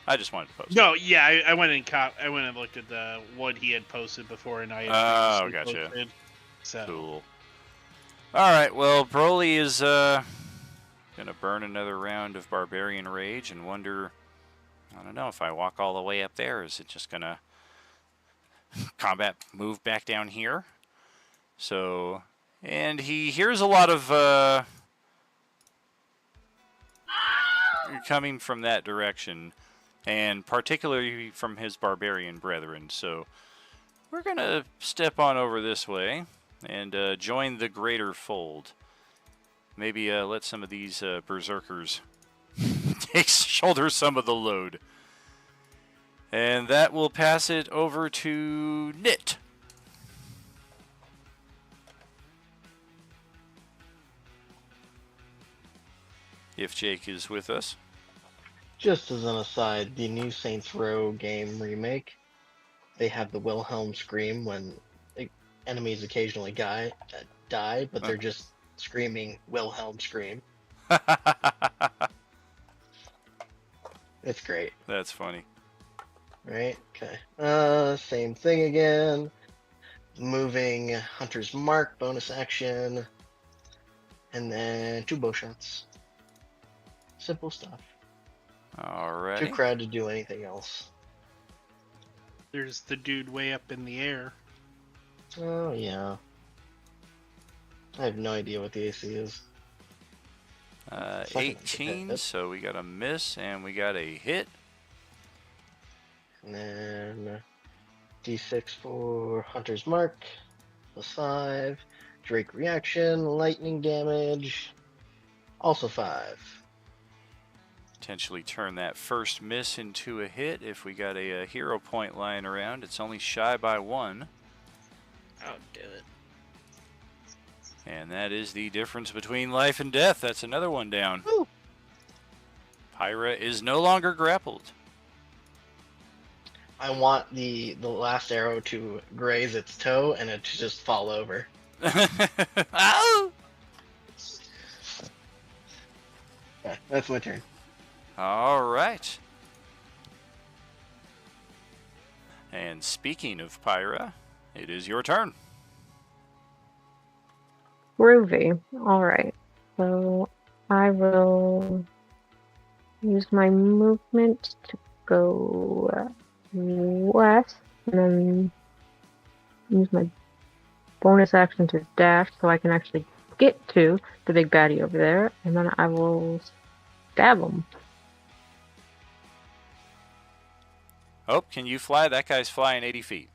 I just wanted to post it. No, yeah. I went and I went and looked at what he had posted before, and I had gotcha. posted. So. Cool. All right. Well, Broly is gonna burn another round of Barbarian Rage and wonder. I don't know if I walk all the way up there. Is it just gonna combat move back down here? So, and he hears a lot of coming from that direction, and particularly from his barbarian brethren. So, we're gonna step on over this way and join the greater fold. Maybe let some of these berserkers shoulder some of the load. And that will pass it over to Knit. If Jake is with us. Just as an aside, the new Saints Row game remake, they have the Wilhelm scream when enemies occasionally die, but they're just screaming Wilhelm scream. It's great. That's funny. Right? Okay. Same thing again. Moving Hunter's Mark, bonus action. And then 2 bow shots. Simple stuff. Alright. Too crowded to do anything else. There's the dude way up in the air. Oh, yeah. I have no idea what the AC is. 18, so we got a miss and we got a hit. And then D6 for Hunter's Mark, +5. Drake reaction, lightning damage, also 5. Potentially turn that first miss into a hit if we got a hero point lying around. It's only shy by 1. I'll do it. And that is the difference between life and death. That's another one down. Woo. Pyra is no longer grappled. I want the last arrow to graze its toe and it to just fall over. Ow! Yeah, that's my turn. All right. And speaking of Pyra, it is your turn. Groovy. Alright. So I will use my movement to go west and then use my bonus action to dash so I can actually get to the big baddie over there, and then I will stab him. Oh, can you fly? That guy's flying 80 feet.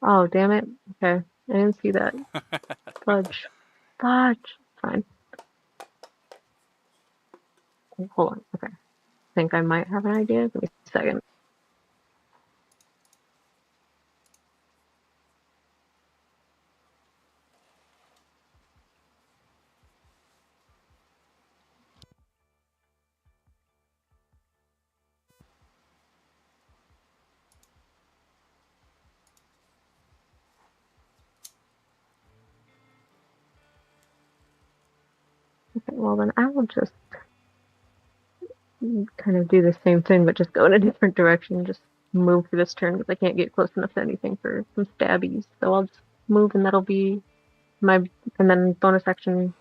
Oh, damn it. Okay. I didn't see that. Fudge. Fudge. Fine. Hold on. Okay. I think I might have an idea. Give me a second. Okay, well then I will just kind of do the same thing, but just go in a different direction. Just move for this turn because I can't get close enough to anything for some stabbies. So I'll just move, and that'll be my, and then bonus action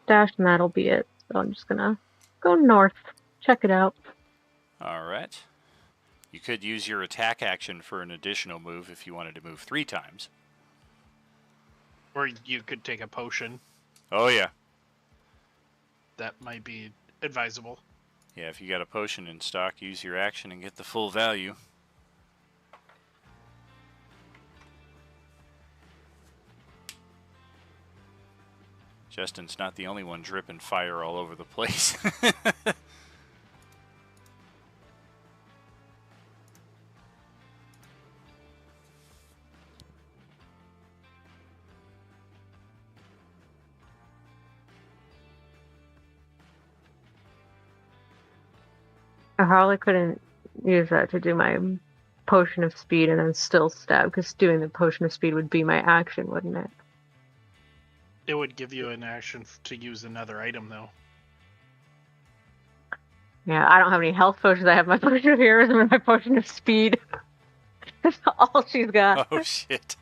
dash, and that'll be it. So I'm just gonna go north, check it out. All right. You could use your attack action for an additional move if you wanted to move 3 times. Or you could take a potion. Oh, yeah. That might be advisable. Yeah, if you got a potion in stock, use your action and get the full value. Justin's not the only one dripping fire all over the place. I probably couldn't use that to do my potion of speed and then still stab, because doing the potion of speed would be my action, wouldn't it? It would give you an action to use another item, though. Yeah, I don't have any health potions. I have my potion of heroism and my potion of speed. That's all she's got. Oh, shit.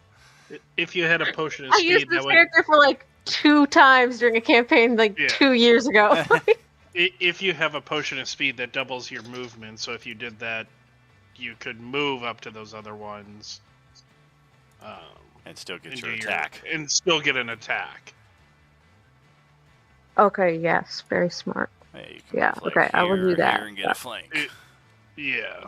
If you had a potion of I speed, used that this would. character for like 2 times during a campaign like Yeah. 2 years ago. If you have a potion of speed, that doubles your movement. So if you did that, you could move up to those other ones. And still get and your do attack. and still get an attack. Okay, yes, very smart. Yeah, you can Yeah, move like okay, I will here, do that. here and get a flank. Yeah.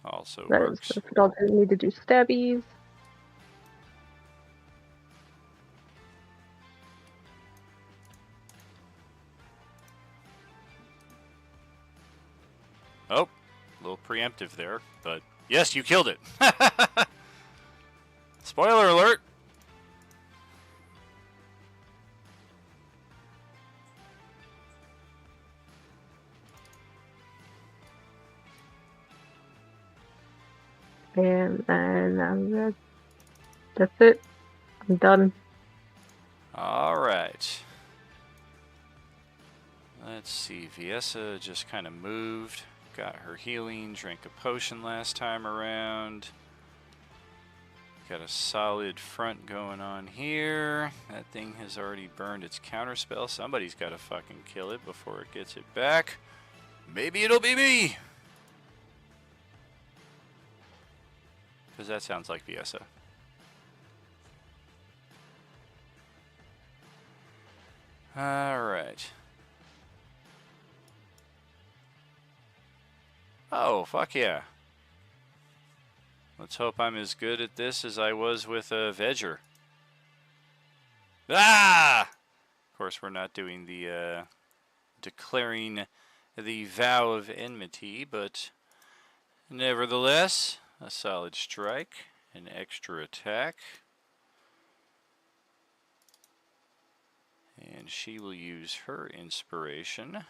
Also That is works. perfect. I'll do, need to do stabbies. Oh, a little preemptive there, but yes, you killed it. Spoiler alert. And then that's it. I'm done. All right. Let's see. Viessa just kind of moved. Got her healing. Drank a potion last time around. Got a solid front going on here. That thing has already burned its counterspell. Somebody's got to fucking kill it before it gets it back. Maybe it'll be me. Because that sounds like Viessa. Alright. Oh, fuck yeah. Let's hope I'm as good at this as I was with Vedger. Ah! Of course, we're not doing the declaring the Vow of Enmity, but nevertheless, a solid strike, an extra attack. And she will use her inspiration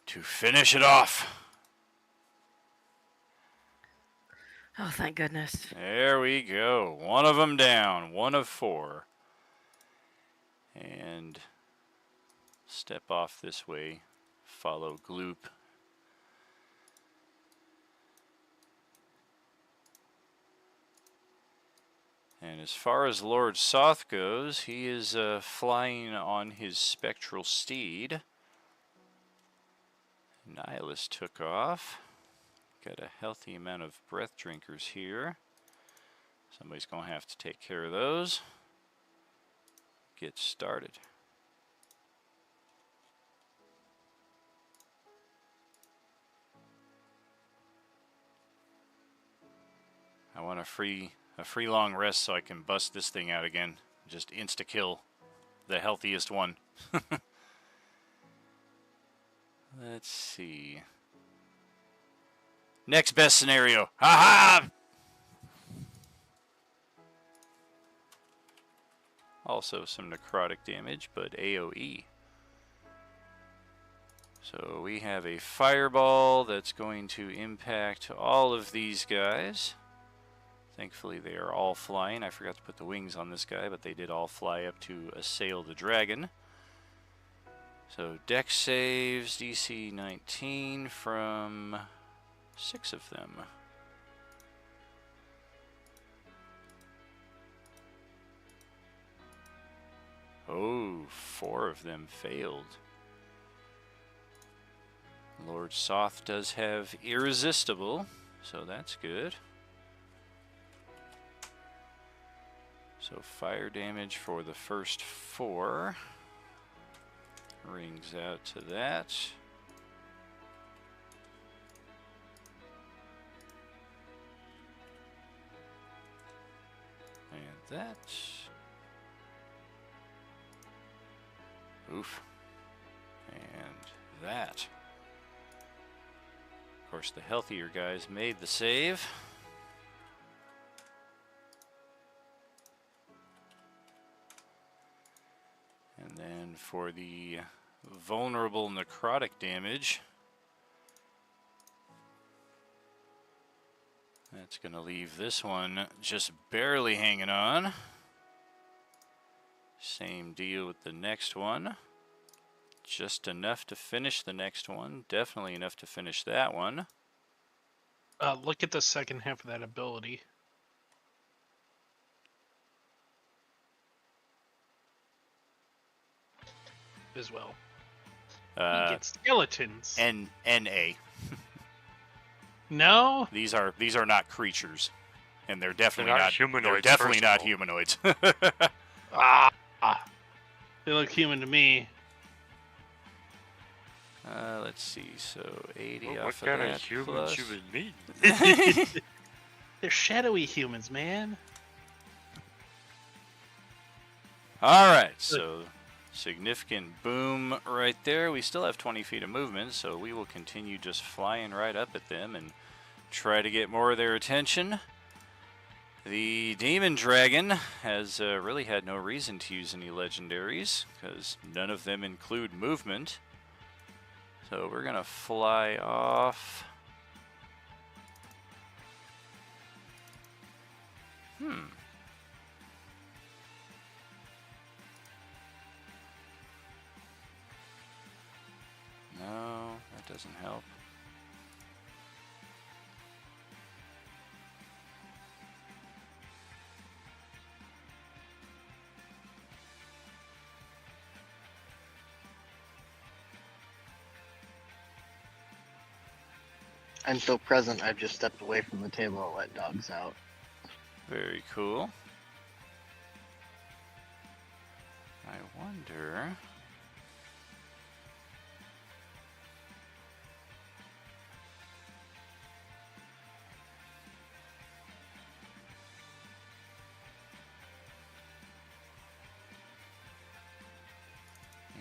to finish it off. Oh, thank goodness. There we go. One of them down. 1 of 4. And step off this way. Follow Gloop. And as far as Lord Soth goes, he is flying on his spectral steed. Nihilus took off. Got a healthy amount of breath drinkers here. Somebody's going to have to take care of those. Get started. I want a free long rest so I can bust this thing out again. Just insta-kill the healthiest one. Let's see. Next best scenario. Ha-ha! Also some necrotic damage, but AoE. So we have a fireball that's going to impact all of these guys. Thankfully they are all flying. I forgot to put the wings on this guy, but they did all fly up to assail the dragon. So Dex saves, DC 19 from 6 of them. Oh, 4 of them failed. Lord Soth does have Irresistible, so that's good. So fire damage for the first 4. Rings out to that. And that. Oof. And that. Of course, the healthier guys made the save. And then for the vulnerable necrotic damage, that's going to leave this one just barely hanging on. Same deal with the next one. Just enough to finish the next one. Definitely enough to finish that one. Look at the second half of that ability. As well. You get skeletons. NA. No? These are not creatures. And they're definitely They're not not humanoids, They're definitely first of not all. humanoids. They look human to me. Let's see. So 80 Well, off what of kind that of humans plus. you would meet? They're shadowy humans, man. All right, so significant boom right there. We still have 20 feet of movement, so we will continue just flying right up at them and try to get more of their attention. The Demon Dragon has really had no reason to use any legendaries, because none of them include movement. So we're going to fly off. No, that doesn't help. I'm so present, I've just stepped away from the table and let dogs out. Very cool. I wonder...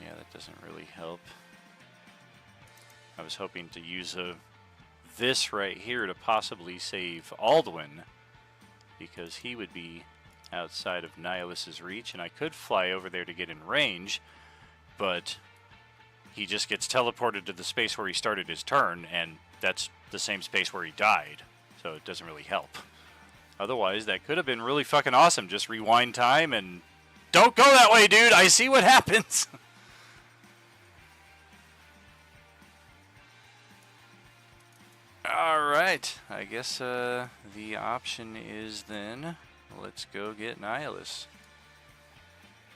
Yeah, that doesn't really help. I was hoping to use this right here to possibly save Aldwin, because he would be outside of Nihilus's reach, and I could fly over there to get in range, but he just gets teleported to the space where he started his turn, and that's the same space where he died, so it doesn't really help. Otherwise, that could have been really fucking awesome. Just rewind time and... Don't go that way, dude! I see what happens! Alright, I guess the option is then, let's go get Nihilus.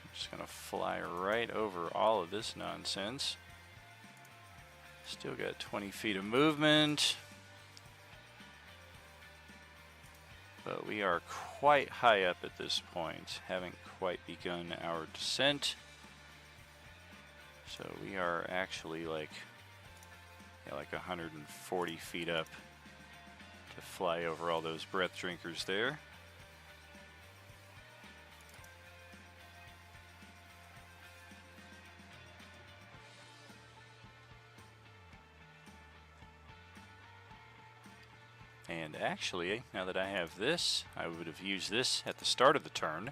I'm just gonna fly right over all of this nonsense. Still got 20 feet of movement. But we are quite high up at this point. Haven't quite begun our descent. So we are actually like 140 feet up to fly over all those breath drinkers there. And actually, now that I have this, I would have used this at the start of the turn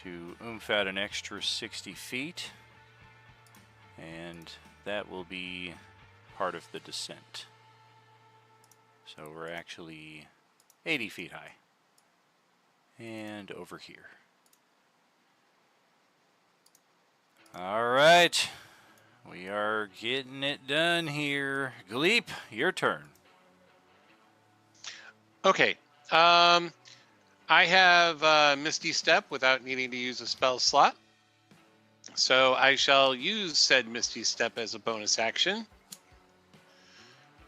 to oomph out an extra 60 feet. And that will be part of the descent. So we're actually 80 feet high. And over here. Alright. We are getting it done here. Gleep, your turn. Okay. I have Misty Step without needing to use a spell slot. So I shall use said Misty Step as a bonus action.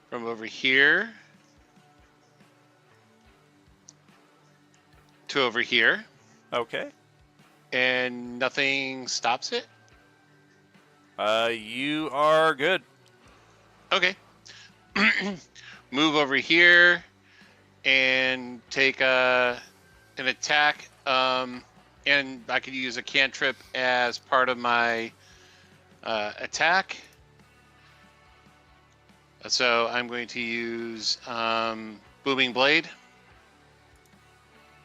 From over here to over here. Okay. And nothing stops it? You are good. Okay. Move over here and take an attack. And I could use a cantrip as part of my attack. So I'm going to use Booming Blade.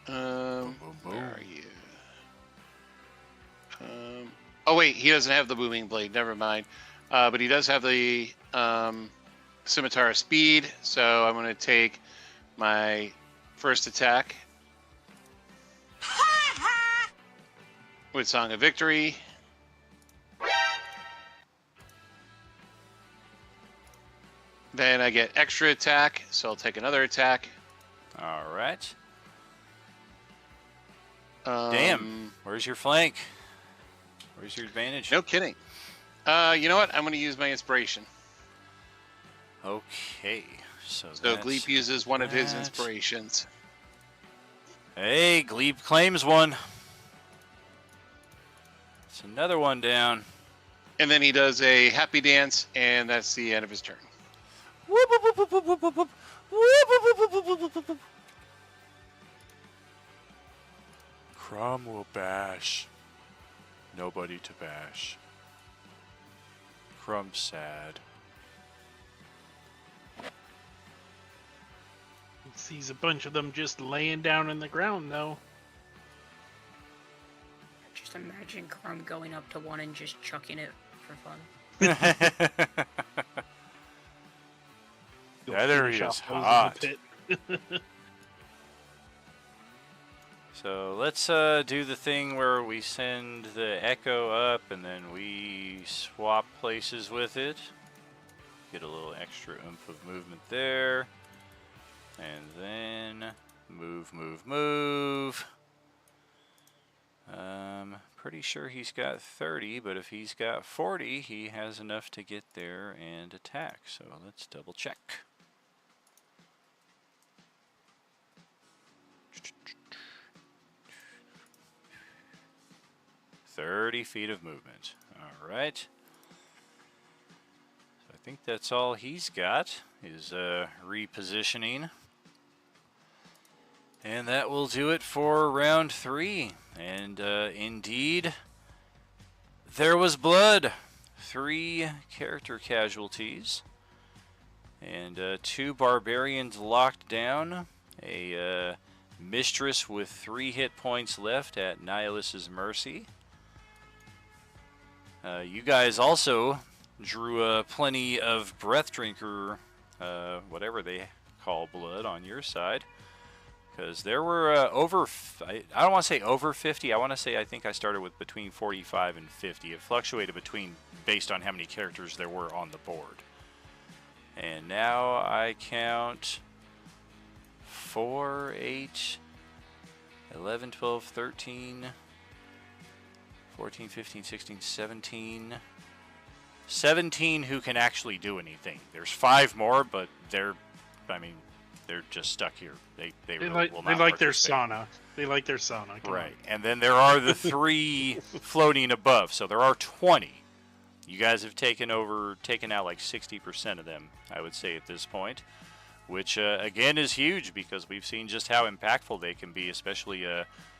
Where are you? Oh wait, he doesn't have the Booming Blade. Never mind. But he does have the Scimitar of Speed. So I'm going to take my first attack with Song of Victory. Then I get extra attack, so I'll take another attack. All right. Damn. Where's your flank? Where's your advantage? No kidding. You know what? I'm going to use my inspiration. Okay. So Gleep uses one of his inspirations. Hey, Gleep claims one. It's another one down. And then he does a happy dance, and that's the end of his turn. Crom will bash. Nobody to bash. Crum's sad. Sees a bunch of them just laying down in the ground, though. Just imagine Crumb going up to one and just chucking it for fun. That area is hot. So let's do the thing where we send the echo up and then we swap places with it. Get a little extra oomph of movement there. And then move, move, move. Pretty sure he's got 30, but if he's got 40, he has enough to get there and attack. So let's double check. $30 feet of movement. All right. So I think that's all he's got is repositioning. And that will do it for round 3. And indeed, There was blood. 3 character casualties. And 2 barbarians locked down. A mistress with 3 hit points left at Nihilus's mercy. You guys also drew plenty of breath drinker, whatever they call blood, on your side. Because there were I don't want to say over 50. I think I started with between 45 and 50. It fluctuated based on how many characters there were on the board. And now I count 4, 8, 11, 12, 13, 14, 15, 16, 17. 17 who can actually do anything. There's 5 more, but they're just stuck here. They really will not like their participate. sauna. They like their sauna. Come Right. on. And then there are the 3 floating above. So there are 20. You guys have taken out like 60% of them, I would say, at this point. Which, again, is huge because we've seen just how impactful they can be, especially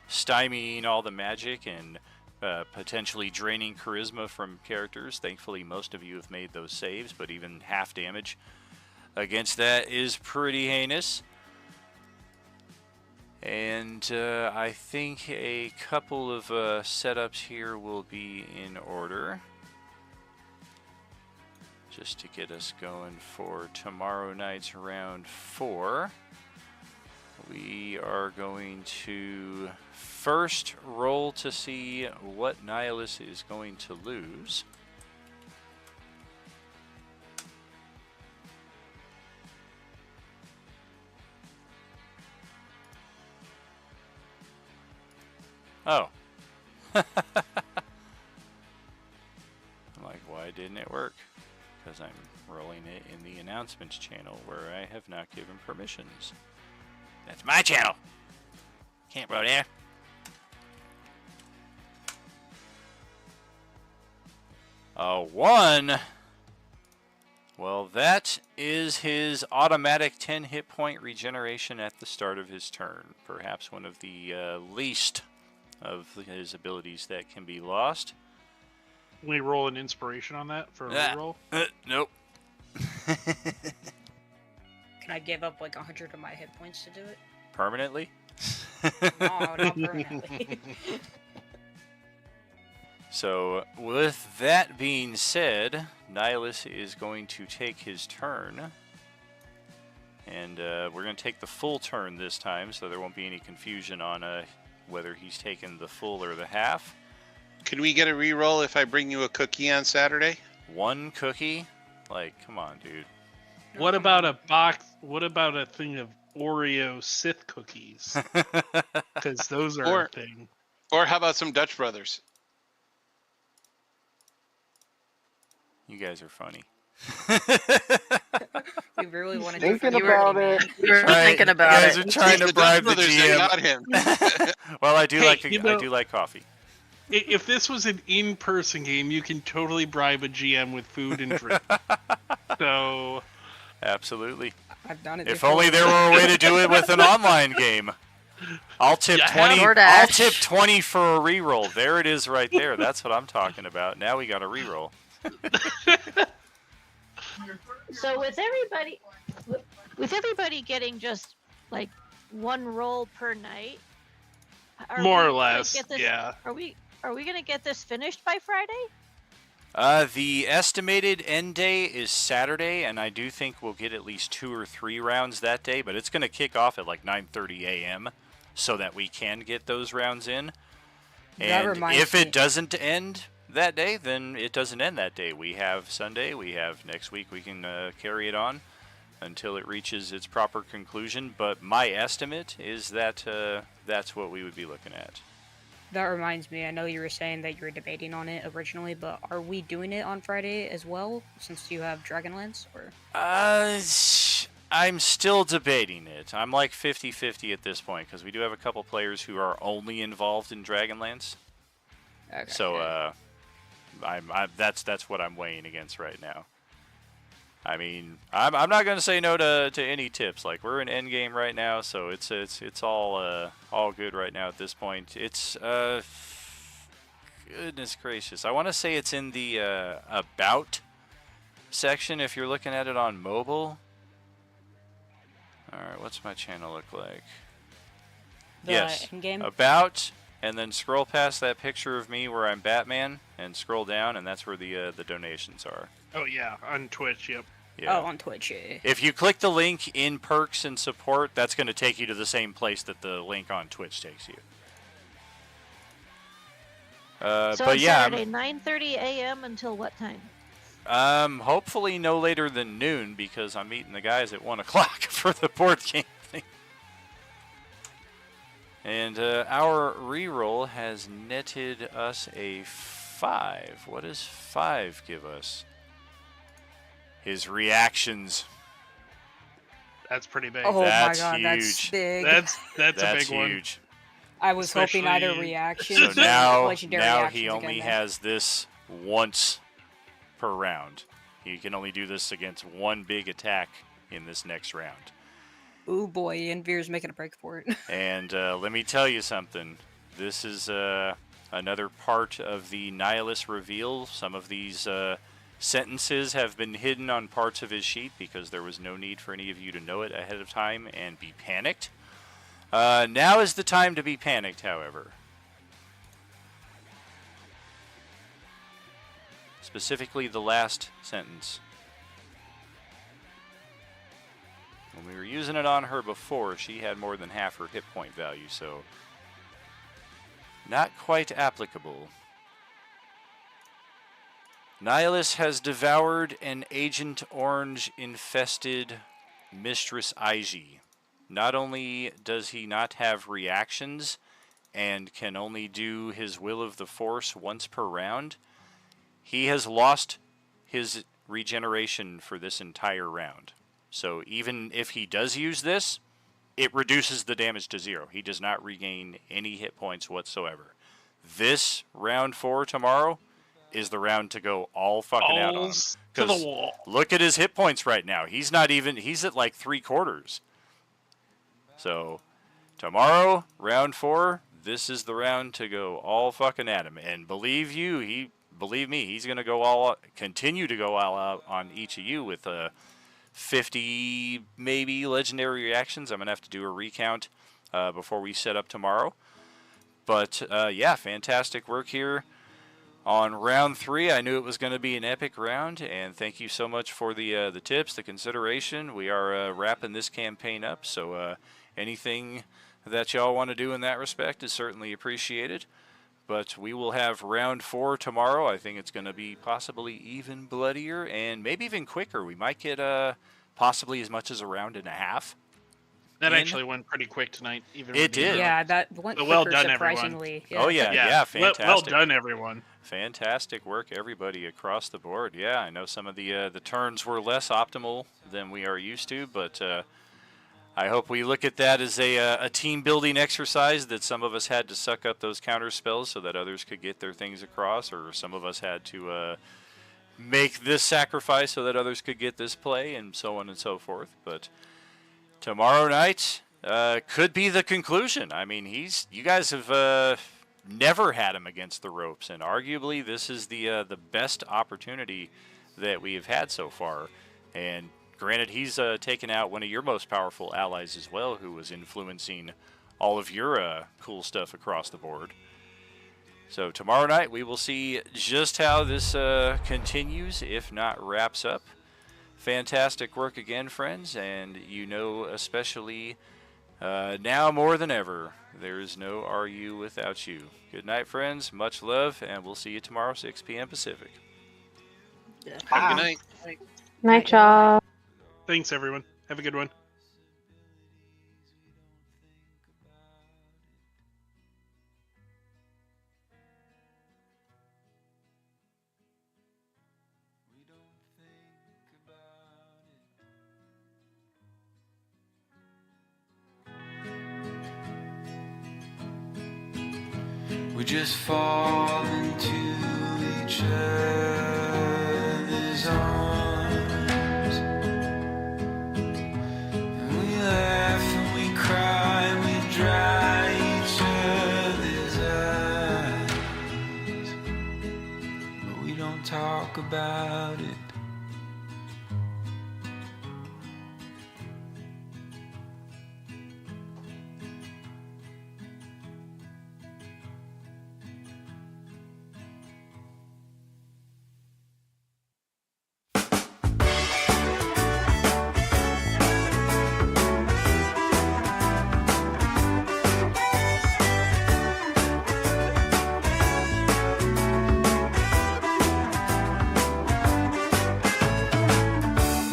stymieing all the magic and potentially draining charisma from characters. Thankfully, most of you have made those saves, but even half damage against that is pretty heinous. And I think a couple of setups here will be in order, just to get us going for tomorrow night's round 4. We are going to first roll to see what Nihilus is going to lose. Oh. I'm like, why didn't it work? Because I'm rolling it in the announcements channel where I have not given permissions. That's my channel. Can't roll there. A 1. Well, that is his automatic 10 hit point regeneration at the start of his turn. Perhaps one of the least of his abilities that can be lost. Can we roll an inspiration on that for a reroll? Nope. Can I give up like 100 of my hit points to do it? Permanently? No, not permanently. So, with that being said, Nihilus is going to take his turn. And we're going to take the full turn this time, so there won't be any confusion on whether he's taken the full or the half. Can we get a reroll if I bring you a cookie on Saturday? 1 cookie? Like, come on, dude. What about a box? What about a thing of Oreo Sith cookies? Because those are a thing. Or how about some Dutch Brothers? You guys are funny. We really want to Thinking about it. You're thinking about you guys it. are trying to bribe the Brothers, they GM. got him. Well, I do Hey, I do like coffee. If this was an in-person game, you can totally bribe a GM with food and drink. So, Absolutely. I've done it If before. only there were a way to do it with an online game. I'll tip Yeah, 20. DoorDash. I'll tip 20 for a reroll. There it is, right there. That's what I'm talking about. Now we got a reroll. So with everybody getting just like 1 roll per night, more or we gonna less, get this- yeah. Are we gonna get this finished by Friday? The estimated end day is Saturday, and I do think we'll get at least 2 or 3 rounds that day, but it's going to kick off at like 9:30 a.m. so that we can get those rounds in. That And reminds if me- it doesn't end that day, then it doesn't end that day. We have Sunday, we have next week, we can carry it on until it reaches its proper conclusion, but my estimate is that that's what we would be looking at. That reminds me, I know you were saying that you were debating on it originally, but are we doing it on Friday as well, since you have Dragonlance? Or I'm still debating it. I'm like 50-50 at this point, because we do have a couple players who are only involved in Dragonlance. okay. So, that's what I'm weighing against right now. I mean, I'm not going to say no to any tips. Like, we're in Endgame right now, so it's all good right now at this point. It's goodness gracious. I want to say it's in the About section if you're looking at it on mobile. Alright, what's my channel look like? The Yes. Endgame? About, and then scroll past that picture of me where I'm Batman, and scroll down, and that's where the donations are. Oh yeah, on Twitch. Yep. Yeah. Oh, on Twitch, yeah. If you click the link in perks and support, that's going to take you to the same place that the link on Twitch takes you. So but on yeah, Saturday, 9:30 a.m. until what time? hopefully no later than noon because I'm meeting the guys at 1 o'clock for the board game thing. And our reroll has netted us a 5. What does 5 give us? His reactions. That's pretty big. Oh That's my god, that's huge. big. That's a big one. huge. I was hoping either especially- reactions So now, or legendary now actions he only again. has this once per round. He can only do this against one big attack in this next round. Ooh boy, Envir's making a break for it. And let me tell you something. This is another part of the Nihilus reveal. Some of these sentences have been hidden on parts of his sheet because there was no need for any of you to know it ahead of time and be panicked. Now is the time to be panicked, however. Specifically the last sentence. When we were using it on her before, she had more than half her hit point value, so not quite applicable. Nihilus has devoured an Agent Orange infested Mistress Aiji. Not only does he not have reactions and can only do his Will of the Force once per round, he has lost his regeneration for this entire round. So even if he does use this, it reduces the damage to 0. He does not regain any hit points whatsoever. This round 4 tomorrow is the round to go all fucking out on him. Balls to the 'Cause wall. look at his hit points right now. He's not even, he's at like 3/4. So tomorrow, round 4, this is the round to go all fucking at him. And believe me, he's going to continue to go all out on each of you with 50 maybe legendary reactions. I'm going to have to do a recount before we set up tomorrow. But yeah, fantastic work here on round 3. I knew it was going to be an epic round, and thank you so much for the tips, the consideration. We are wrapping this campaign up, so anything that y'all want to do in that respect is certainly appreciated. But we will have round 4 tomorrow. I think it's going to be possibly even bloodier and maybe even quicker. We might get possibly as much as a round and a half. That in. actually went pretty quick tonight. Even It with the- did. Yeah, that went Well quicker, done, everyone. surprisingly. Oh yeah, fantastic. Well done, everyone. Fantastic work, everybody across the board. Yeah, I know some of the turns were less optimal than we are used to, but I hope we look at that as a team building exercise, that some of us had to suck up those counter spells so that others could get their things across, or some of us had to make this sacrifice so that others could get this play, and so on and so forth. But tomorrow night could be the conclusion. I mean, you guys have never had him against the ropes, and arguably this is the best opportunity that we have had so far. And granted, he's taken out one of your most powerful allies as well, who was influencing all of your cool stuff across the board. So tomorrow night we will see just how this continues, if not wraps up. Fantastic work again, friends, and you know, especially now more than ever, there is no RU without you. Good night, friends. Much love, and we'll see you tomorrow, 6 p.m. Pacific. Have a good night. Night, y'all. Thanks, everyone. Have a good one. We just fall into each other's arms, and we laugh and we cry and we dry each other's eyes. don't talk about it.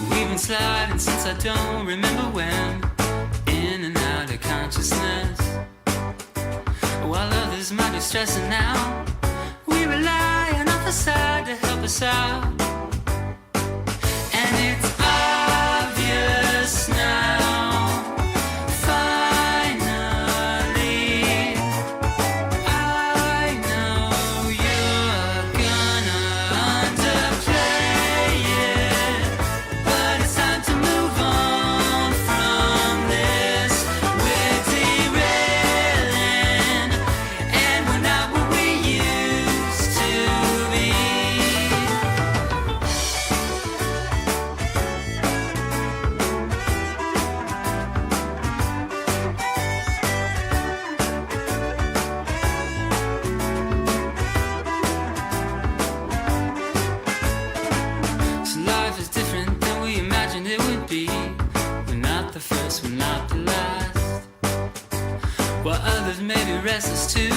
We've been sliding since I don't remember when, in and out of consciousness. While others might be stressing out, we rely on other side to help us out. And it's obvious now, finally, I know you're gonna underplay it, but it's time to move on from this. We're derailing, and we're not what we used to be. So life is different than we imagined it would be. We're not the first, we're not the last. While others may be restless too,